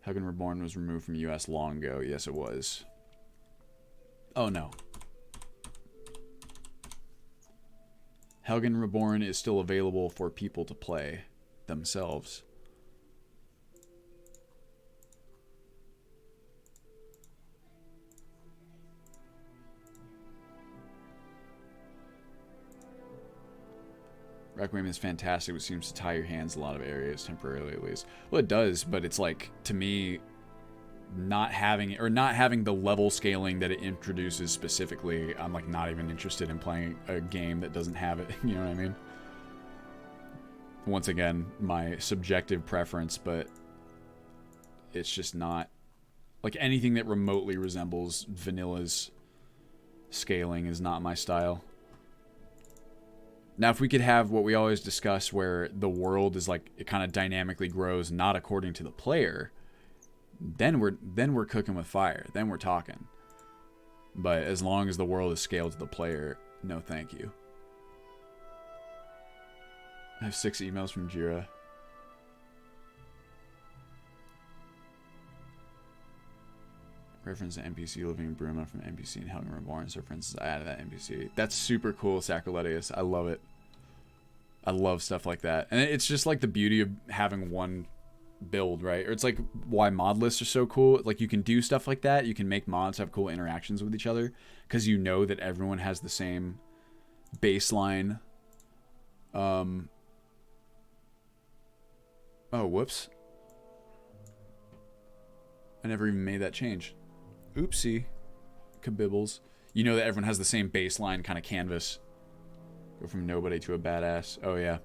Helgen Reborn was removed from US long ago. Yes, it was. Oh, no. Helgen Reborn is still available for people to play themselves. Requiem is fantastic, but seems to tie your hands in a lot of areas, temporarily at least. Well, it does, but it's like, to me, not having the level scaling that it introduces specifically, I'm like not even interested in playing a game that doesn't have it. You know what I mean? Once again, my subjective preference, but it's just not like anything that remotely resembles vanilla's scaling is not my style. Now, if we could have what we always discuss where the world is like, it kind of dynamically grows, not according to the player, then we're cooking with fire. Then we're talking. But as long as the world is scaled to the player, no thank you. I have 6 emails from Jira. Reference to NPC living in Bruma from NPC and Helgen Reborn. So, for instance, I added that NPC. That's super cool, Sacriletius. I love it. I love stuff like that. And it's just like the beauty of having one build, right? Or it's like why mod lists are so cool. Like you can do stuff like that. You can make mods have cool interactions with each other because you know that everyone has the same baseline. Oh, whoops. I never even made that change. Oopsie. Kabibbles. You know that everyone has the same baseline kind of canvas. Go from nobody to a badass. Oh, yeah.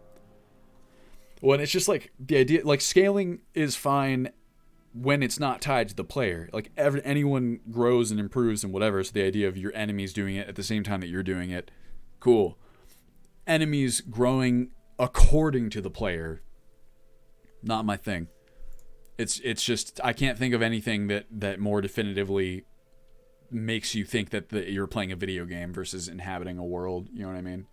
Well, and it's just like the idea, like scaling is fine when it's not tied to the player. Like anyone grows and improves and whatever. So the idea of your enemies doing it at the same time that you're doing it, cool. enemies growing according to the player, not my thing. It's just, I can't think of anything that more definitively makes you think that you're playing a video game versus inhabiting a world. You know what I mean?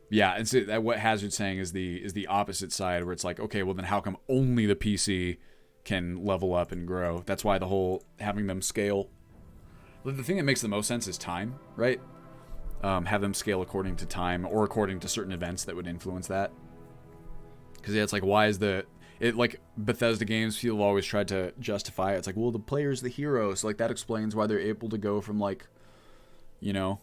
Yeah, and so what Hazard's saying is the opposite side, where it's like, okay, well then how come only the PC can level up and grow? That's why the whole having them scale. The thing that makes the most sense is time, right? Have them scale according to time or according to certain events that would influence that. Because yeah, it's like, why is like Bethesda games, people have always tried to justify it. It's like, well, the player's the hero, so like that explains why they're able to go from like, you know,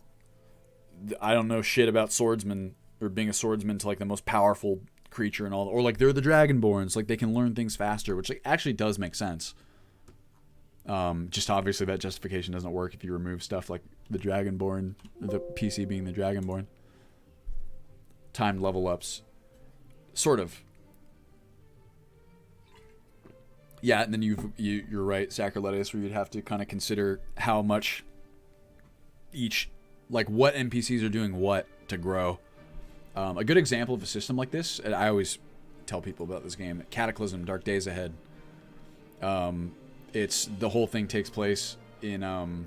I don't know shit about swordsman or being a swordsman to like the most powerful creature and all, or like they're the Dragonborns, like they can learn things faster, which like actually does make sense. Just obviously that justification doesn't work if you remove stuff like the Dragonborn, the PC being the Dragonborn. Timed level ups, sort of. Yeah, and then you're right, Sacroletus, where you'd have to kind of consider how much each, like what NPCs are doing what to grow. A good example of a system like this, and I always tell people about this game, Cataclysm, Dark Days Ahead. It's, the whole thing takes place in,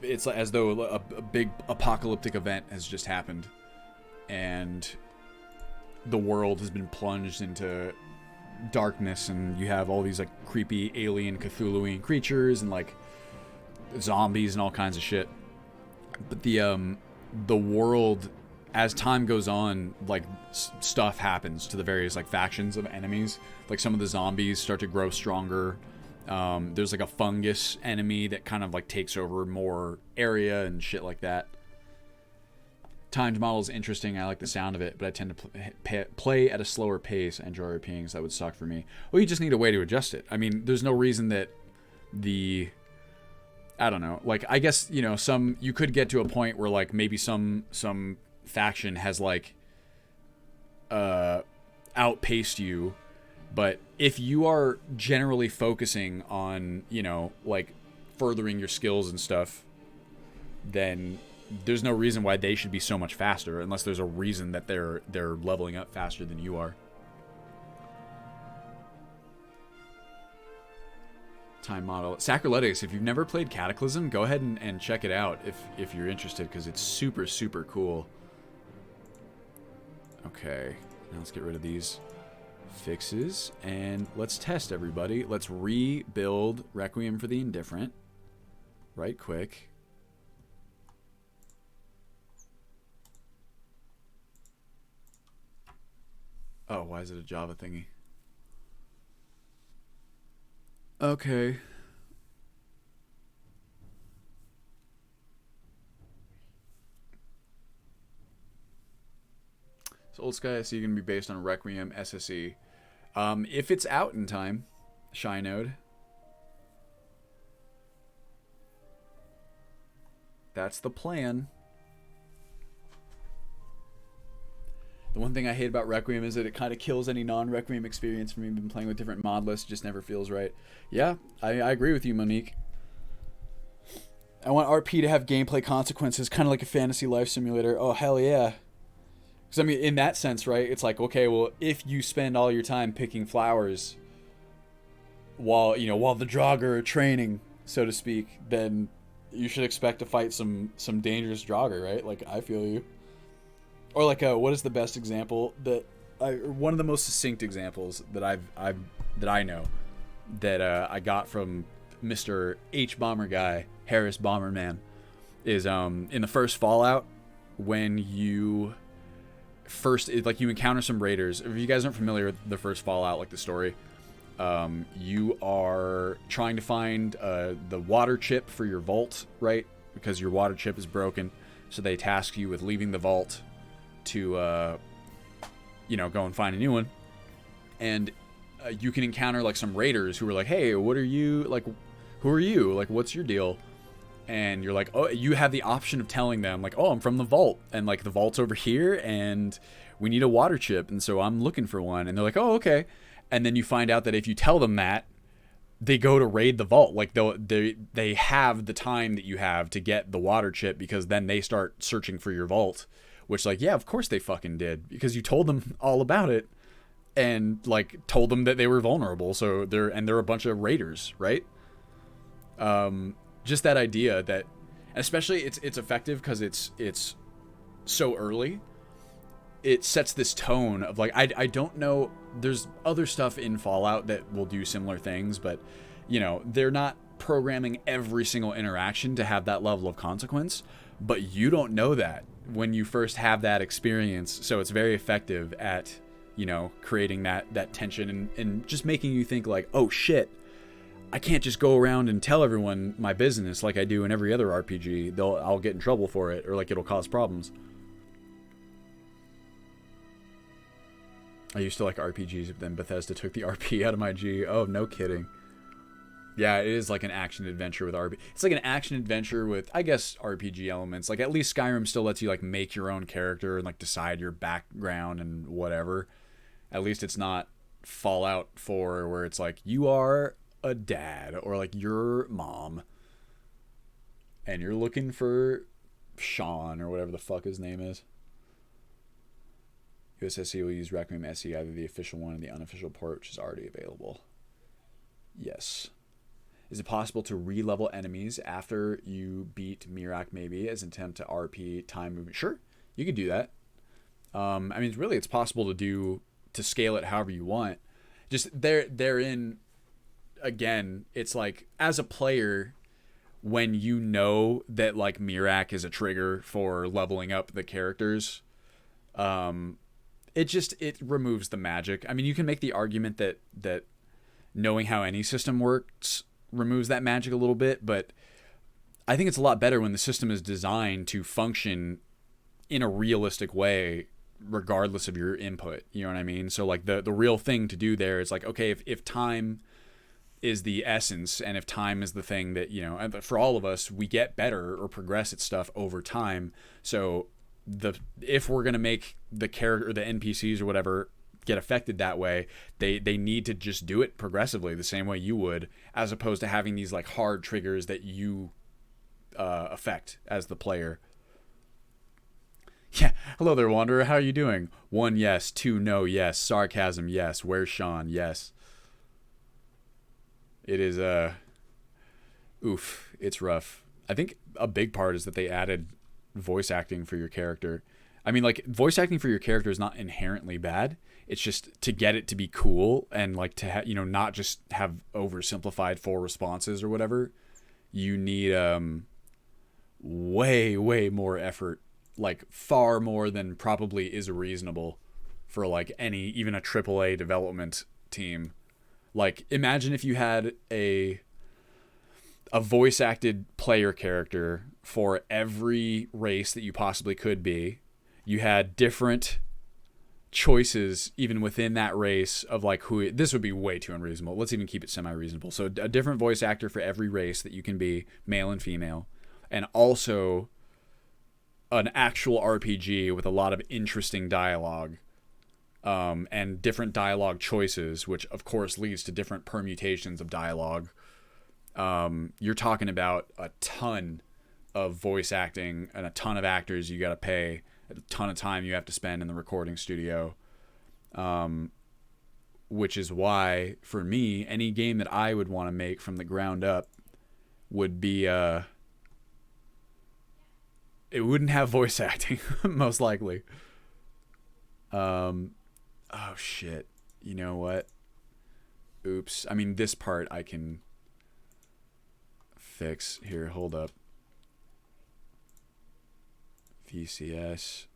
it's as though a big apocalyptic event has just happened, and the world has been plunged into darkness, and you have all these like creepy alien Cthulhuian creatures and like zombies and all kinds of shit. But the world, as time goes on, like stuff happens to the various like factions of enemies. Like some of the zombies start to grow stronger. There's like a fungus enemy that kind of like takes over more area and shit like that. Timed model is interesting. I like the sound of it, but I tend to play at a slower pace. I enjoy RPing, so that would suck for me. Well, you just need a way to adjust it. I mean, there's no reason that I don't know. Like, I guess, you know, you could get to a point where like maybe some faction has like outpaced you, but if you are generally focusing on, you know, like furthering your skills and stuff, then there's no reason why they should be so much faster, unless there's a reason that they're leveling up faster than you are. Time model. Sacroletus, if you've never played Cataclysm, go ahead and check it out if you're interested, because it's super, super cool. Okay, now let's get rid of these fixes, and let's test, everybody. Let's rebuild Requiem for the Indifferent. Right quick. Oh, why is it a Java thingy? Okay. So Old Sky, I see, going to be based on Requiem SSE. If it's out in time, Shinode. That's the plan. The one thing I hate about Requiem is that it kind of kills any non-Requiem experience from even playing with different mod lists. It just never feels right. Yeah, I agree with you, Monique. I want RP to have gameplay consequences, kind of like a fantasy life simulator. Oh, hell yeah. Because, I mean, in that sense, right, it's like, okay, well, if you spend all your time picking flowers while the Draugr are training, so to speak, then you should expect to fight some dangerous Draugr, right? Like, I feel you. Or like, what is the best example one of the most succinct examples that I know that I got from Mr. H Bomber Guy, Harris Bomberman, is in the first Fallout, when you encounter some raiders. If you guys aren't familiar with the first Fallout, like the story, you are trying to find the water chip for your vault, right? Because your water chip is broken, so they task you with leaving the vault to go and find a new one. And you can encounter like some raiders who are like, hey, what are you, like, who are you, like, what's your deal? And you're like, oh, you have the option of telling them like, oh, I'm from the vault, and like the vault's over here, and we need a water chip, and so I'm looking for one. And they're like, oh, okay. And then you find out that if you tell them that, they go to raid the vault. Like they have the time that you have to get the water chip, because then they start searching for your vault, which, like, yeah, of course they fucking did, because you told them all about it and, like, told them that they were vulnerable. So they're a bunch of raiders, right? Just that idea that, especially it's effective because it's so early. It sets this tone of, like, I don't know, there's other stuff in Fallout that will do similar things, but, you know, they're not programming every single interaction to have that level of consequence, but you don't know that when you first have that experience. So it's very effective at, you know, creating that tension and just making you think, like, oh shit, I can't just go around and tell everyone my business like I do in every other RPG. I'll get in trouble for it, or, like, it'll cause problems. I used to like RPGs, but then Bethesda took the RP out of my G. Oh, no kidding. Yeah, it is like an action adventure with RPG. It's like an action adventure with, I guess, RPG elements. Like, at least Skyrim still lets you, like, make your own character and, like, decide your background and whatever. At least it's not Fallout 4 where it's like, you are a dad, or, like, your mom, and you're looking for Sean, or whatever the fuck his name is. USSC will use Requiem SE, either the official one or the unofficial port, which is already available. Yes. Is it possible to re-level enemies after you beat Mirac, maybe, as an attempt to RP time movement? Sure, you could do that. I mean, really, it's possible to scale it however you want. Just therein, again, it's like, as a player, when you know that, like, Mirac is a trigger for leveling up the characters, it removes the magic. I mean, you can make the argument that knowing how any system works removes that magic a little bit, but I think it's a lot better when the system is designed to function in a realistic way, regardless of your input. You know what I mean? So, like, the real thing to do there is, like, okay, if time is the essence, and if time is the thing that, you know, for all of us, we get better or progress at stuff over time. So if we're going to make the character or the NPCs or whatever get affected that way, they need to just do it progressively, the same way you would, as opposed to having these, like, hard triggers that you affect as the player. Yeah, hello there, Wanderer. How are you doing? 1, yes. 2, no, yes. Sarcasm, yes. Where's Sean? Yes. It is oof, it's rough. I think a big part is that they added voice acting for your character. I mean, like, voice acting for your character is not inherently bad. It's just to get it to be cool and, like, to you know, not just have oversimplified full responses or whatever. You need way more effort, like, far more than probably is reasonable for, like, even a AAA development team. Like, imagine if you had a voice acted player character for every race that you possibly could be. You had different choices even within that race of, like, this would be way too unreasonable. Let's even keep it semi-reasonable. So a different voice actor for every race that you can be, male and female, and also an actual RPG with a lot of interesting dialogue, and different dialogue choices, which of course leads to different permutations of dialogue. You're talking about a ton of voice acting and a ton of actors you got to pay, a ton of time you have to spend in the recording studio, which is why, for me, any game that I would want to make from the ground up would be it wouldn't have voice acting, most likely. Oh shit, you know what, oops, I mean, this part I can fix here, hold up. VCS.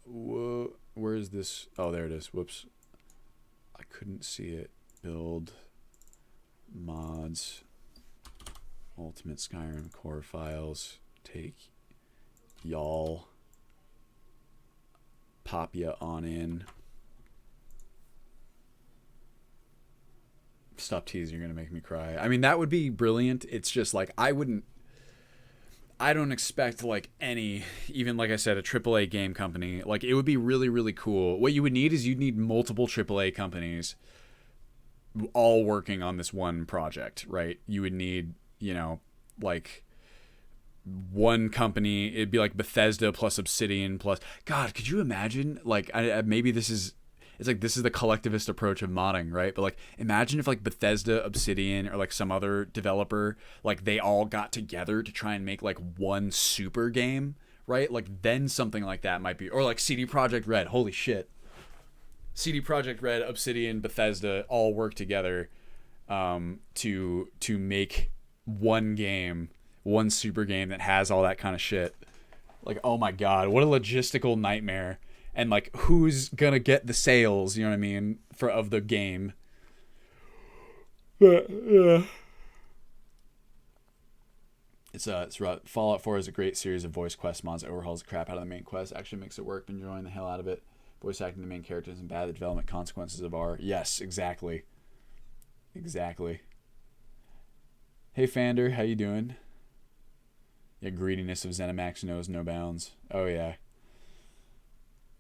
Whoa, where is this? Oh, there it is. Whoops, I couldn't see it. Build mods, Ultimate Skyrim core files, take y'all, pop ya on in. Stop teasing, you're gonna make me cry. I mean, that would be brilliant. It's just, like, I I don't expect like any, even like I said, a AAA game company. Like it would be really, really cool. What you would need is you'd need multiple AAA companies all working on this one project, right? You would need, you know, like one company. It'd be like Bethesda plus Obsidian plus. God, could you imagine? Like, maybe this is. It's like this is the collectivist approach of modding, right? But like, imagine if like Bethesda, Obsidian, or like some other developer, like they all got together to try and make like one super game, right? Like then something like that might be, or like CD Projekt Red. Holy shit! CD Projekt Red, Obsidian, Bethesda all work together to make one game, one super game that has all that kind of shit. Like, oh my god, what a logistical nightmare. And like, who's gonna get the sales, you know what I mean, of the game. It's rough. Fallout 4 is a great series of voice quest mods that overhauls the crap out of the main quest. Actually makes it work. Been enjoying the hell out of it. Voice acting the main characters and bad the development consequences of our. Yes, exactly. Exactly. Hey Fander, how you doing? Yeah, greediness of ZeniMax knows no bounds. Oh yeah.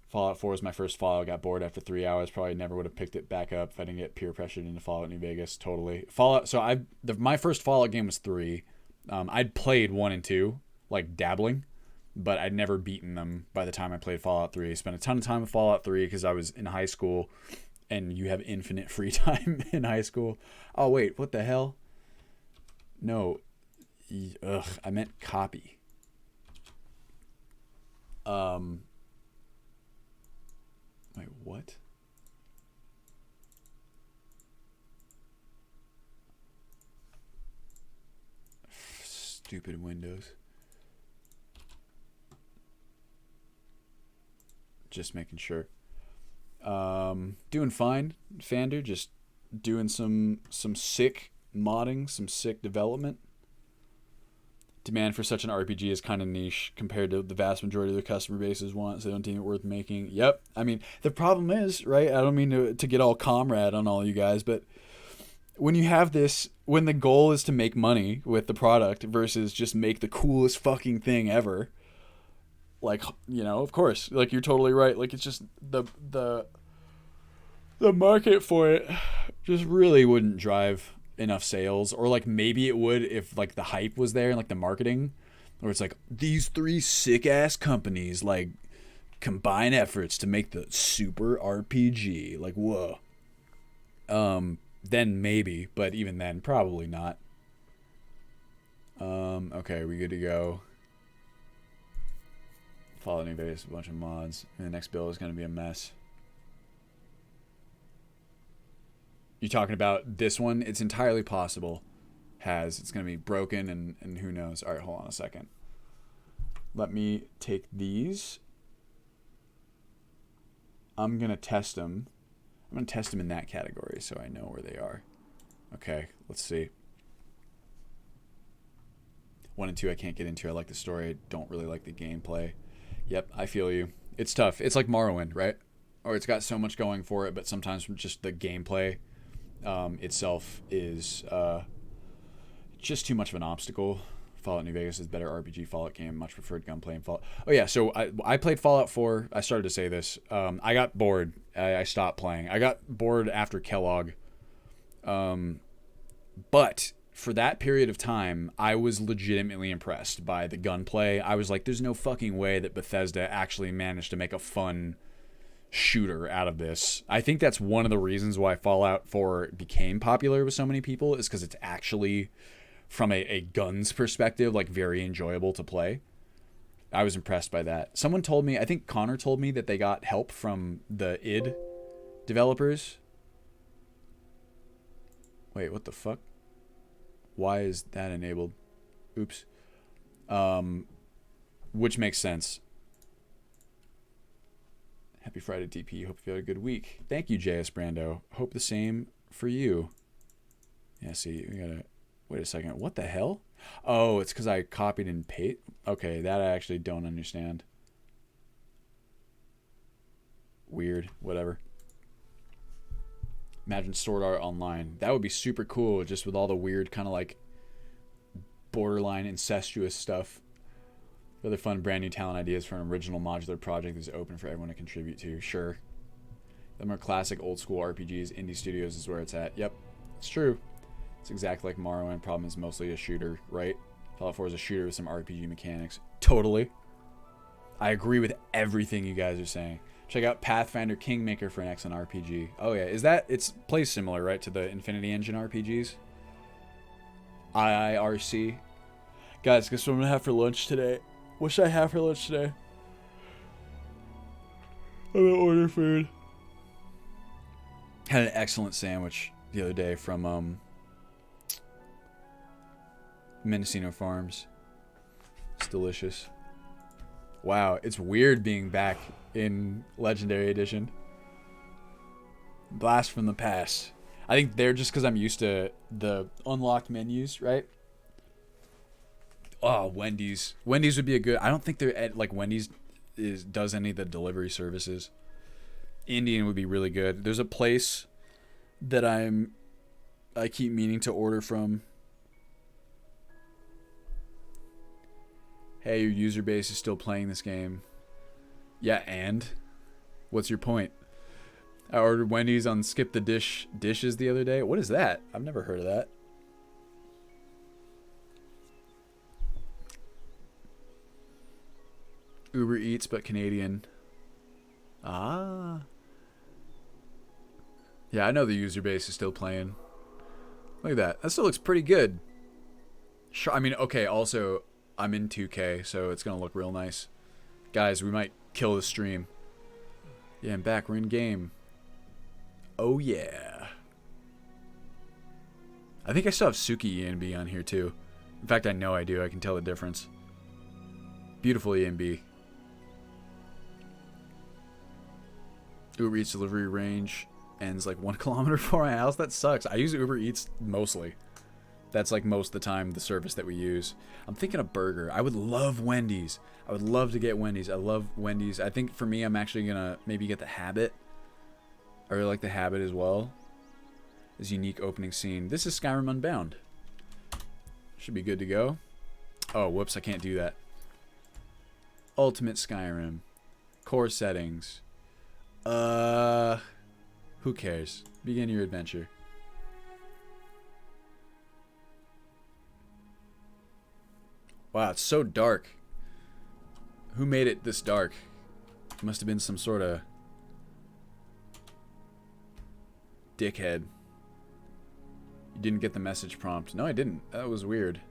Fallout 4 was my first Fallout. Got bored after 3 hours. Probably never would have picked it back up if I didn't get peer pressured into Fallout New Vegas. Totally. Fallout. So my first Fallout game was 3. I'd played 1 and 2, like dabbling, but I'd never beaten them by the time I played Fallout 3. Spent a ton of time with Fallout 3 because I was in high school, and you have infinite free time in high school. Oh wait, what the hell? No, I meant copy. Wait, what? Stupid Windows. Just making sure. Doing fine, Fander. Just doing some sick modding, some sick development. Demand for such an RPG is kind of niche compared to the vast majority of the customer bases want, so they don't deem it worth making. Yep. I mean, the problem is, right, I don't mean to get all comrade on all you guys, but when you have this, when the goal is to make money with the product versus just make the coolest fucking thing ever, like, you know, of course, like, you're totally right. Like, it's just the market for it just really wouldn't drive enough sales, or like maybe it would if like the hype was there and like the marketing, or it's like these 3 sick ass companies like combine efforts to make the super RPG, like whoa. Then maybe, but even then probably not. Okay, we good to go. Fallout New Vegas, a bunch of mods, and the next build is going to be a mess. You talking about this one? It's entirely possible. It's going to be broken and who knows. All right, hold on a second. Let me take these. I'm going to test them. I'm going to test them in that category so I know where they are. Okay, let's see. 1 and 2 I can't get into. I like the story. I don't really like the gameplay. Yep, I feel you. It's tough. It's like Morrowind, right? Or it's got so much going for it, but sometimes just the gameplay itself is just too much of an obstacle. Fallout New Vegas is a better RPG Fallout game. Much preferred gunplay and Fallout. Oh yeah, so I played Fallout 4. I started to say this. I got bored. I stopped playing. I got bored after Kellogg. But for that period of time, I was legitimately impressed by the gunplay. I was like, there's no fucking way that Bethesda actually managed to make a fun shooter out of this. I think that's one of the reasons why Fallout 4 became popular with so many people, is because it's actually, from a guns perspective, like very enjoyable to play. I was impressed by that. Someone told me, I think Connor told me, that they got help from the id developers. Wait, what the fuck? Why is that enabled? Oops. Which makes sense. Happy Friday, DP. Hope you had a good week. Thank you, JS Brando. Hope the same for you. Yeah, see, we gotta... Wait a second. What the hell? Oh, it's because I copied and pasted. Okay, that I actually don't understand. Weird. Whatever. Imagine Sword Art Online. That would be super cool, just with all the weird kind of like borderline incestuous stuff. Other fun brand new talent ideas for an original modular project is open for everyone to contribute to. Sure. The more classic old school RPGs, indie studios is where it's at. Yep, it's true. It's exactly like Morrowind. Problem is mostly a shooter, right? Fallout 4 is a shooter with some RPG mechanics. Totally. I agree with everything you guys are saying. Check out Pathfinder Kingmaker for an excellent RPG. Oh yeah, is that, it's plays similar, right, to the Infinity Engine RPGs? IIRC. Guys, guess what I'm gonna have for lunch today? What should I have for lunch today? I'm gonna order food. Had an excellent sandwich the other day from Mendocino Farms. It's delicious. Wow, it's weird being back in Legendary Edition. Blast from the past. I think they're just because I'm used to the unlocked menus, right? Oh, Wendy's. Wendy's would be a good... I don't think they're at, like, Wendy's does any of the delivery services. Indian would be really good. There's a place that I keep meaning to order from. Hey, your user base is still playing this game. Yeah, and? What's your point? I ordered Wendy's on Skip the Dishes the other day. What is that? I've never heard of that. Uber Eats, but Canadian. Ah. Yeah, I know the user base is still playing. Look at that. That still looks pretty good. Sure, I mean, okay, also, I'm in 2K, so it's going to look real nice. Guys, we might kill the stream. Yeah, I'm back. We're in game. Oh, yeah. I think I still have Suki ENB on here, too. In fact, I know I do. I can tell the difference. Beautiful ENB. Uber Eats delivery range ends like 1 kilometer from my house. That sucks. I use Uber Eats mostly. That's like most of the time the service that we use. I'm thinking of burger. I would love Wendy's. I would love to get Wendy's. I love Wendy's. I think for me, I'm actually going to maybe get the Habit. I really like the Habit as well. This unique opening scene. This is Skyrim Unbound. Should be good to go. Oh, whoops. I can't do that. Ultimate Skyrim. Core settings. Who cares? Begin your adventure. Wow, it's so dark. Who made it this dark? It must have been some sort of dickhead. You didn't get the message prompt. No, I didn't. That was weird.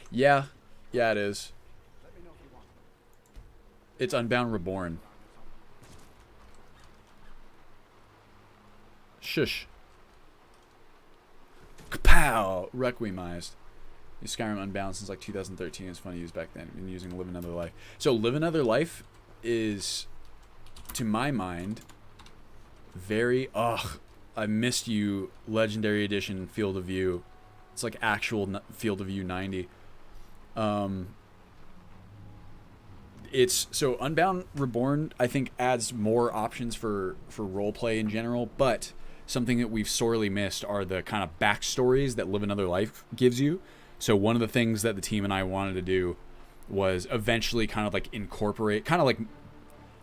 Yeah. Yeah, it is. It's Unbound Reborn. Shush. Kapow! Requiemized. Use Skyrim Unbound since like 2013. It's fun to use back then. Been using Live Another Life. So Live Another Life is, to my mind, very... Ugh. I missed you. Legendary Edition Field of View. It's like actual Field of View 90. It's so Unbound Reborn, I think, adds more options for roleplay in general, but something that we've sorely missed are the kind of backstories that Live Another Life gives you. So one of the things that the team and I wanted to do was eventually kind of like incorporate, kind of like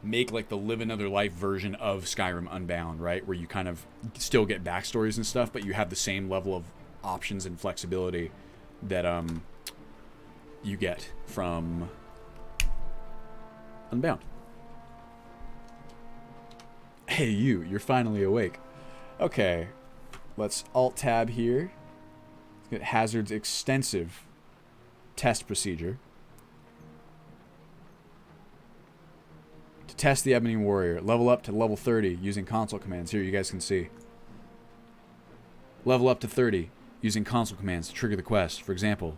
make like the Live Another Life version of Skyrim Unbound, right? Where you kind of still get backstories and stuff, but you have the same level of options and flexibility that you get from Unbound. Hey, you're finally awake. Okay, let's Alt-Tab here. Let's get Hazard's extensive test procedure. To test the Ebony Warrior, level up to level 30 using console commands. Here, you guys can see. Level up to 30 using console commands to trigger the quest. For example,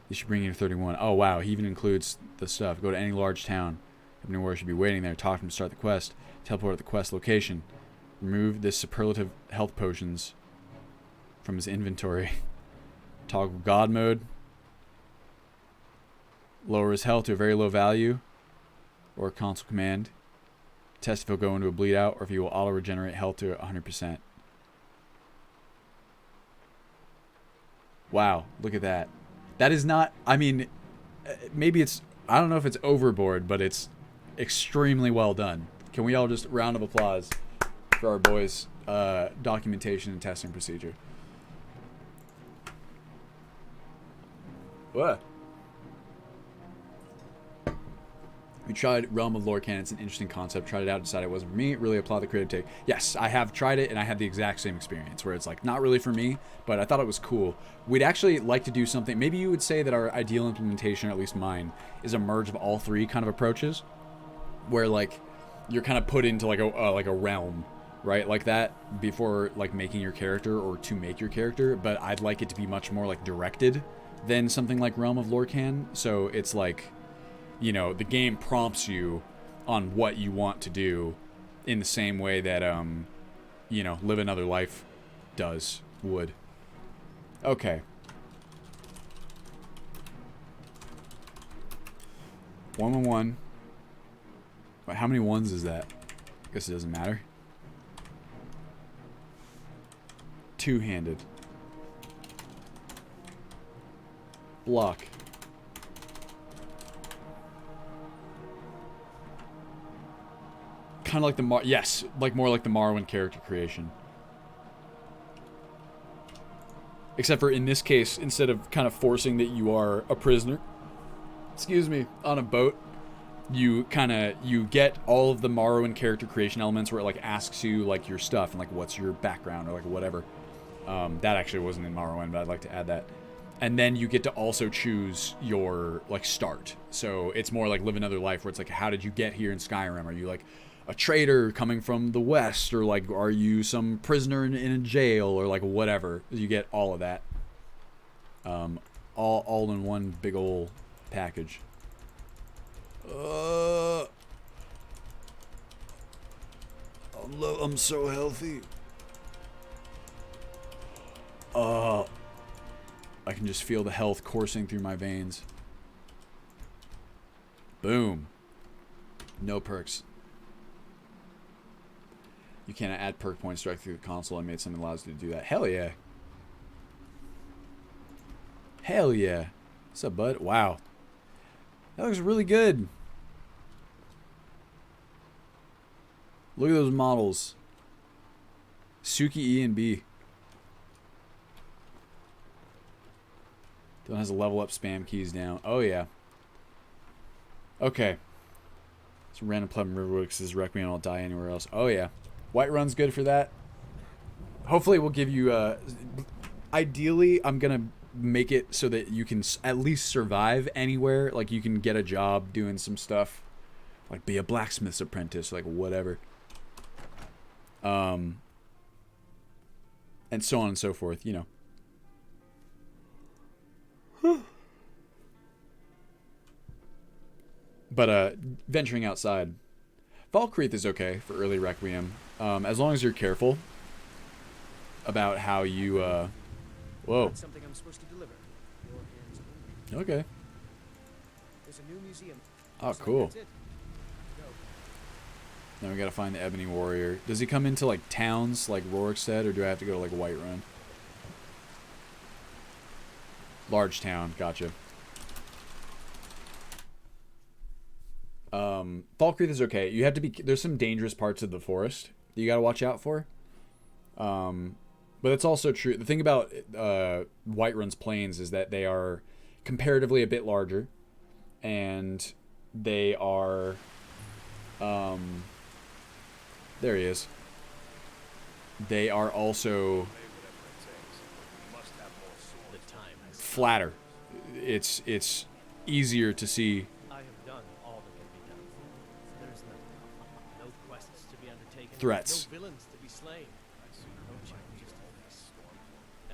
this should bring you to 31. Oh, wow, he even includes the stuff. Go to any large town. Ebony Warrior should be waiting there. Talk to him to start the quest. Teleport at the quest location. Remove this superlative health potions from his inventory. Toggle God mode. Lower his health to a very low value. Or console command. Test if he'll go into a bleed out or if he will auto regenerate health to 100%. Wow, look at that. That is not, I mean, maybe it's, I don't know if it's overboard, but it's extremely well done. Can we all just round of applause for our boys' documentation and testing procedure? What? We tried Realm of Lore Canon. It's an interesting concept. Tried it out, decided it wasn't for me. Really applaud the creative take. Yes, I have tried it, and I had the exact same experience where it's like not really for me, but I thought it was cool. We'd actually like to do something. Maybe you would say that our ideal implementation, or at least mine, is a merge of all three kind of approaches, where like you're kind of put into like a realm, right, like that before like making your character or to make your character. But I'd like it to be much more like directed than something like Realm of Lore Canon. So it's like, you know, the game prompts you on what you want to do in the same way that, you know, Live Another Life would. Okay. 1-1-1. Wait, how many ones is that? I guess it doesn't matter. Two-handed. Block. Kind of like the yes, like more like the Morrowind character creation. Except for in this case, instead of kind of forcing that you are a prisoner, excuse me, on a boat, you get all of the Morrowind character creation elements where it like asks you like your stuff and like what's your background or like whatever. That actually wasn't in Morrowind, but I'd like to add that. And then you get to also choose your like start. So it's more like Live Another Life, where it's like, how did you get here in Skyrim? Are you like a trader coming from the west, or like are you some prisoner in a jail, or like whatever? You get all of that, all in one big ol' package. I'm so healthy. I can just feel the health coursing through my veins. Boom. No perks. You cannot add perk points directly through the console. I made something that allows you to do that. Hell yeah. Hell yeah. What's up, bud? Wow. That looks really good. Look at those models. Suki E and B. Dylan has a level up spam keys down. Oh, yeah. Okay. Some random pleb in Riverwood says Requiem won't die anywhere else. Oh, yeah. Whiterun's good for that. Hopefully we'll give you... ideally, I'm going to make it so that you can at least survive anywhere. Like, you can get a job doing some stuff. Like, be a blacksmith's apprentice. Like, whatever. And so on and so forth, you know. But venturing outside, Falkreath is okay for early Requiem, as long as you're careful about how you. Whoa. Something I'm supposed to deliver. Your hands only. Okay. There's a new museum. Oh, cool. Then we gotta find the Ebony Warrior. Does he come into like towns like Rorikstead, or do I have to go to like Whiterun? Large town, gotcha. Falkreath is okay. You have to be. There's some dangerous parts of the forest that you gotta watch out for. But it's also true. The thing about Whiterun's plains is that they are comparatively a bit larger, and they are. There he is. They are also flatter. It's easier to see. I have done all that can be done. There is no quests to be undertaken. Threats. No villains to be slain. No challenges to face.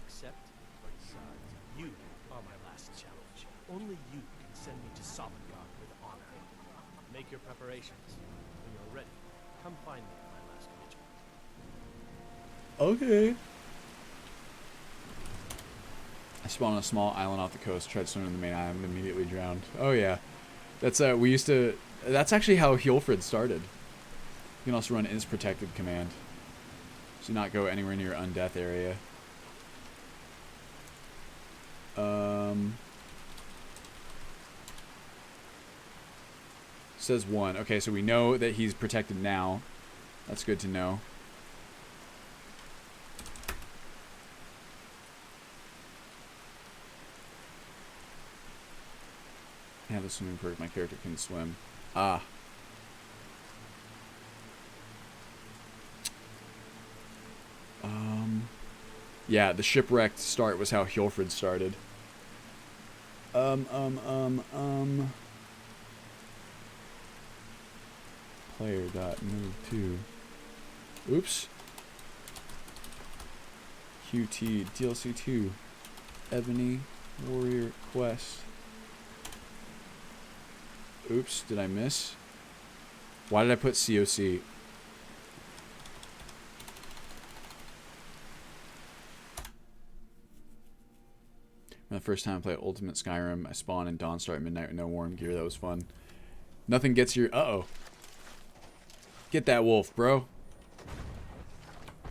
Except you are my last challenge. Only you can send me to Sovngarde with honor. Make your preparations. When you're ready, come find me at my last vigil. Okay. I spawned on a small island off the coast, tried swimming in the main island, and immediately drowned. Oh yeah. That's we used to that's actually how Hjolfred started. You can also run Is Protected command. So not go anywhere near Undeath area. Says 1. Okay, so we know that he's protected now. That's good to know. Yeah, the swimming perk. My character can swim. Ah. Yeah, the shipwrecked start was how Hjolfrid started. Player dot move to. Oops. QT DLC 2. Ebony Warrior quest. Oops, did I miss? Why did I put COC? The first time I played Ultimate Skyrim, I spawned in Dawnstar at midnight with no warm gear. That was fun. Nothing gets your... Uh-oh. Get that wolf, bro.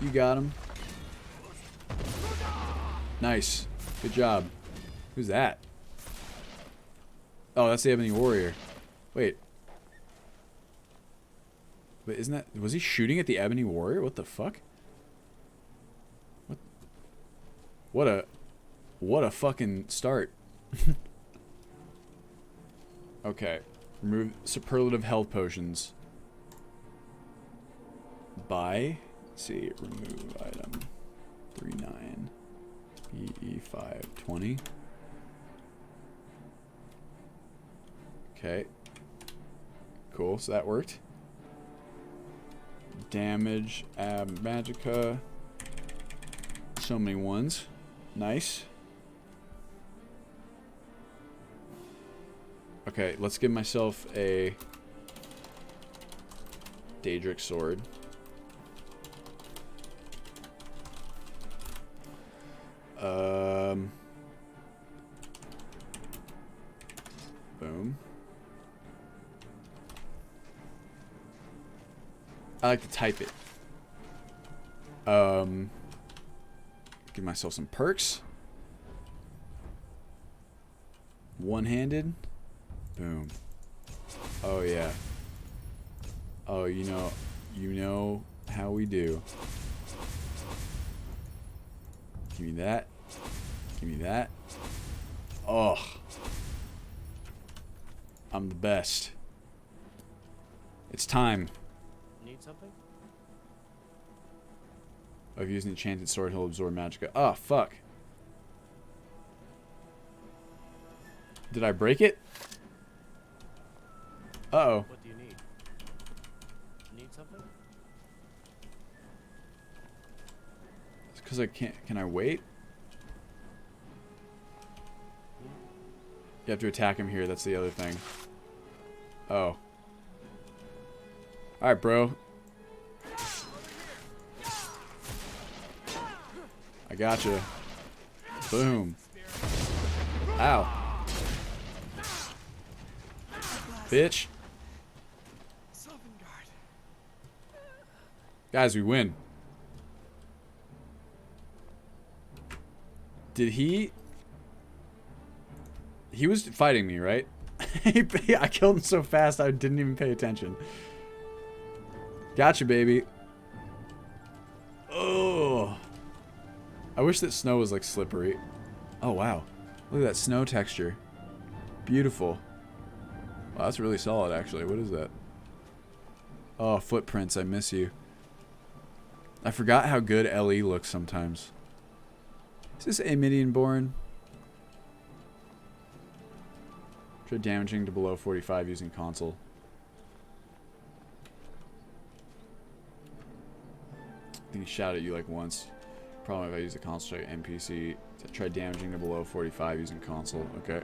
You got him. Nice. Good job. Who's that? Oh, that's the Ebony Warrior. Wait. Wait, isn't that... Was he shooting at the Ebony Warrior? What the fuck? What a fucking start. Okay. Remove superlative health potions. Buy. Let's see. Remove item. 39. PE 520. Okay. Cool. So that worked. Damage. Ab Magica. So many ones. Nice. Okay, let's give myself a Daedric Sword. Boom. I like to type it. Give myself some perks. One-handed. Boom. Oh yeah. Oh, you know how we do. Give me that. Give me that. Oh. I'm the best. It's time. Need something? If using enchanted sword, he'll absorb magicka. Oh, fuck. Did I break it? Uh-oh. What do you need? Need something? It's because I can't... Can I wait? You have to attack him here. That's the other thing. Oh. Alright, bro. I gotcha. Boom. Ow. Bitch. Guys, we win. Did he... He was fighting me, right? I killed him so fast I didn't even pay attention. Gotcha, baby. Oh. I wish that snow was like slippery. Oh, wow. Look at that snow texture. Beautiful. Wow, that's really solid, actually. What is that? Oh, footprints. I miss you. I forgot how good LE looks sometimes. Is this Amidian born? Try damaging to below 45 using console. I think he shot at you like once. Problem if I use the console check NPC to try damaging to below 45 using console. Okay.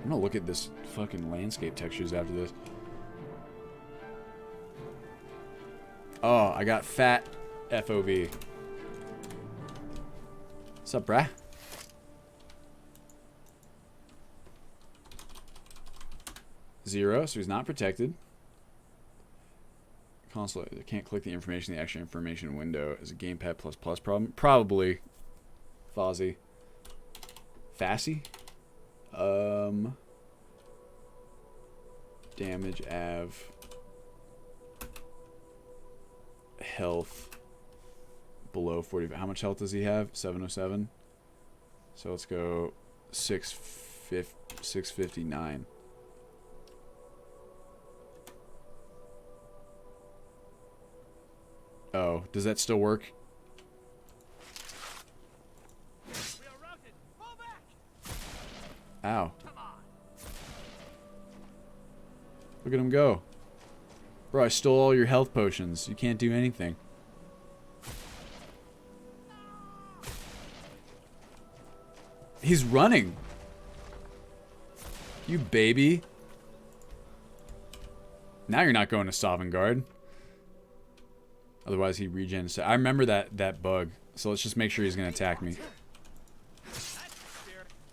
I'm gonna look at this fucking landscape textures after this. Oh, I got fat FOV. What's up, brah? Zero, so he's not protected. Console, I can't click the information, the extra information window. Is a gamepad plus problem? Probably. Fozzie. Fassy? Damage av. Health. Below 40. How much health does he have? 707. So let's go 659. Oh, does that still work? We are routed. Fall back. Ow. Come on. Look at him go. Bro, I stole all your health potions. You can't do anything. He's running. You baby. Now you're not going to Sovngarde. Otherwise he regens. I remember that bug. So let's just make sure he's going to attack me.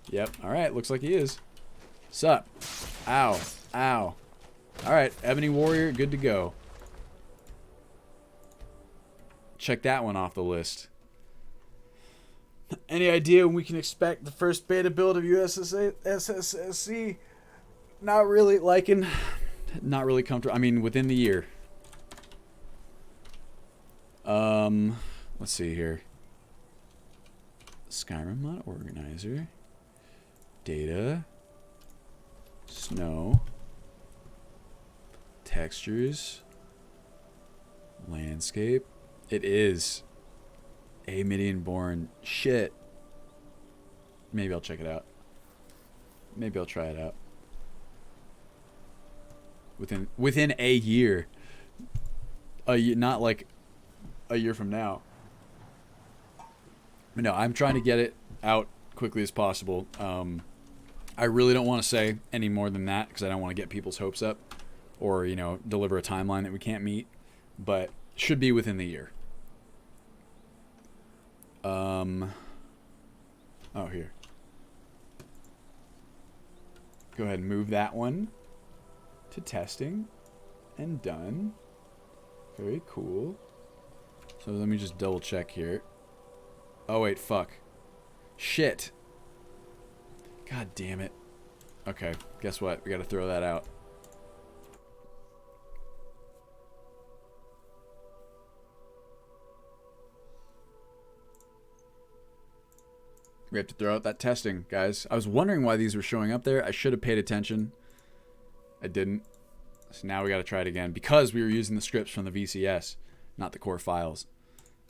Yep. Alright, looks like he is. Sup? Ow. Ow. Alright, Ebony Warrior, good to go. Check that one off the list. Any idea when we can expect the first beta build of SSSC? Not really liking. Not really comfortable. I mean, within the year. Let's see here. Skyrim mod organizer. Data. Snow. Textures. Landscape. It is. A Midian born. Shit. Maybe I'll check it out. Maybe I'll try it out. Within a year. Not like a year from now. But no, I'm trying to get it out quickly as possible. I really don't want to say any more than that because I don't want to get people's hopes up or, you know, deliver a timeline that we can't meet. But should be within the year. Oh, here. Go ahead and move that one to testing. And done. Very cool. So let me just double check here. Oh, wait, fuck. Shit. God damn it. Okay, guess what? We gotta throw that out. We have to throw out that testing, guys. I was wondering why these were showing up there. I should have paid attention. I didn't. So now we got to try it again because we were using the scripts from the VCS, not the core files.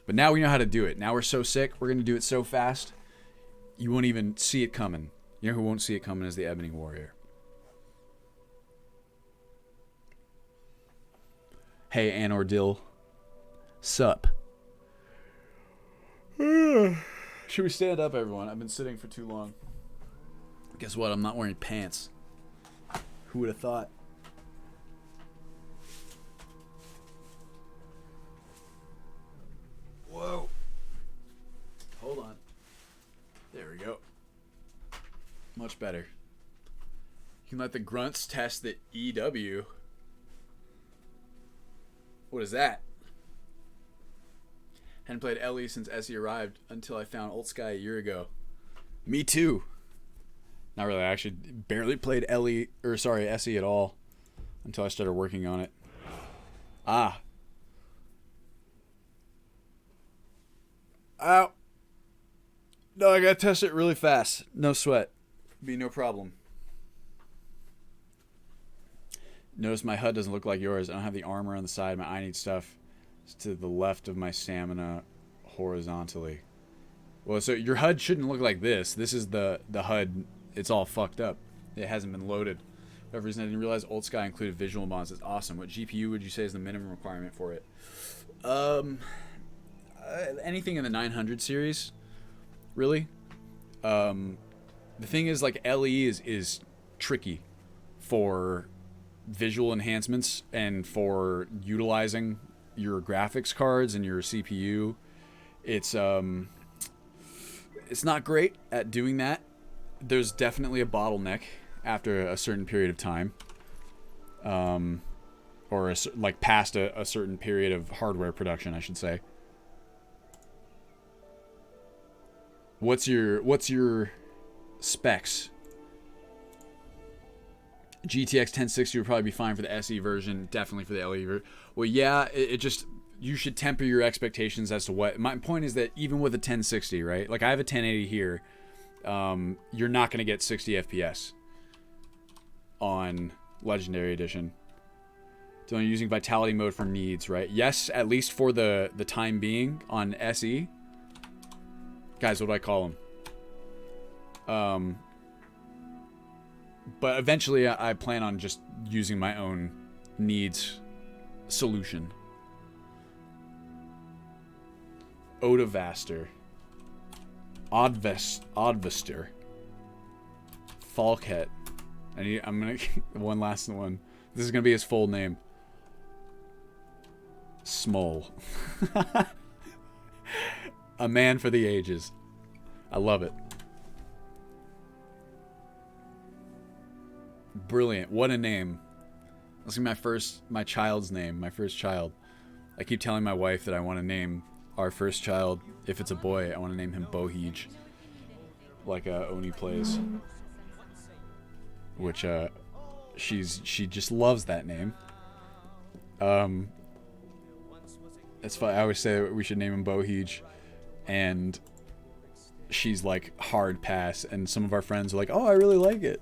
But now we know how to do it. Now we're so sick. We're going to do it so fast. You won't even see it coming. You know who won't see it coming is the Ebony Warrior. Hey, Anor Dill. Sup? Should we stand up, everyone? I've been sitting for too long. Guess what? I'm not wearing pants. Who would have thought? Whoa. Hold on. There we go. Much better. You can let the grunts test the EW. What is that? Hadn't played Ellie since Essie arrived until I found Old Sky a year ago. Me too. Not really. I actually barely played Essie at all until I started working on it. Ah. Ow. No, I gotta test it really fast. No sweat. Be no problem. Notice my HUD doesn't look like yours. I don't have the armor on the side. My I need stuff is to the left of my stamina horizontally. Well, so your HUD shouldn't look like this. This is the HUD. It's all fucked up. It hasn't been loaded. For whatever reason, I didn't realize Old Sky included visual mods. That's awesome. What GPU would you say is the minimum requirement for it? Anything in the 900 series, really. The thing is, like, LE is tricky for visual enhancements and for utilizing your graphics cards and your CPU. It's not great at doing that. There's definitely a bottleneck after a certain period of time, or like past a certain period of hardware production, I should say. What's your specs? GTX 1060 would probably be fine for the SE version, definitely for the LE version. Well, yeah, it just, you should temper your expectations as to what. My point is that even with a 1060, right? Like I have a 1080 here, you're not going to get 60 FPS on Legendary Edition. So I'm using Vitality mode for needs, right? Yes, at least for the time being on SE. Guys, what do I call them? But eventually I plan on just using my own needs solution. Odavaster. Odvester. Falkhet. I'm gonna one last one. This is gonna be his full name. Smol. A man for the ages. I love it. Brilliant. What a name. That's gonna be my child's name, my first child. I keep telling my wife that I want to name our first child, if it's a boy, I want to name him Bohij. Like Oni plays. Which she just loves that name. It's fun. I always say we should name him Bohij, and she's like hard pass, and some of our friends are like, "Oh, I really like it."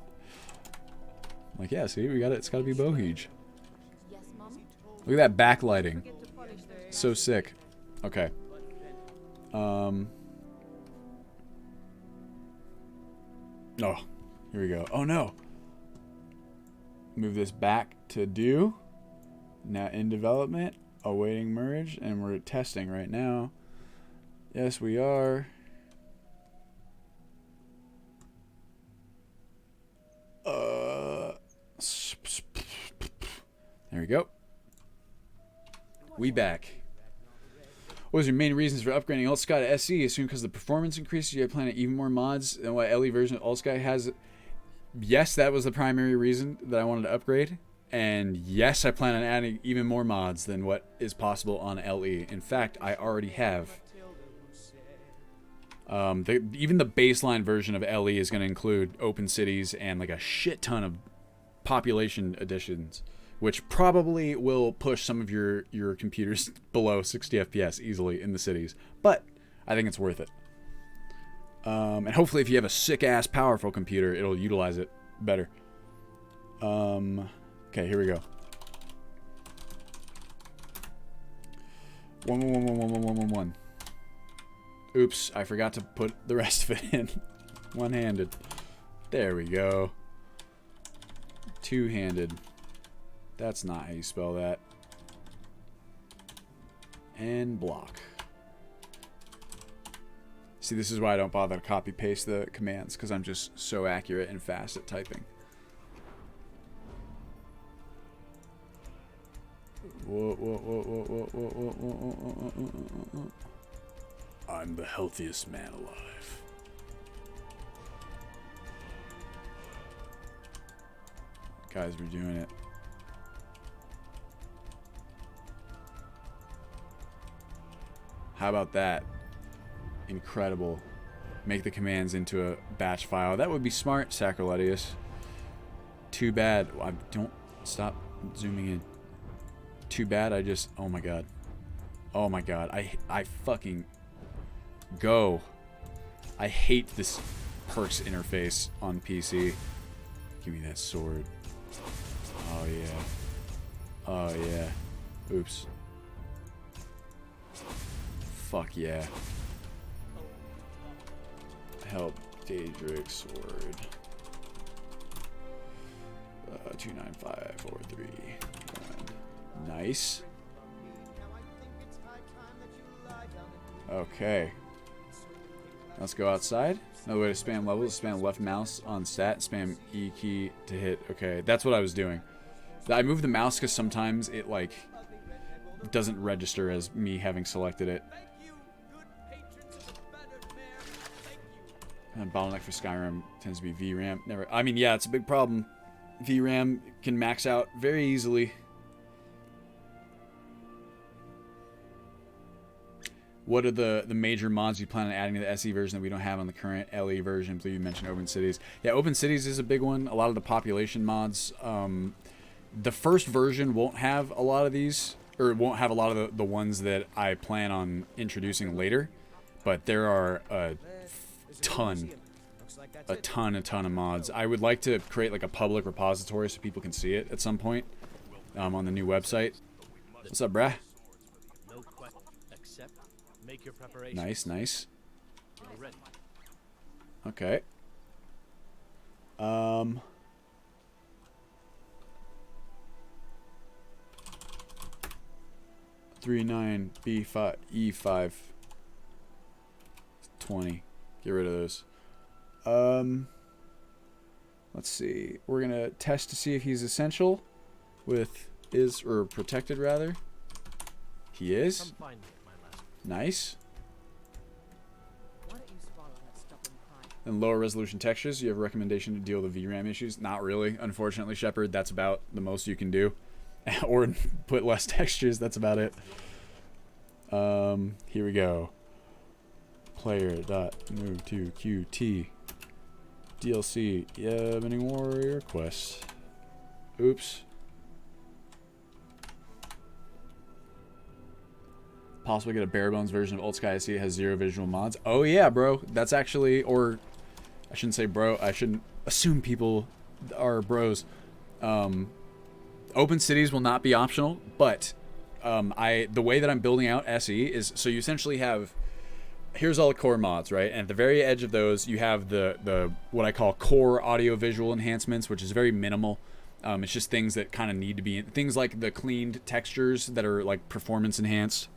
I'm like, yeah, see, we got it. It's got to be Bohij. Look at that backlighting. So sick. Okay. Oh, here we go. Oh no. Move this back to do. Now in development, awaiting merge, and we're testing right now. Yes, we are. There we go. We back. What was your main reasons for upgrading Alt Sky to SE? Assume because the performance increases, you have planned even more mods than what LE version of Alt Sky has. Yes, that was the primary reason that I wanted to upgrade. And yes, I plan on adding even more mods than what is possible on LE. In fact, I already have. Even the baseline version of LE is going to include open cities and like a shit ton of population additions, which probably will push some of your computers below 60 FPS easily in the cities. But I think it's worth it. And hopefully if you have a sick-ass powerful computer, it'll utilize it better. Okay, here we go. 1. Oops, I forgot to put the rest of it in. One-handed. There we go. Two-handed. That's not how you spell that. And block. See, this is why I don't bother to copy-paste the commands, because I'm just so accurate and fast at typing. I'm the healthiest man alive. Guys, we're doing it. How about that? Incredible. Make the commands into a batch file. That would be smart, Sacroletius. Too bad. I don't stop zooming in. Too bad I just... Oh my god. Oh my god. I fucking... Go. I hate this perks interface on PC. Give me that sword. Oh yeah. Oh yeah. Oops. Fuck yeah. Help Daedric Sword. 29543. Nice. Okay. Let's go outside. Another way to spam levels is spam left mouse on stat, spam E key to hit. Okay, that's what I was doing. I moved the mouse because sometimes it like doesn't register as me having selected it. And bottleneck for Skyrim tends to be VRAM. Never. I mean, yeah, it's a big problem. VRAM can max out very easily. What are the major mods you plan on adding to the SE version that we don't have on the current LE version? I believe you mentioned Open Cities. Yeah, Open Cities is a big one. A lot of the population mods. The first version won't have a lot of these, or won't have a lot of the ones that I plan on introducing later. But there are a ton of mods. I would like to create like a public repository so people can see it at some point on the new website. What's up, brah? Make your preparations. Nice, nice. You're ready. Okay. 39 B5 E5 20. Get rid of those. Let's see. We're gonna test to see if he's essential with or protected rather. He is. Come find me at my last. Nice. Why don't you swallow that stubborn pride? And lower resolution textures, you have a recommendation to deal with the VRAM issues? Not really, unfortunately, Shepard. That's about the most you can do. Or put less textures, that's about it. Here we go. Player.move to QT. DLC, Ebony Warrior quest. Oops. Possibly get a bare bones version of Old Sky SE that has 0 visual mods. Oh yeah, bro. That's actually, or I shouldn't say bro. I shouldn't assume people are bros. Open cities will not be optional, but the way that I'm building out SE is, so you essentially have, here's all the core mods, right? And at the very edge of those, you have the what I call core audio visual enhancements, which is very minimal. It's just things that kind of need to be, things like the cleaned textures that are like performance enhanced.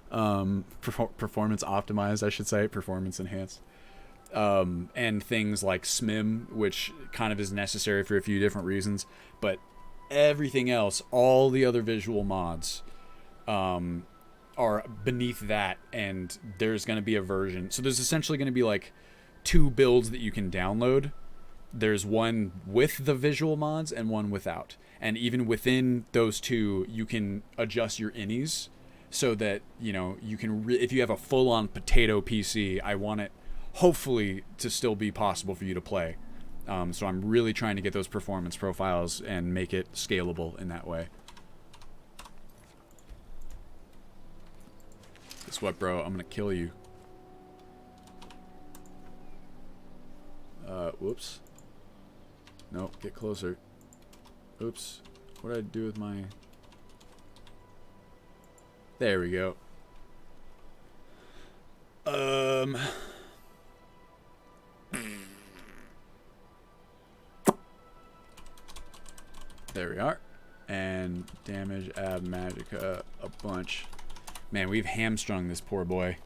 Performance optimized, I should say, performance enhanced, and things like SMIM, which kind of is necessary for a few different reasons, but everything else, all the other visual mods, are beneath that, and there's going to be a version. So there's essentially going to be like 2 builds that you can download. There's one with the visual mods and one without, and even within those 2, you can adjust your innies. So that, you know, you can, if you have a full-on potato PC, I want it, hopefully, to still be possible for you to play. So I'm really trying to get those performance profiles and make it scalable in that way. Guess what, bro? I'm gonna kill you. Whoops. Nope, get closer. Oops. What did I do with my... There we go. There we are. And damage Ab Magica a bunch. Man, we've hamstrung this poor boy.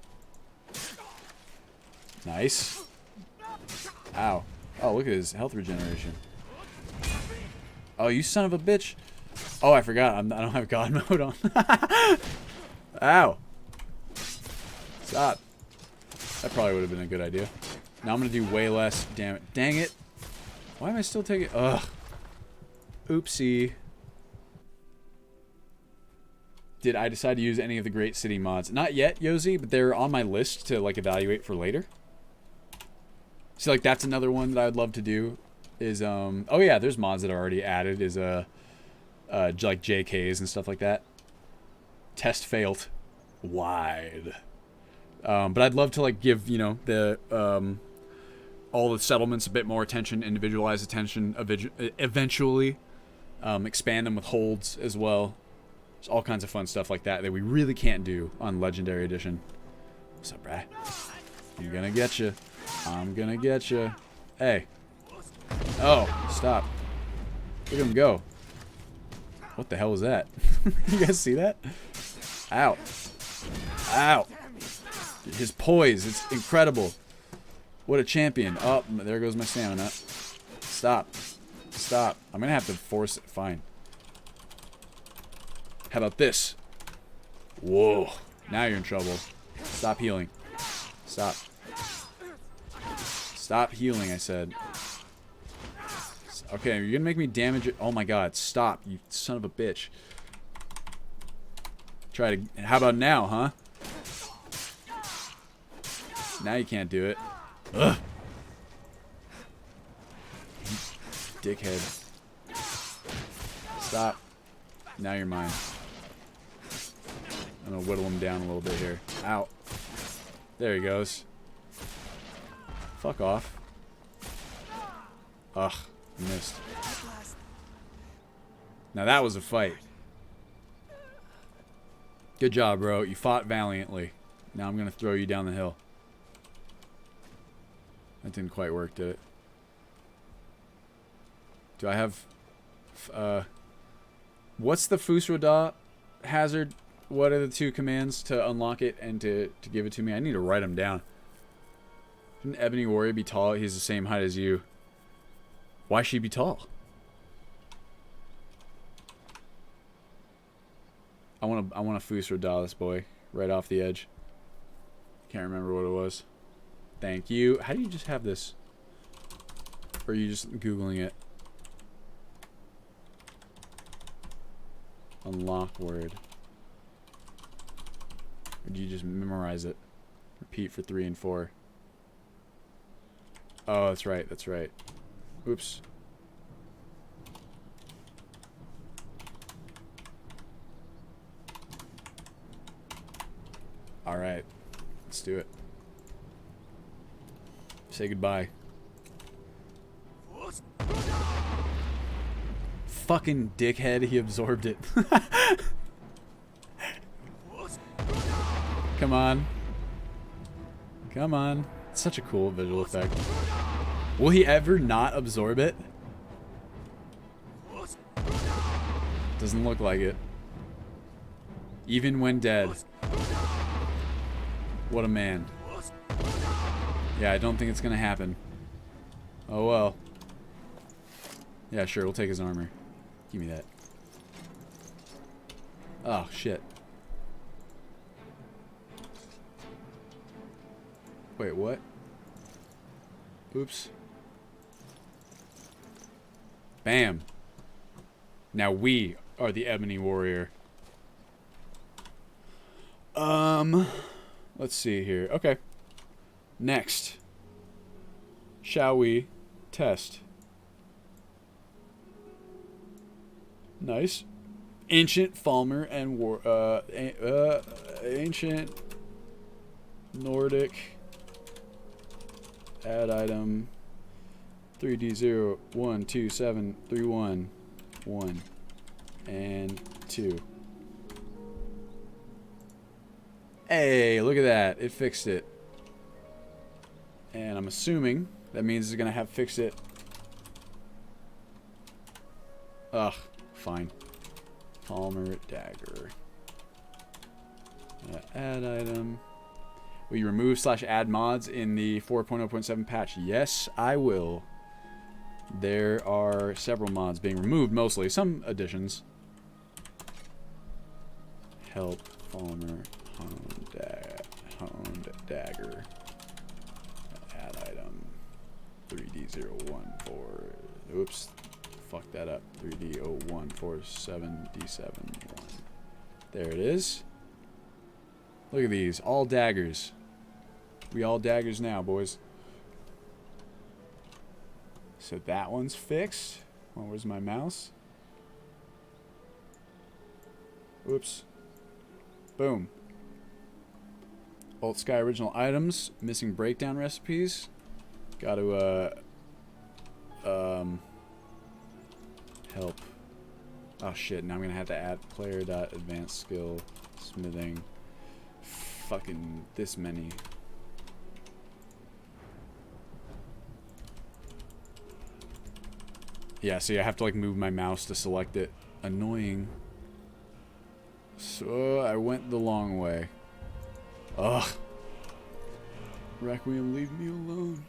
Nice. Ow. Oh, look at his health regeneration. Oh, you son of a bitch. Oh, I forgot. I don't have God mode on. Ow. Stop. That probably would have been a good idea. Now I'm going to do way less damage. Dang it. Why am I still taking... Ugh. Oopsie. Did I decide to use any of the Great City mods? Not yet, Yozi, but they're on my list to, like, evaluate for later. So, like, that's another one that I would love to do. Is, oh yeah, there's mods that are already added. Is, like, JKs and stuff like that. Test failed. Wide. But I'd love to, like, give, you know, the, all the settlements a bit more attention, individualized attention, eventually. Expand them with holds as well. There's all kinds of fun stuff like that that we really can't do on Legendary Edition. What's up, brah? I'm gonna get you. I'm gonna get you. Hey. Oh, stop. Look at him go. What the hell was that? You guys see that? Ow. Ow. His poise, it's incredible. What a champion. Oh, there goes my stamina. Stop. Stop. I'm gonna have to force it. Fine. How about this? Whoa. Now you're in trouble. Stop healing. Stop. Stop healing, I said. Okay, you're gonna make me damage it. Oh my god, stop, you son of a bitch. Try to... How about now, huh? Now you can't do it. Ugh. Dickhead. Stop. Now you're mine. I'm gonna whittle him down a little bit here. Ow. There he goes. Fuck off. Ugh. I missed. Now that was a fight. Good job, bro. You fought valiantly. Now I'm gonna throw you down the hill. That didn't quite work, did it? Do I have... what's the Fusroda hazard? What are the two commands to unlock it and to give it to me? I need to write them down. Shouldn't Ebony Warrior be tall? He's the same height as you. Why should he be tall? I want to Fusroda this boy right off the edge. Can't remember what it was. Thank you. How do you just have this? Or are you just Googling it? Unlock word. Or do you just memorize it? Repeat for 3 and 4. Oh, that's right. That's right. Oops. Alright. Let's do it. Say goodbye. Fucking dickhead, he absorbed it. Come on. Come on. It's such a cool visual effect. Will he ever not absorb it? Doesn't look like it. Even when dead. What a man. Yeah, I don't think it's gonna happen. Oh well. Yeah, sure, we'll take his armor. Give me that. Oh, shit. Wait, what? Oops. Bam. Now we are the Ebony Warrior. Let's see here. Okay. Next. Shall we test? Nice. Ancient Falmer and ancient Nordic add item 3D0 1 2 7 3 1 1 and 2. Hey, look at that. It fixed it. And I'm assuming that means it's gonna have fixed it. Ugh. Fine. Palmer dagger. Add item. Will you remove / add mods in the 4.0.7 patch? Yes, I will. There are several mods being removed, mostly. Some additions. Help Palmer honed dagger. Add item 3D014. Oops. Fuck that up. 3D0147D71. There it is. Look at these. All daggers. We all daggers now, boys. So that one's fixed. Oh, where's my mouse? Oops. Boom. Alt Sky original items. Missing breakdown recipes. Got to, help. Oh shit, now I'm gonna have to add player.advanced skill smithing. Fucking this many. Yeah, see, I have to like move my mouse to select it. Annoying. So I went the long way. Ugh. Requiem, leave me alone.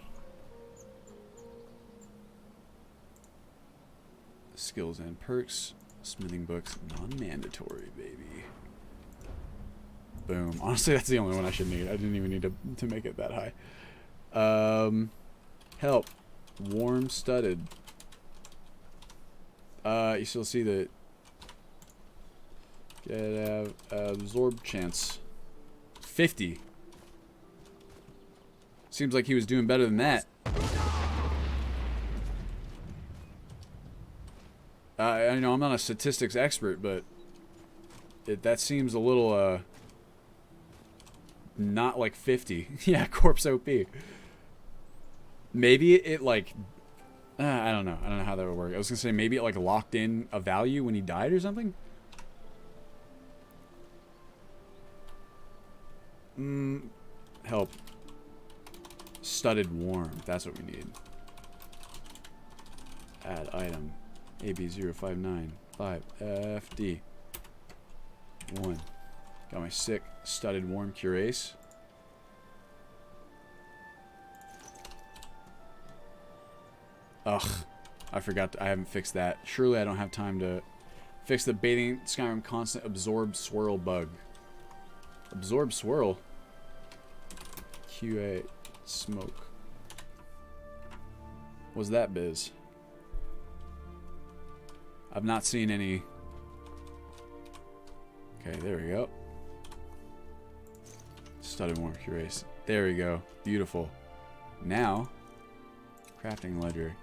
Skills and perks. Smithing books. Non-mandatory, baby. Boom. Honestly, that's the only one I should need. I didn't even need to make it that high. Help. Warm studded. You still see the... Get absorb chance. 50. Seems like he was doing better than that. I know I'm not a statistics expert, but that seems a little, not like 50. Yeah, corpse OP. Maybe it like, I don't know. I don't know how that would work. I was gonna say maybe it like locked in a value when he died or something. Help. Studded warm. That's what we need. Add item. AB0595FD. 1. Got my sick studded warm cuirass. Ugh. I forgot. I haven't fixed that. Surely I don't have time to fix the bathing Skyrim constant absorb swirl bug. Absorb swirl? QA smoke. What's that biz? I've not seen any. Okay, there we go. Studded warm cuirass. There we go. Beautiful. Now, crafting ledger.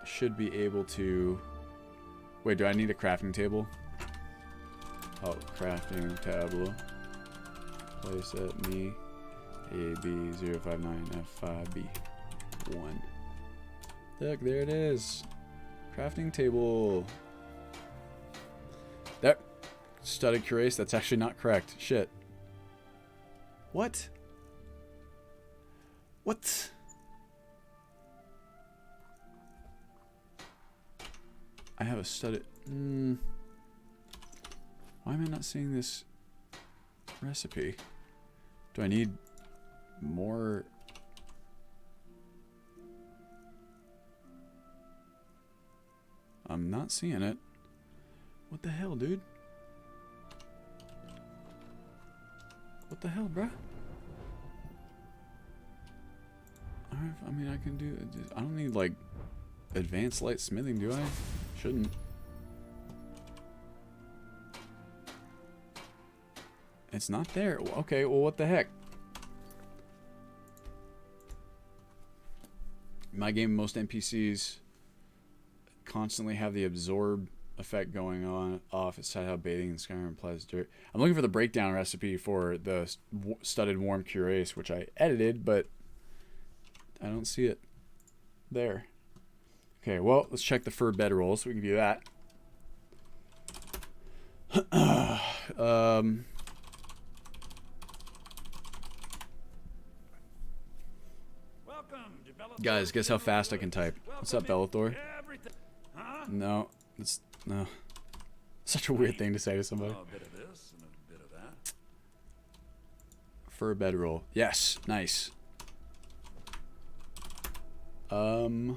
Should be able to. Wait, do I need a crafting table? Oh, crafting table. Place at me. AB059F5B1. Look, there it is. Crafting table. That studded cuirass. That's actually not correct. Shit. What? What? I have a studded. Why am I not seeing this recipe? Do I need more? I'm not seeing it. What the hell, dude? What the hell, bruh? I mean, I can do. I don't need like advanced light smithing, do I? Shouldn't. It's not there. Okay, well, what the heck? In my game, most NPCs constantly have the absorb effect going on off. It's how bathing in Skyrim applies dirt. I'm looking for the breakdown recipe for the studded warm cuirass, which I edited, but I don't see it there. Okay, well, let's check the fur bedroll so we can do that. Guys, guess how fast I can type. What's up, Bellathor? No, it's no. Such a weird thing to say to somebody. A bit of this and a bit of that. Fur bedroll. Yes, nice. Hulda.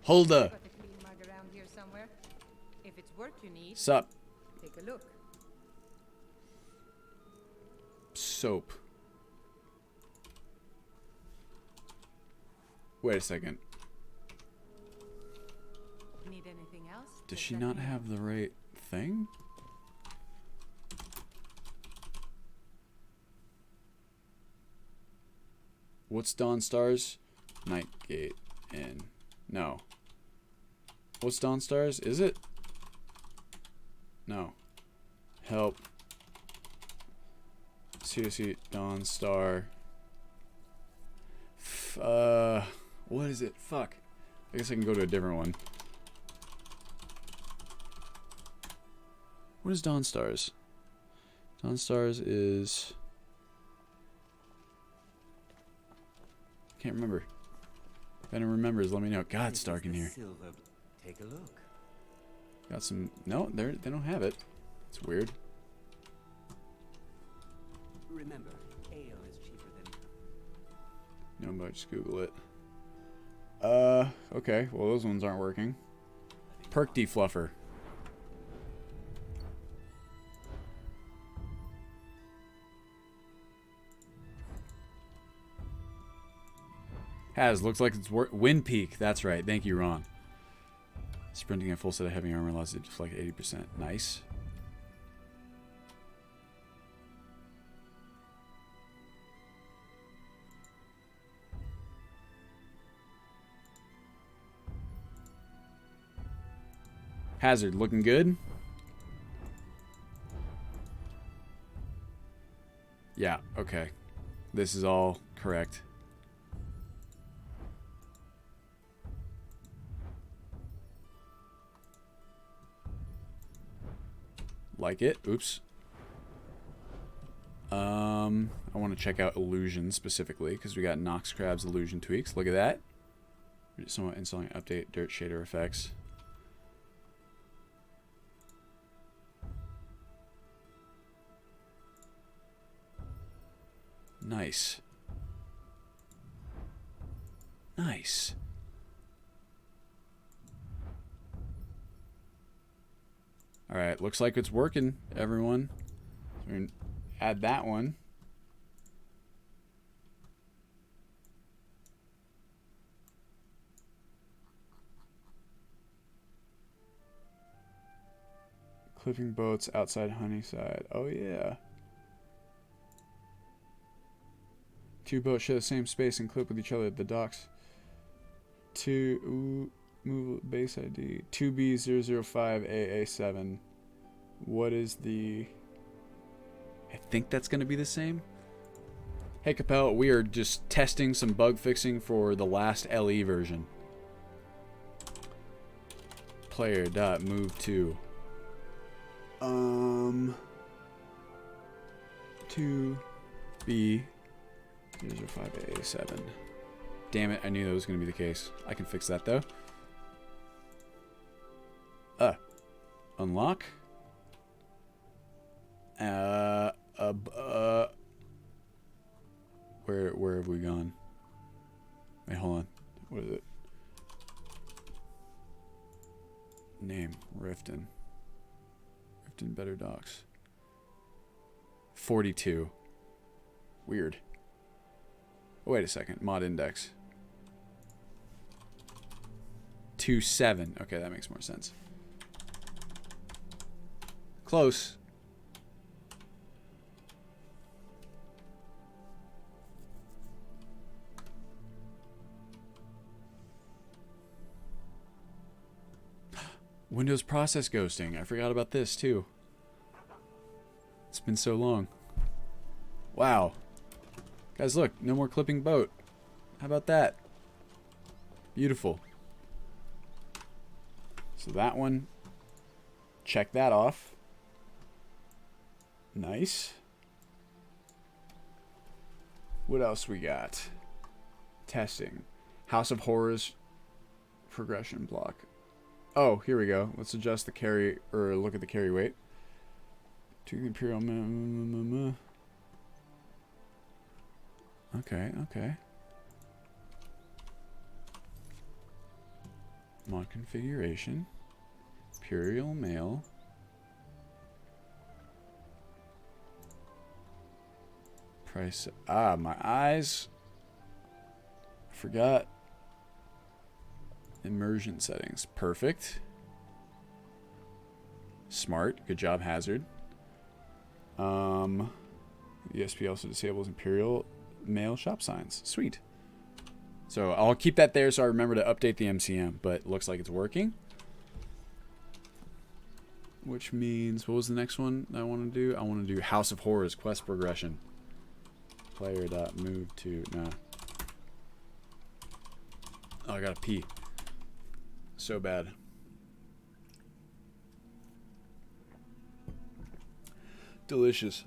Got a clean mug around here somewhere. If it's work you need, Sup. take a look. Soap. Wait a second. Need anything else? Does Just she let not me know. have the right thing? What's Dawn Stars? Nightgate Inn. No. What's Dawn Stars? Is it? No. Help. C2C Dawn Star. What is it? Fuck. I guess I can go to a different one. What is Dawn Stars? Dawn Stars is... Can't remember. If anyone remembers, let me know. God, it's dark in here. Take a look. Got some... No, they don't have it. It's weird. Remember, ale is cheaper than... No, but just Google it. Okay. Well, those ones aren't working. Perk defluffer. Looks like it's Wind Peak. That's right. Thank you, Ron. Sprinting a full set of heavy armor allows it to deflect 80%. Nice. Hazard, looking good? Yeah, okay. This is all correct. Like it. Oops. I want to check out illusion specifically because we got Nox Crab's illusion tweaks. Look at that. We're just somewhat installing update dirt shader effects. Nice. Nice. Alright, looks like it's working, everyone. So we're going to add that one. Clipping boats outside Honeyside. Oh, yeah. Two boats share the same space and clip with each other at the docks. Move base ID 2B005AA7. What is the... I think that's going to be the same. Hey Capel, we are just testing some bug fixing for the last LE version. Player dot move to 2B 005A7. Damn it, I knew that was going to be the case. I can fix that though. Unlock. Where have we gone? Wait, hold on. What is it? Name, Riften. Riften Better Docks. 42. Weird. Oh, wait a second. Mod index. 27. Okay, that makes more sense. Close. Windows process ghosting. I forgot about this too. It's been so long. Wow. Guys, look. No more clipping boat. How about that? Beautiful. So that one. Check that off. Nice. What else we got? Testing. House of Horrors progression block. Oh, here we go. Let's adjust the carry, or look at the carry weight. To the Imperial. Okay, okay. Mod configuration. Imperial mail. Price. Ah, my eyes. I forgot. Immersion settings. Perfect. Smart. Good job, Hazard. ESP also disables Imperial mail shop signs. Sweet. So I'll keep that there so I remember to update the MCM, but looks like it's working. Which means, what was the next one I want to do? I want to do House of Horrors quest progression. Player.move to, nah. Oh, I gotta pee. So bad. Delicious.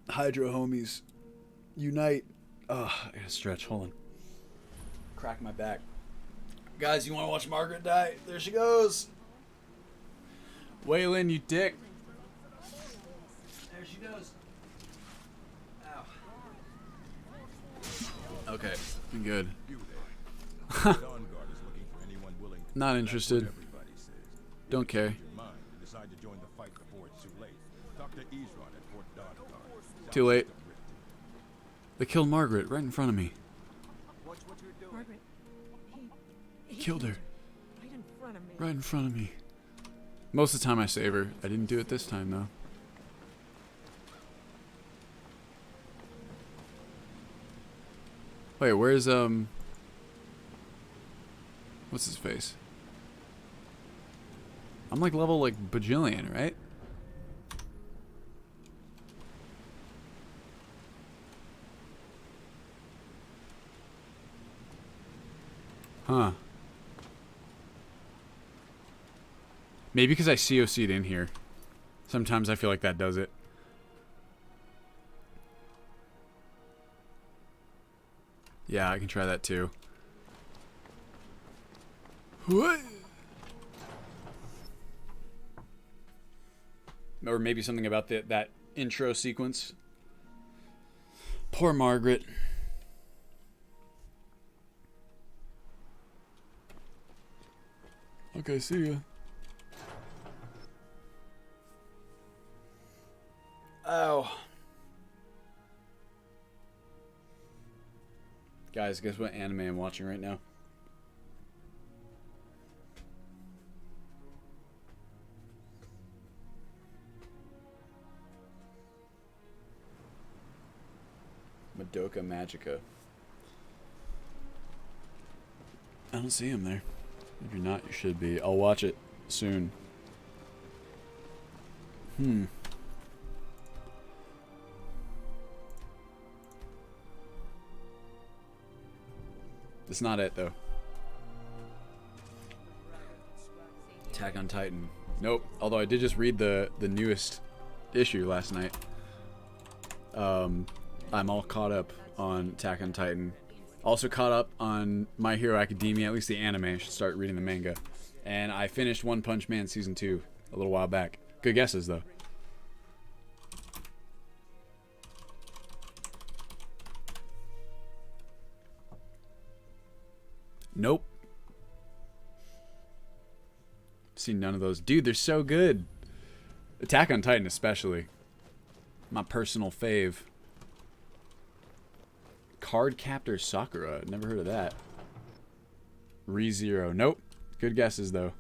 Hydro homies. Unite. Oh, I gotta stretch. Hold on. Crack my back. Guys, you want to watch Margaret die? There she goes. Waylon, you dick. There she goes. Ow. Okay, I'm good. Not interested. Don't care. Too late. They killed Margaret right in front of me. Margaret. Killed her. Right in front front of me. Right in front of me. Most of the time I save her. I didn't do it this time though. Wait, where's what's his face? I'm like level like bajillion, right? Huh. Maybe because I COC'd in here. Sometimes I feel like that does it. Yeah, I can try that too. What? Or maybe something about that intro sequence. Poor Margaret. Okay, see ya. Ow. Guys, guess what anime I'm watching right now? Madoka Magica. I don't see him there. If you're not, you should be. I'll watch it soon. It's not it, though. Attack on Titan. Nope. Although I did just read the newest issue last night. I'm all caught up on Attack on Titan. Also caught up on My Hero Academia, at least the anime. I should start reading the manga. And I finished One Punch Man Season 2 a little while back. Good guesses, though. Nope. Seen none of those. Dude, they're so good. Attack on Titan especially. My personal fave. Card Captor Sakura. Never heard of that. ReZero. Nope. Good guesses, though.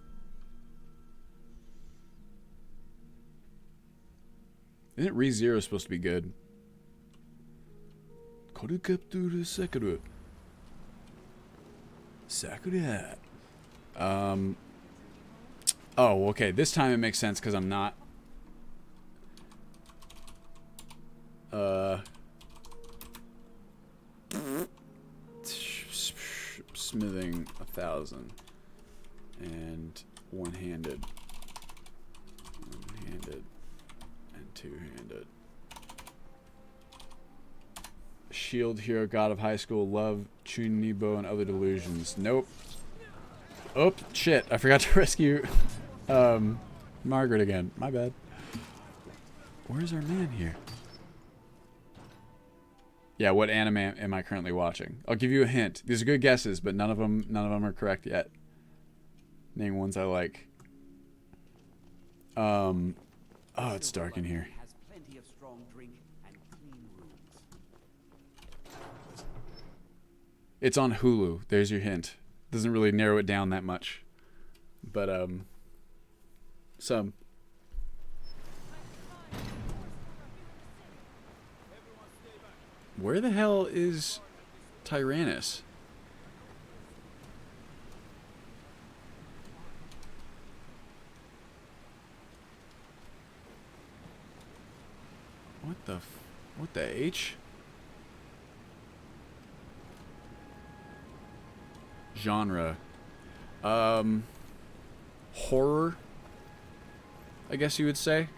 Isn't ReZero supposed to be good? Card Captor Sakura. Sakura. Oh, okay. This time it makes sense because I'm not. Smithing 1,000 and one-handed and two-handed. Shield hero, god of high school, love, Chunibo, and other delusions. Nope. Oh, shit. I forgot to rescue Margaret again. My bad. Where's our man here? Yeah, what anime am I currently watching? I'll give you a hint. These are good guesses, but none of them are correct yet. Name ones I like. Oh, it's dark in here. Has plenty of strong drink and clean rooms. It's on Hulu. There's your hint. Doesn't really narrow it down that much. But some. Where the hell is Tyrannus? What the H? Genre. Horror, I guess you would say.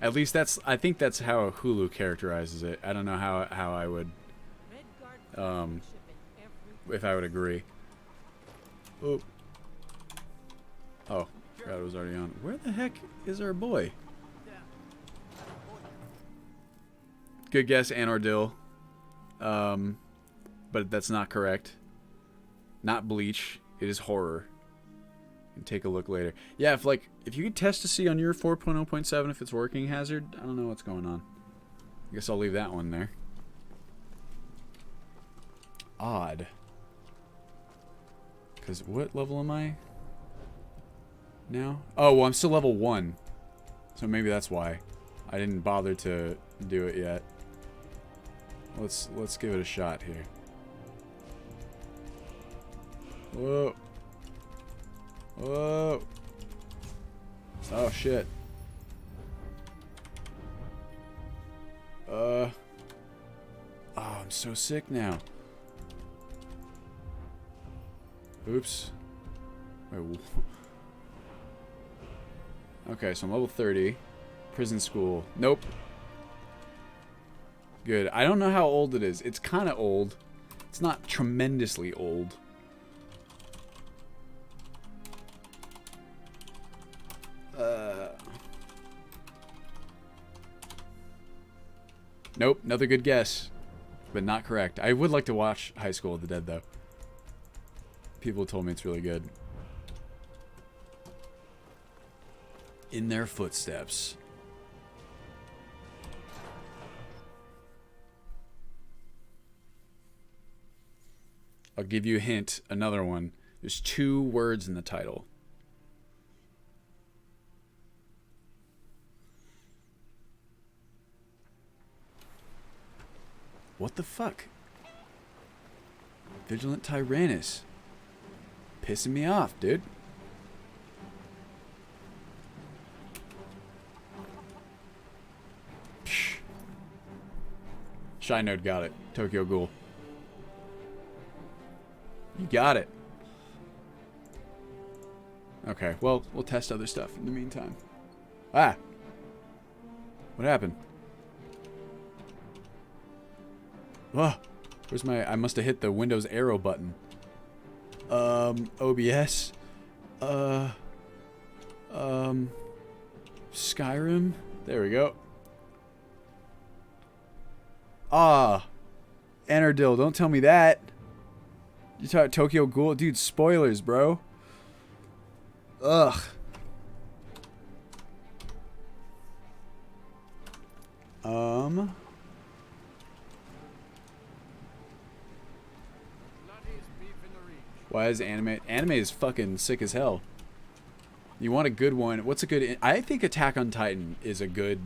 At least I think that's how Hulu characterizes it. I don't know how I would, if I would agree. Oh, forgot it was already on. Where the heck is our boy? Good guess, Anordil. But that's not correct. Not Bleach. It is horror. You can take a look later. Yeah, if you could test to see on your 4.0.7 if it's working, Hazard, I don't know what's going on. I guess I'll leave that one there. Odd. Because what level am I now? Oh, well, I'm still level 1. So maybe that's why. I didn't bother to do it yet. Let's give it a shot here. Whoa. Whoa. Oh, shit. Oh, I'm so sick now. Oops. Wait, okay, so I'm level 30. Prison school. Nope. Good. I don't know how old it is. It's kind of old. It's not tremendously old. Nope. Another good guess. But not correct. I would like to watch High School of the Dead, though. People told me it's really good. In their footsteps. I'll give you a hint. Another one. There's 2 words in the title. What the fuck? Vigilant Tyrannus. Pissing me off, dude. Psh. Shy Node got it. Tokyo Ghoul. You got it. Okay, well, we'll test other stuff in the meantime. Ah! What happened? Oh, where's my... I must have hit the Windows arrow button. OBS. Skyrim. There we go. Ah. Anardil, don't tell me that. You talk Tokyo Ghoul? Dude, spoilers, bro. Ugh. Why is anime? Anime is fucking sick as hell. You want a good one? What's a good... I think Attack on Titan is a good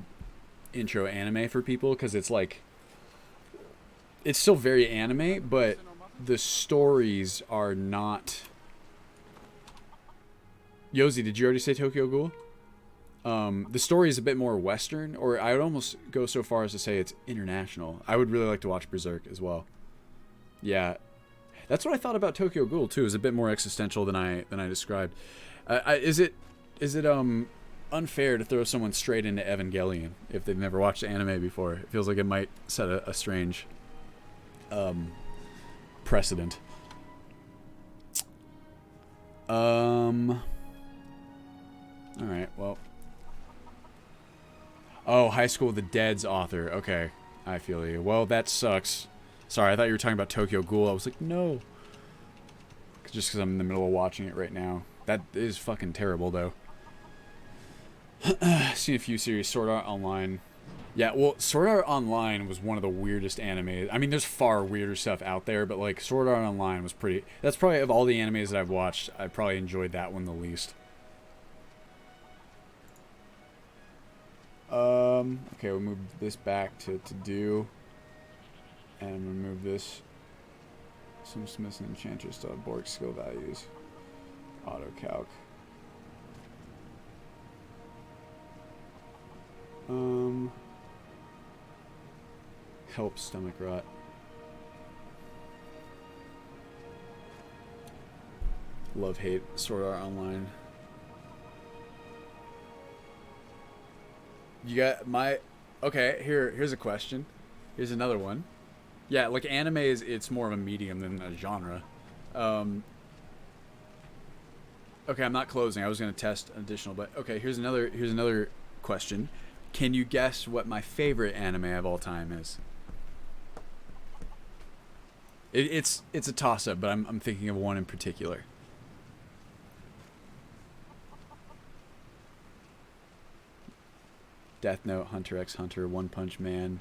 intro anime for people because it's like... It's still very anime, but the stories are not... Yozi, did you already say Tokyo Ghoul? The story is a bit more Western, or I would almost go so far as to say it's international. I would really like to watch Berserk as well. Yeah. That's what I thought about Tokyo Ghoul too. Is a bit more existential than I described. Is it unfair to throw someone straight into Evangelion if they've never watched anime before? It feels like it might set a strange precedent. All right. Well. Oh, High School of the Dead's author. Okay, I feel you. Well, that sucks. Sorry, I thought you were talking about Tokyo Ghoul. I was like, no. Just because I'm in the middle of watching it right now. That is fucking terrible, though. Seen a few series. Sword Art Online. Yeah, well, Sword Art Online was one of the weirdest animes. I mean, there's far weirder stuff out there, but, like, Sword Art Online was pretty... That's probably, of all the animes that I've watched, I probably enjoyed that one the least. Okay, we'll move this back to do. And I'm gonna move this. Some Smiths and Enchanters to Borg skill values. Auto calc. Help stomach rot. Love hate Sword Art Online. You got my... Okay, here's a question. Here's another one. Yeah, like anime it's more of a medium than a genre. Okay, I'm not closing. I was going to test additional, but okay, here's another question. Can you guess what my favorite anime of all time is? It's a toss-up, but I'm thinking of one in particular. Death Note, Hunter x Hunter, One Punch Man.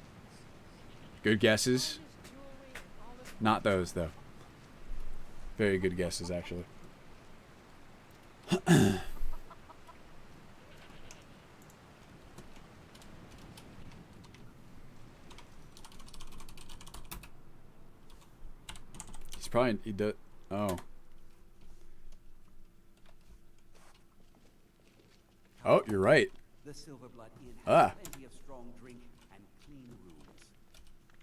Good guesses. Not those, though. Very good guesses, actually. He's probably he does. Oh. Oh, you're right. The Silverblood Inn has Ah. plenty of strong drink and clean rooms.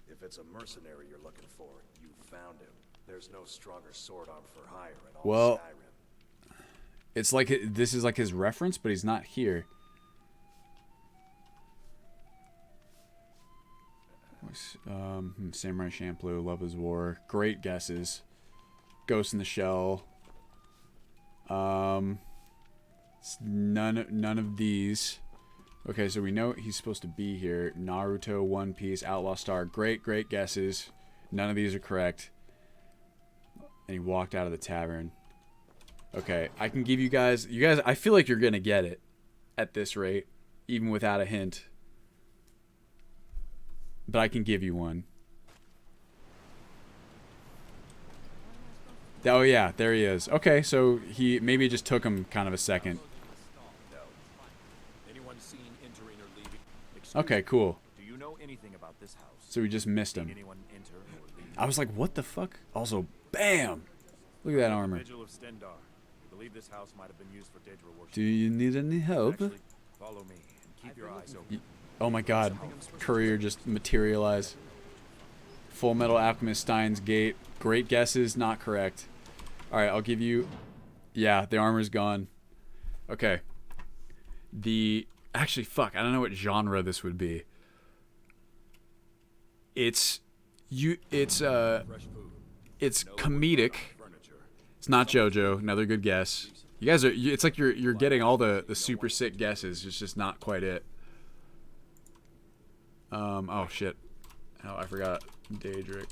If it's a mercenary you're looking for, you found him. There's no stronger sword arm for hire in all Well, Skyrim. it's like this is like his reference, but he's not here. Samurai Champloo, Love is War. Great guesses. Ghost in the Shell. None of these. Okay, so we know he's supposed to be here. Naruto, One Piece, Outlaw Star. Great guesses. None of these are correct. And he walked out of the tavern. Okay, I can give you guys... I feel like you're going to get it at this rate, even without a hint. But I can give you one. Oh, yeah, there he is. Okay, so maybe it just took him kind of a second. Anyone seen entering or leaving? Okay, cool. Do you know anything about this house? So we just missed him. Anyone enter or leave? I was like, what the fuck? Also, bam! Look at that armor. Vigil of Stendar. We believe this house might have been used for Daedra worship. Do you need any help? Actually, follow me and keep your eyes open. Oh my god. Courier just materialized. Full Metal Alchemist, Steins Gate. Great guesses, not correct. Alright, I'll give you... Yeah, the armor's gone. Okay. Actually, fuck, I don't know what genre this would be. It's comedic. It's not JoJo. Another good guess. You guys are... It's like you're getting all the super sick guesses. It's just not quite it. Oh shit. Oh, I forgot. Daedric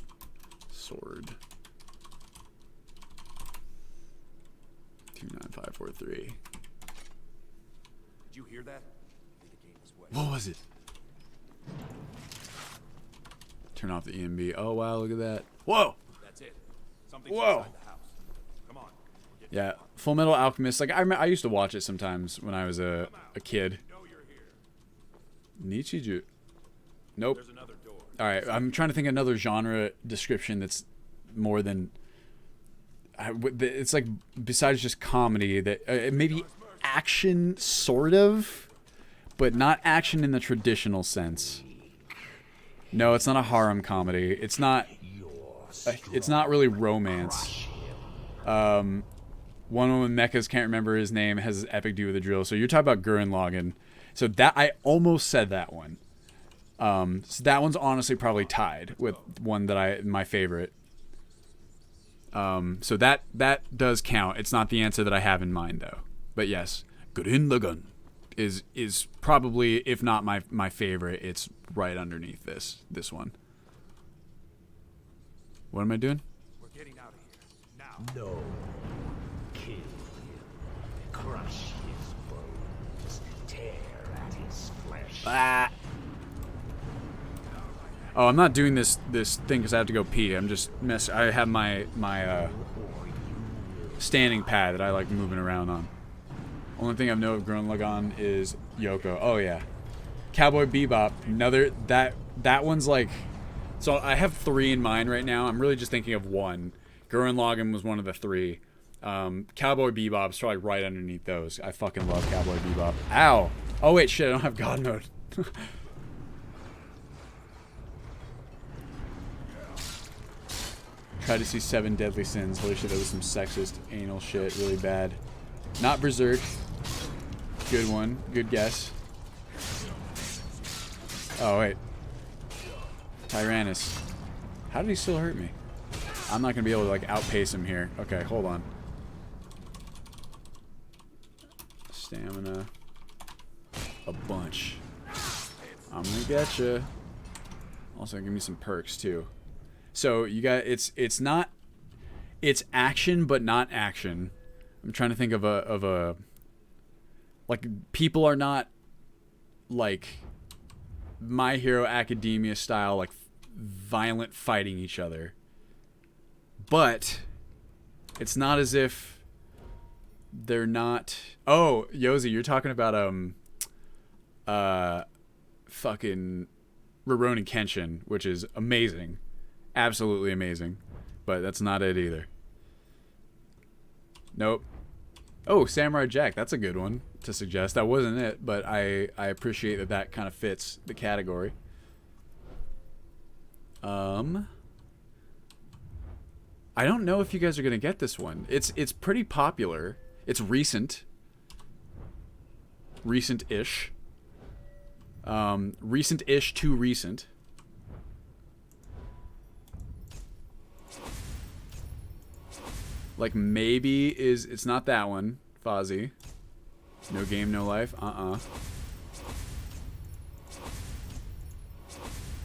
Sword. 29543. Did you hear that? I think the game was wet. What was it? Turn off the EMB. Oh wow, look at that. Whoa! That's it. Something's Whoa! inside the house. Come on. Yeah, Full Metal Alchemist. Like I used to watch it sometimes when I was a kid. You know you're here. Nichiju. Nope. There's another door. All right, I'm trying to think of another genre description that's more than. It's like besides just comedy that maybe action sort of, but not action in the traditional sense. No, it's not a harem comedy. It's not. It's not really romance. One with mechas, can't remember his name, has this epic dude with a drill. So you're talking about Gurren Lagann. So that I almost said that one. So that one's honestly probably tied with one that my favorite. So that does count. It's not the answer that I have in mind though. But yes, Gurren Lagann is probably, if not my favorite, it's right underneath this one. What am I doing? We're getting out of here. Now. No. Kill him. Crush his bones. Tear at his flesh. Ah. Oh, I'm not doing this thing because I have to go pee. I'm just I have my standing pad that I like moving around on. Only thing I've known of Gurren Lagann is Yoko. Oh yeah, Cowboy Bebop. Another that one's like. So I have 3 in mind right now. I'm really just thinking of one. Gurren Lagann was one of the 3. Cowboy Bebop's probably right underneath those. I fucking love Cowboy Bebop. Ow! Oh wait, shit! I don't have God mode. Tried to see 7 Deadly Sins. Holy shit, that was some sexist anal shit. Really bad. Not Berserk. Good one. Good guess. Oh, wait. Tyrannus. How did he still hurt me? I'm not going to be able to, like, outpace him here. Okay, hold on. Stamina. A bunch. I'm going to get you. Also, give me some perks, too. So you got it's action but not action. I'm trying to think of a like people are not like My Hero Academia style like violent fighting each other. But it's not as if They're not. Oh, Yozi, you're talking about fucking Rurouni Kenshin, which is amazing, absolutely amazing, but that's not it either. Nope. Oh, Samurai Jack, that's a good one to suggest. That wasn't it, but I appreciate that that kind of fits the category. I don't know if you guys are gonna get this one. It's pretty popular. It's recent. Recent-ish. Recent-ish to recent. Like maybe it's not that one, Fozzie. No game, no life.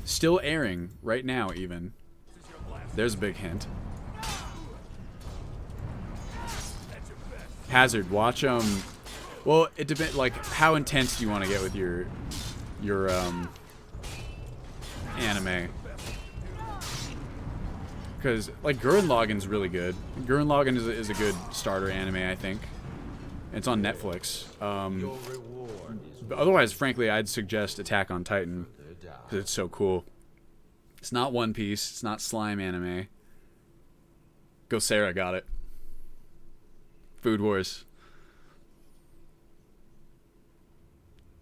Still airing right now even. There's a big hint. Hazard, watch well, it depends, like how intense do you want to get with your anime? Because like Gurren Lagann's really good. Gurren Lagann is a good starter anime, I think. It's on Netflix. But otherwise, frankly, I'd suggest Attack on Titan because it's so cool. It's not One Piece. It's not slime anime. Go Sarah got it. Food Wars.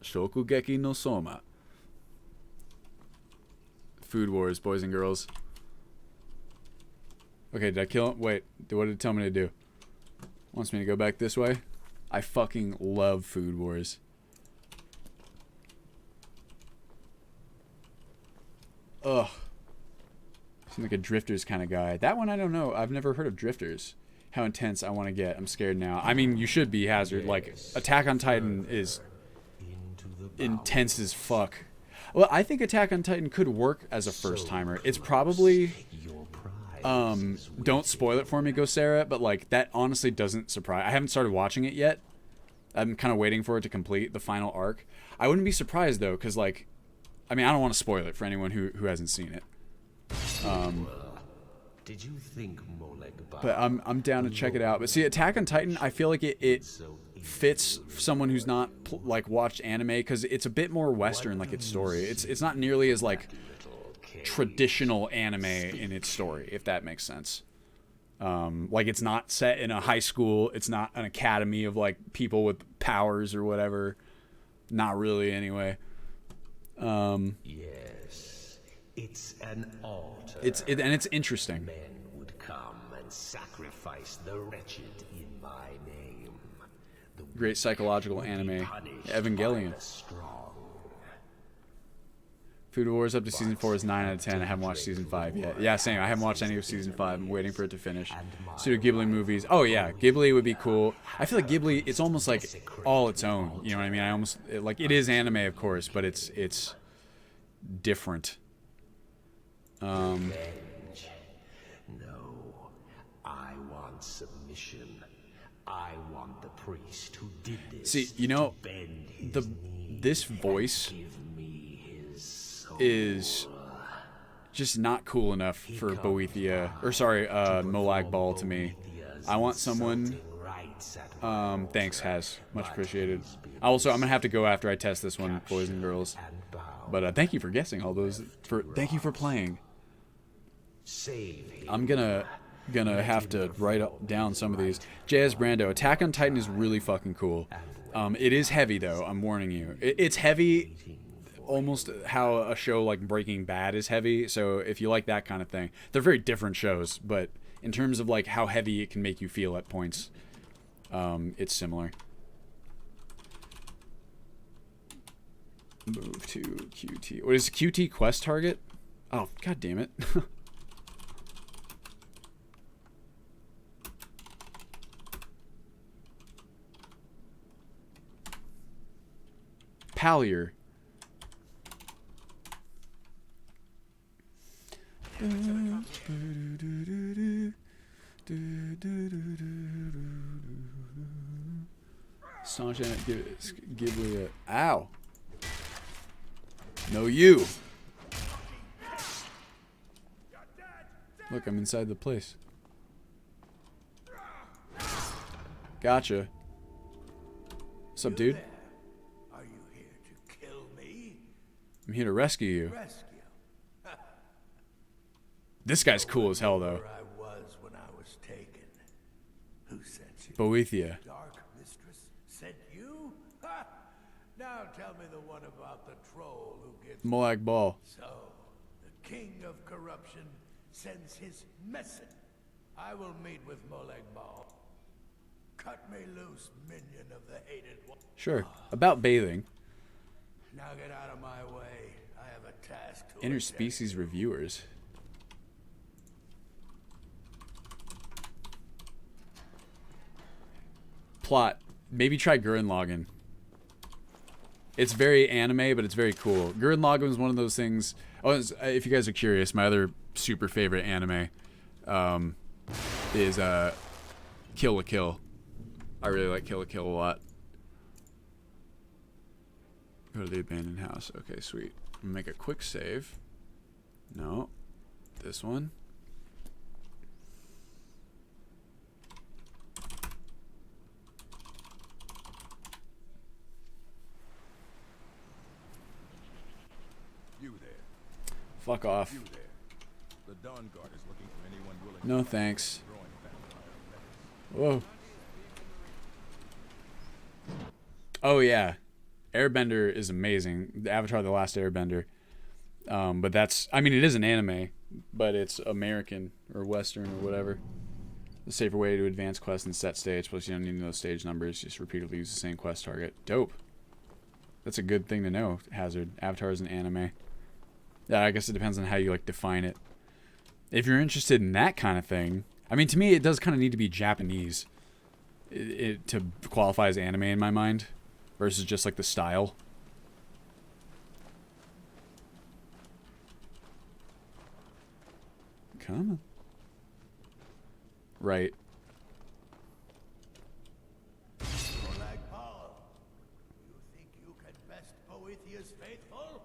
Shokugeki no Soma. Food Wars, boys and girls. Okay, did I kill him? Wait, what did it tell me to do? Wants me to go back this way? I fucking love Food Wars. Ugh. Seems like a Drifters kind of guy. That one I don't know. I've never heard of Drifters. How intense I want to get. I'm scared now. I mean, you should be, Hazard. Like, Attack on Titan is intense as fuck. Well, I think Attack on Titan could work as a first-timer. It's probably... don't spoil it for me, Go Sarah, but like that honestly doesn't surprise. I haven't started watching it yet. I'm kind of waiting for it to complete the final arc. I wouldn't be surprised though, because like, I mean, I don't want to spoil it for anyone who hasn't seen it. Did you think but I'm down to check it out. But see, Attack on Titan, I feel like it fits someone who's not like watched anime because it's a bit more Western, like its story. It's not nearly as like traditional anime in its story, if that makes sense. Like it's not set in a high school. It's not an academy of like people with powers or whatever. Not really, anyway. Yes, it's an altar. And it's interesting. Men would come and sacrifice the wretched in my name. The Great psychological anime, Evangelion. Food Wars up to season 4 is 9 out of 10. I haven't watched season 5 yet. Yeah, same. I haven't watched any of season 5. I'm waiting for it to finish. Studio Ghibli movies. Oh yeah, Ghibli would be cool. I feel like Ghibli, it's almost like all its own. You know what I mean? Like it is anime, of course, but it's different. No, I want submission. I want the priest who did this. See, you know, this voice is just not cool enough for Boethia, or sorry, Molag Bal to me. I want someone. Thanks, Haz. Much appreciated. I'm gonna have to go after I test this one, boys and girls. But thank you for guessing all those. Thank you for playing. I'm gonna have to write down some of these. J.S. Brando, Attack on Titan is really fucking cool. It is heavy though. I'm warning you. It's heavy. Almost how a show like Breaking Bad is heavy. So if you like that kind of thing, they're very different shows, but in terms of like how heavy it can make you feel at points, it's similar. Move to QT. What is QT quest target? Oh, god damn it. Pallier. Staunch and Ghibli. Ow. No, you. Look, I'm inside the place. Gotcha. What's up, dude? Are you here to kill me? I'm here to rescue you. Rescue? This guy's cool as hell, though. Where I was when I was taken. Who sent you? Boethia. Dark Mistress sent you? Ha! Now tell me the one about the troll who gives... Molag Bal. So, the king of corruption sends his messenger. I will meet with Molag Bal. Cut me loose, minion of the hated one. Sure. About bathing. Now get out of my way. I have a task to Interspecies reviewers. Plot. Maybe try Gurren Lagann. It's very anime, but it's very cool. Gurren Lagann is one of those things. Oh, if you guys are curious, my other super favorite anime is Kill la Kill. I really like Kill la Kill a lot. Go to the abandoned house. Okay, sweet. I'm gonna make a quick save. No. This one. You there. Fuck off. You there. The Dawn Guard is looking for anyone willing No to thanks. destroying vampire methods. Whoa. Oh yeah. Airbender is amazing. The Avatar The Last Airbender. But that's, I mean, it is an anime, but it's American or Western or whatever. The safer way to advance quests and set stage, plus you don't need to know stage numbers, just repeatedly use the same quest target. Dope. That's a good thing to know, Hazard. Avatar is an anime. Yeah, I guess it depends on how you like define it. If you're interested in that kind of thing, I mean, to me, it does kind of need to be Japanese to qualify as anime in my mind, versus just like the style. Come on. Right. Molag Bal, you think you can best Boethiah's faithful?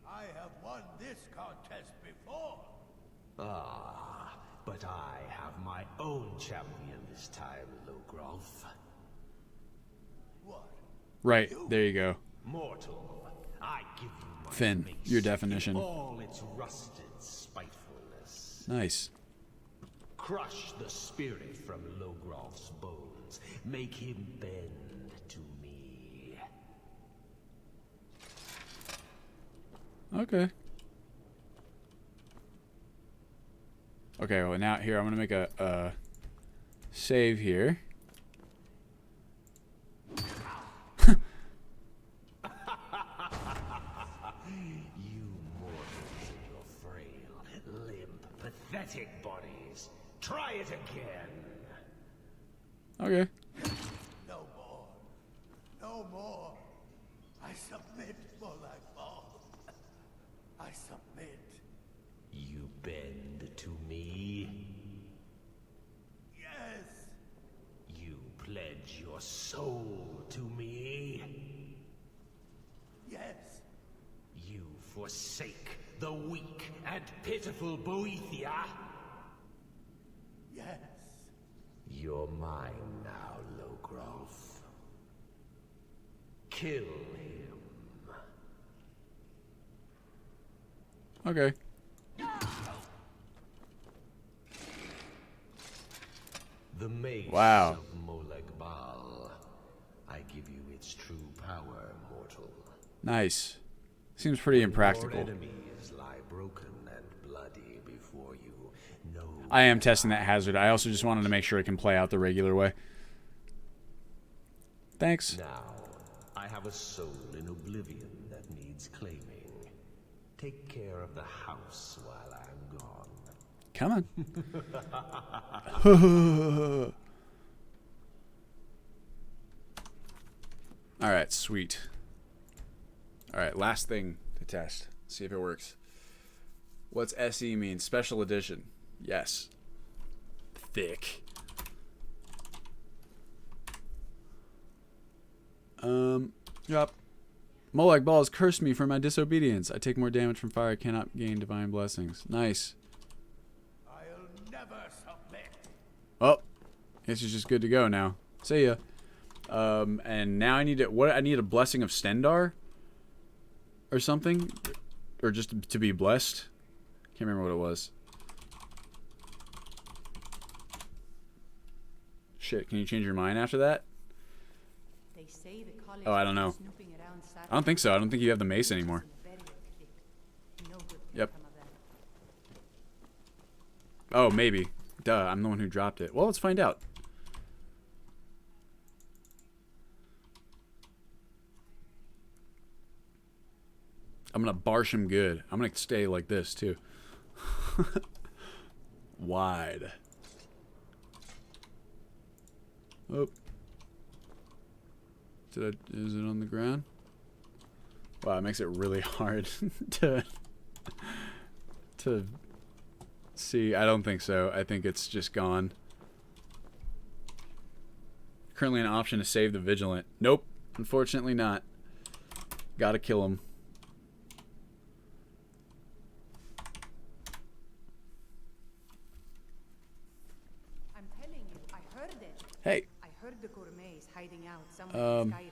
I have won this contest before. Ah, but I have my own champion this time, Logrolf. What? Right. There you go. Mortal, I give you my Finn, mace your definition. in all its rusted spitefulness. Nice. Crush the spirit from Logrolf's bones. Make him bend to me. Okay. Okay, well now here I'm gonna make a save here. You mortals and your frail, limp, pathetic bodies. Try it again. Okay. No more. No more. I submit, Molag Bal. I submit. You bend to me. Yes. You pledge your soul to me. Yes. You forsake the weak and pitiful Boethia. Yes. You're mine now, Logrolf. Kill him. Okay. The mace Wow. of Molag Bal. I give you its true power, mortal. Nice. Seems pretty impractical. Your enemies lie broken and bloody before you. No. I am testing that hazard. I also just wanted to make sure it can play out the regular way. Thanks. Now, I have a soul in oblivion that needs claiming. Take care of the house while I'm gone. Come on. Alright, sweet. Alright, last thing to test. See if it works. What's SE mean? Special edition. Yes. Thick. Yep. Molag Bal has cursed me for my disobedience. I take more damage from fire. I cannot gain divine blessings. Nice. I'll never submit. Oh. Guess it's just good to go now. See ya. And now I need I need a blessing of Stendar or something, or just to be blessed. Can't remember what it was. Shit, can you change your mind after that? They say the college Oh, I don't know. is snooping around I don't think so. I don't think you have the mace anymore. very quick. No good can Yep. come of that. Oh, maybe. Duh, I'm the one who dropped it. Well, let's find out. I'm gonna barsh him good. I'm gonna stay like this, too. Wide. Oh. Is it on the ground? Wow, it makes it really hard to see. I don't think so. I think it's just gone. Currently an option to save the Vigilant. Nope. Unfortunately not. Gotta kill him. I'm telling you, I heard it. Hey. I heard the gourmets hiding out somewhere in Skyrim.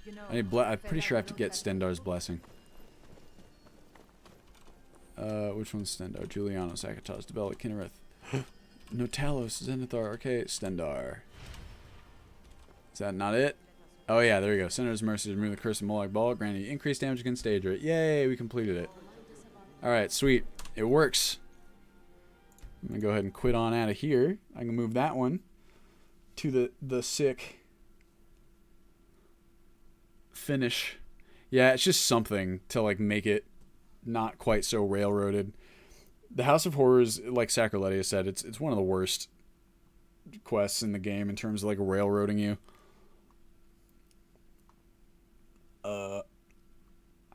You know, I'm pretty sure I have to get Stendar's blessing. Which one's Stendar? Juliano, Sakatos, Debella, Kinnereth. Notalos, Zenithar, okay, Stendar. Is that not it? Oh yeah, there we go. Senator's Mercy to remove the curse of Molag Bal, granting increased damage against Daedra. Yay, we completed it. Alright, sweet. It works. I'm gonna go ahead and quit on out of here. I can move that one to the sick finish. Yeah, it's just something to like make it not quite so railroaded. The House of Horrors, like Sacroletia said, it's one of the worst quests in the game in terms of like railroading you.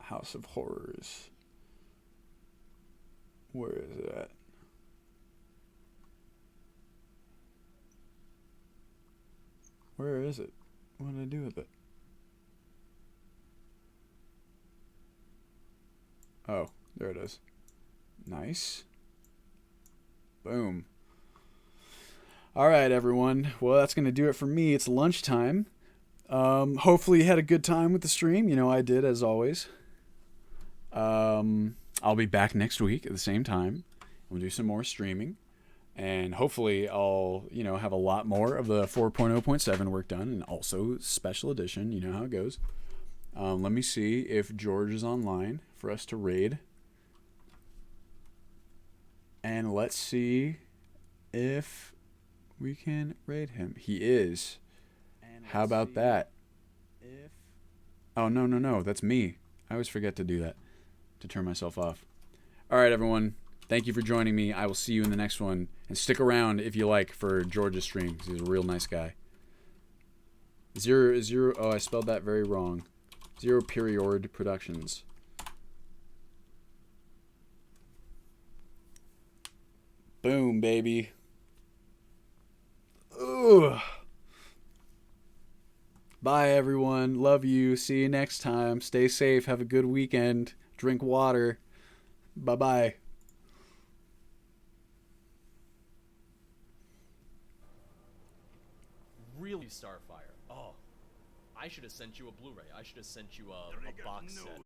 House of Horrors. Where is it at? Where is it? What did I do with it? Oh, there it is. Nice. Boom. All right, everyone. Well, that's going to do it for me. It's lunchtime. Hopefully you had a good time with the stream. You know, I did, as always. I'll be back next week at the same time. We'll do some more streaming. And hopefully I'll, you know, have a lot more of the 4.0.7 work done. And also special edition. You know how it goes. Let me see if George is online for us to raid. And let's see if we can raid him. He is. How about that? Oh, no. That's me. I always forget to do that. To turn myself off. All right, everyone. Thank you for joining me. I will see you in the next one. And stick around if you like for George's stream, because he's a real nice guy. Zero. Oh, I spelled that very wrong. Zero Period Productions. Boom, baby. Ugh. Bye, everyone. Love you. See you next time. Stay safe. Have a good weekend. Drink water. Bye-bye. Really, Starfire. Oh, I should have sent you a Blu-ray. I should have sent you a box set.